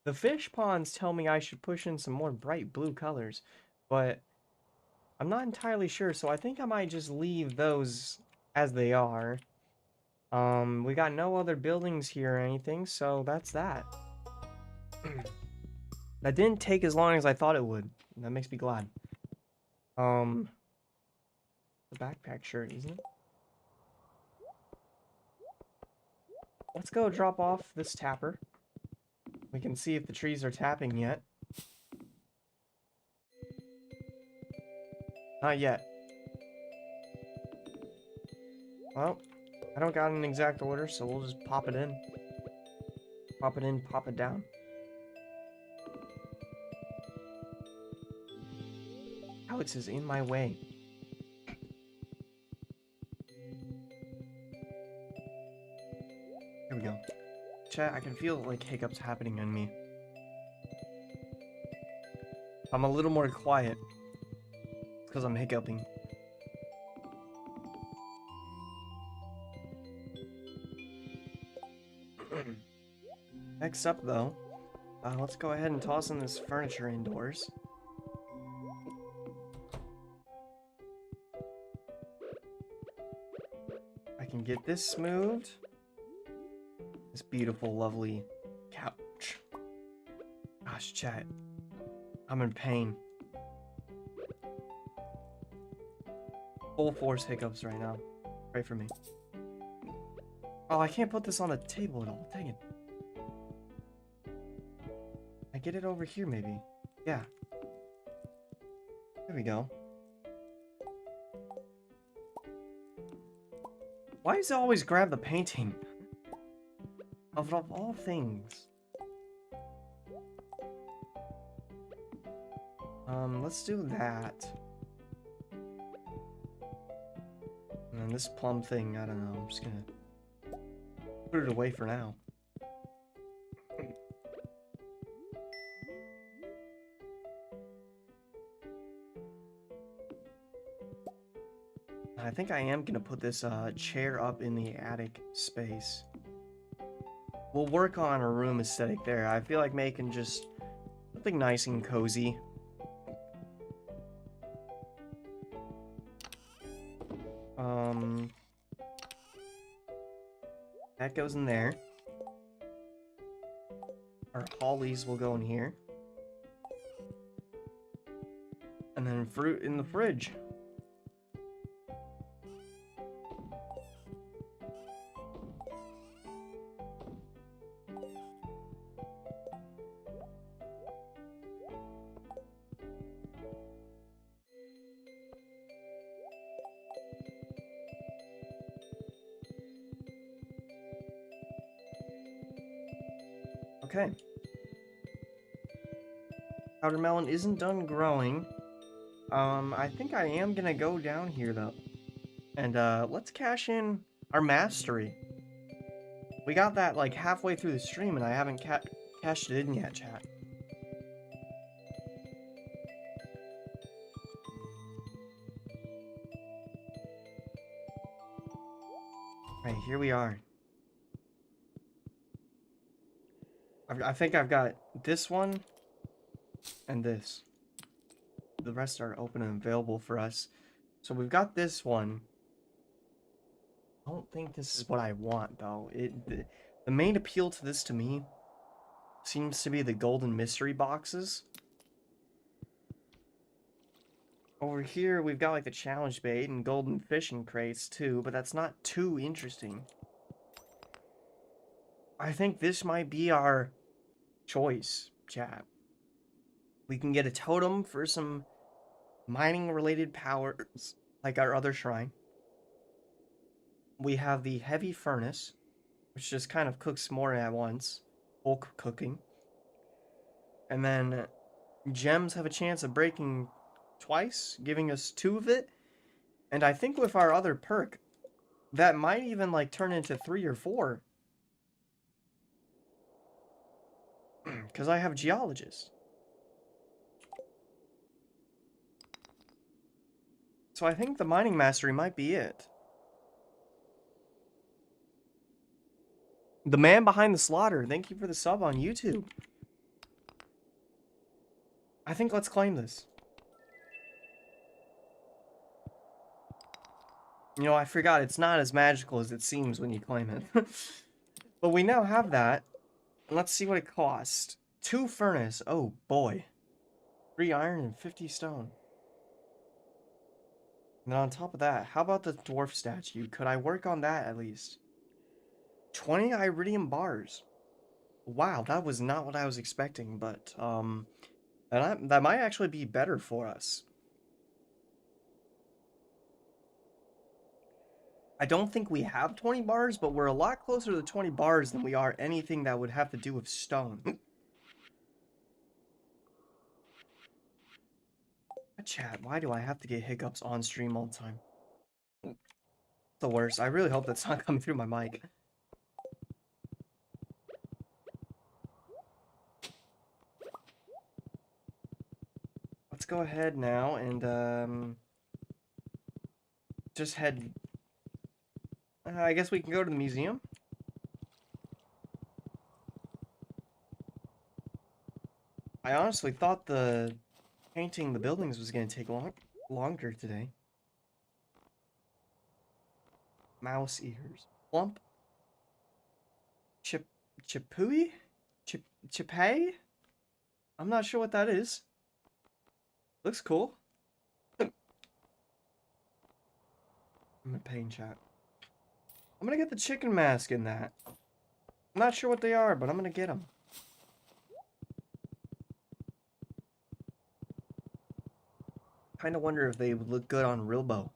The fish ponds tell me I should push in some more bright blue colors, but I'm not entirely sure, so I think I might just leave those as they are. We got no other buildings here or anything, so that's that. That didn't take as long as I thought it would. That makes me glad. The backpack shirt, isn't it? Let's go drop off this tapper. We can see if the trees are tapping yet. Not yet. Well, I don't got an exact order, so we'll just pop it in. Pop it in, pop it down. Alex is in my way. Here we go. Chat, I can feel like hiccups happening in me. I'm a little more quiet. It's because I'm hiccuping. Next up, though, let's go ahead and toss in this furniture indoors. I can get this moved. This beautiful, lovely couch. Gosh, chat. I'm in pain. Full force hiccups right now. Pray for me. Oh, I can't put this on the table at all. Dang it. I get it over here, maybe. Yeah. There we go. Why does it always grab the painting? Of all things. Let's do that. And then this plum thing, I don't know. I'm just gonna put it away for now. I think I am gonna put this chair up in the attic space. we'll work on a room aesthetic there. I feel like making just something nice and cozy. That goes in there. Our hollies will go in here. And then fruit in the fridge. Okay. Powder melon isn't done growing. I think I am gonna go down here though. And let's cash in our mastery. We got that like halfway through the stream and I haven't cashed it in yet, chat. Alright, here we are. I think I've got this one and this. The rest are open and available for us. So we've got this one. I don't think this is what I want though. The main appeal to this to me seems to be the golden mystery boxes. Over here we've got like the challenge bait and golden fishing crates too, but that's not too interesting. I think this might be our choice, chat. We can get a totem for some mining related powers like our other shrine. We have the heavy furnace, which just kind of cooks more at once, bulk cooking. And then gems have a chance of breaking twice, giving us 2 of it. And I think with our other perk, that might even like turn into 3 or 4. Because I have geologist. So I think the mining mastery might be it. The man behind the slaughter, thank you for the sub on YouTube. I think let's claim this. You know, I forgot, it's not as magical as it seems when you claim it. But we now have that. Let's see what it costs. 2 furnace, oh boy. 3 iron and 50 stone. And then on top of that, how about the dwarf statue? Could I work on that at least? 20 iridium bars. Wow, that was not what I was expecting, but that might actually be better for us. I don't think we have 20 bars, but we're a lot closer to 20 bars than we are anything that would have to do with stone. Chat, why do I have to get hiccups on stream all the time? The worst. I really hope that's not coming through my mic. Let's go ahead now and just head. I guess we can go to the museum. I honestly thought the painting the buildings was going to take longer today. Mouse ears. Plump. Chipui? Chipay? I'm not sure what that is. Looks cool. I'm in pain chat. I'm gonna get the chicken mask in that. I'm not sure what they are, but I'm gonna get them. Kinda wonder if they would look good on Rilbo.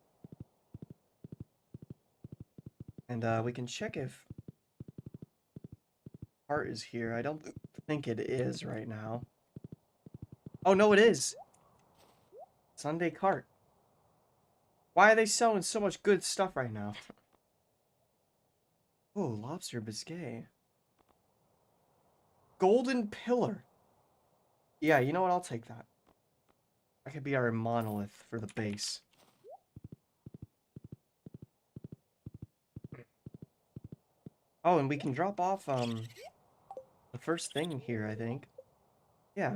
And we can check if art is here. I don't think it is right now. Oh no, it is. Sunday cart. Why are they selling so much good stuff right now? Oh, lobster biscuit. Golden pillar. Yeah, you know what? I'll take that. That could be our monolith for the base. Oh, and we can drop off first thing here, I think. Yeah.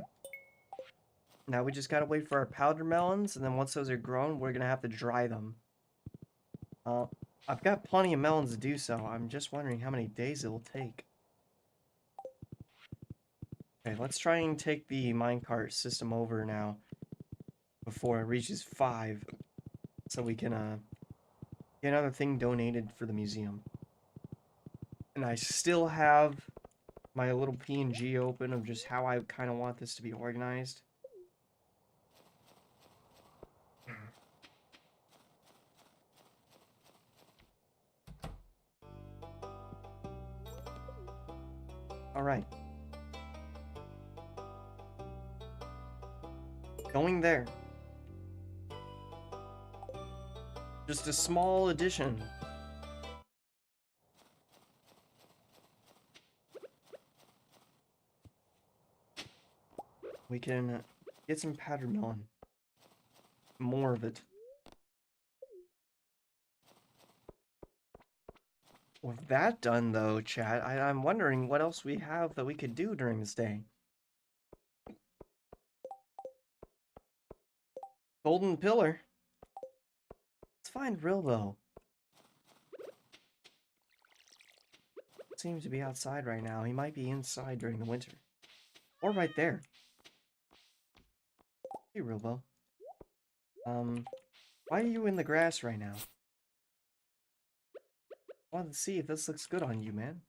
Now we just gotta wait for our powder melons, and then once those are grown, we're gonna have to dry them. Uh, I've got plenty of melons to do so. I'm just wondering how many days it will take. Okay, let's try and take the minecart system over now before it reaches 5, so we can get another thing donated for the museum. And I still have my little PNG open of just how I kind of want this to be organized. All right. Going there. Just a small addition. We can get some powdered melon. More of it. With that done, though, chat, I'm wondering what else we have that we could do during this day. Golden pillar. Let's find Rilbo. Seems to be outside right now. He might be inside during the winter. Or right there. Hey, Rilbo. Why are you in the grass right now? I wanted to see if this looks good on you, man.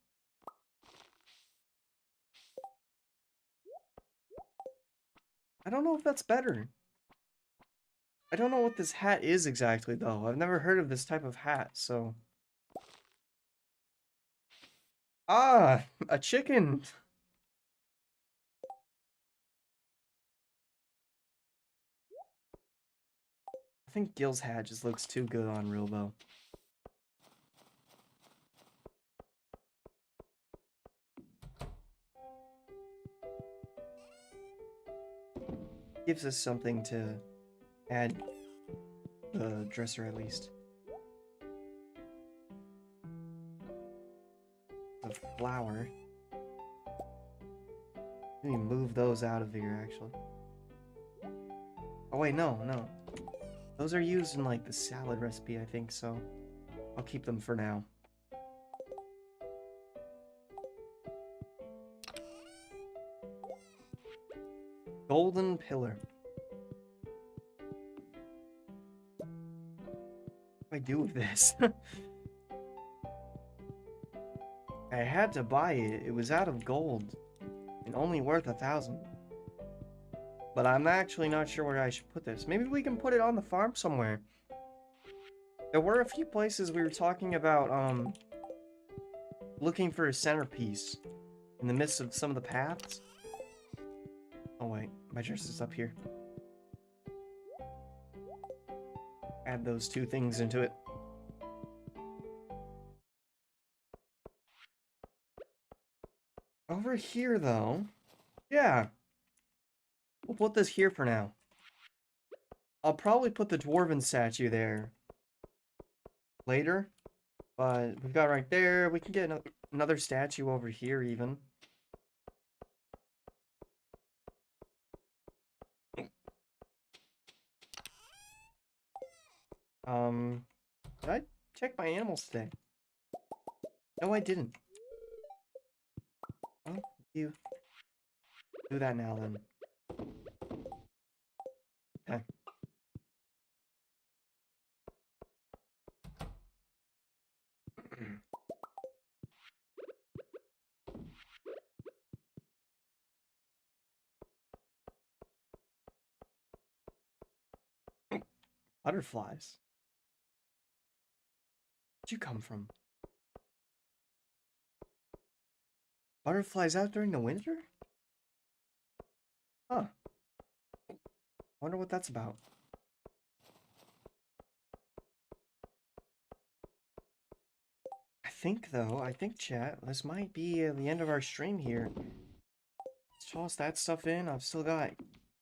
I don't know if that's better. I don't know what this hat is exactly, though. I've never heard of this type of hat, so... Ah! A chicken! I think Gil's hat just looks too good on Rilbo. Gives us something to add the dresser at least. The flower. Let me move those out of here, actually. Oh wait, no. Those are used in like the salad recipe, I think, so I'll keep them for now. Golden pillar. What do I do with this? I had to buy it. It was out of gold and only worth 1,000. But I'm actually not sure where I should put this. Maybe we can put it on the farm somewhere. There were a few places we were talking about, looking for a centerpiece in the midst of some of the paths. Oh wait, my dress is up here. Add those two things into it. Over here, though. Yeah. We'll put this here for now. I'll probably put the dwarven statue there later. But we've got right there. We can get another statue over here, even. Did I check my animals today? No, I didn't. Oh, you do that now, then. Okay. Butterflies. Where'd you come from? Butterflies out during the winter? Huh. Wonder what that's about. I think, chat, this might be the end of our stream here. Let's toss that stuff in. I've still got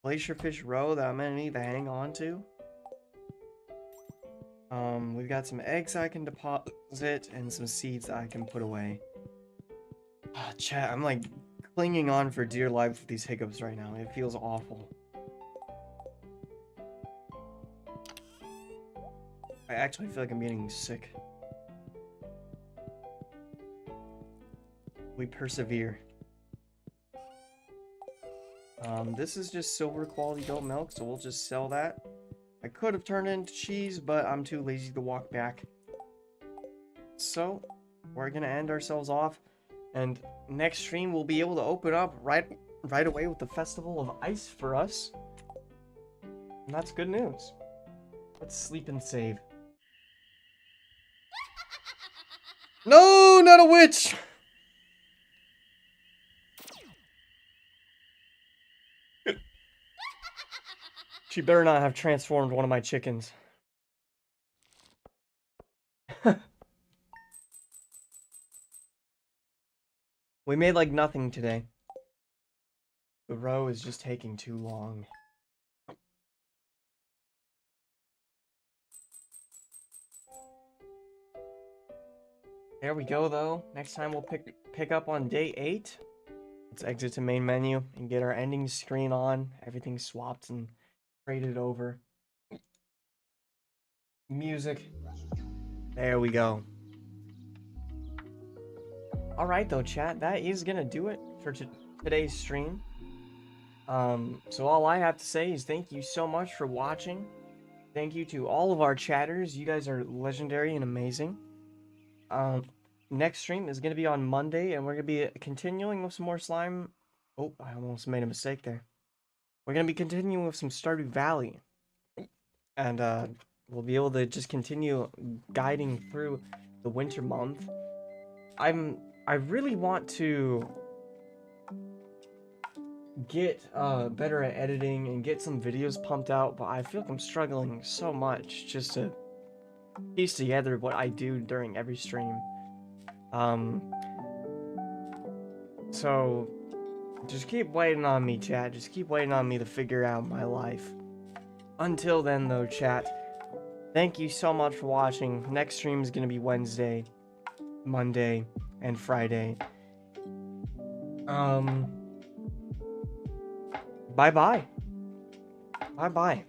Glacierfish Roe that I'm gonna need to hang on to. We've got some eggs I can deposit and some seeds I can put away. Chat, I'm like clinging on for dear life with these hiccups right now. It feels awful. I actually feel like I'm getting sick. We persevere. This is just silver quality goat milk, so we'll just sell that. I could have turned it into cheese, but I'm too lazy to walk back. So, we're gonna end ourselves off, and next stream we'll be able to open up right away with the Festival of Ice for us. And that's good news. Let's sleep and save. No, not a witch! She better not have transformed one of my chickens. We made like nothing today. The row is just taking too long. There we go though. Next time we'll pick up on day 8. Let's exit to main menu and get our ending screen on. Everything swapped and traded over. Music. There we go. Alright though, chat. That is gonna do it for today's stream. So all I have to say is thank you so much for watching. Thank you to all of our chatters. You guys are legendary and amazing. Next stream is gonna be on Monday, and we're gonna be continuing with some more slime. Oh, I almost made a mistake there. We're gonna be continuing with some Stardew Valley, and we'll be able to just continue guiding through the winter month. I really want to get better at editing and get some videos pumped out, but I feel like I'm struggling so much just to piece together what I do during every stream. So just keep waiting on me, chat. Just keep waiting on me to figure out my life. Until then, though, chat, thank you so much for watching. Next stream is gonna be Wednesday, Monday, and Friday. Bye-bye. Bye-bye.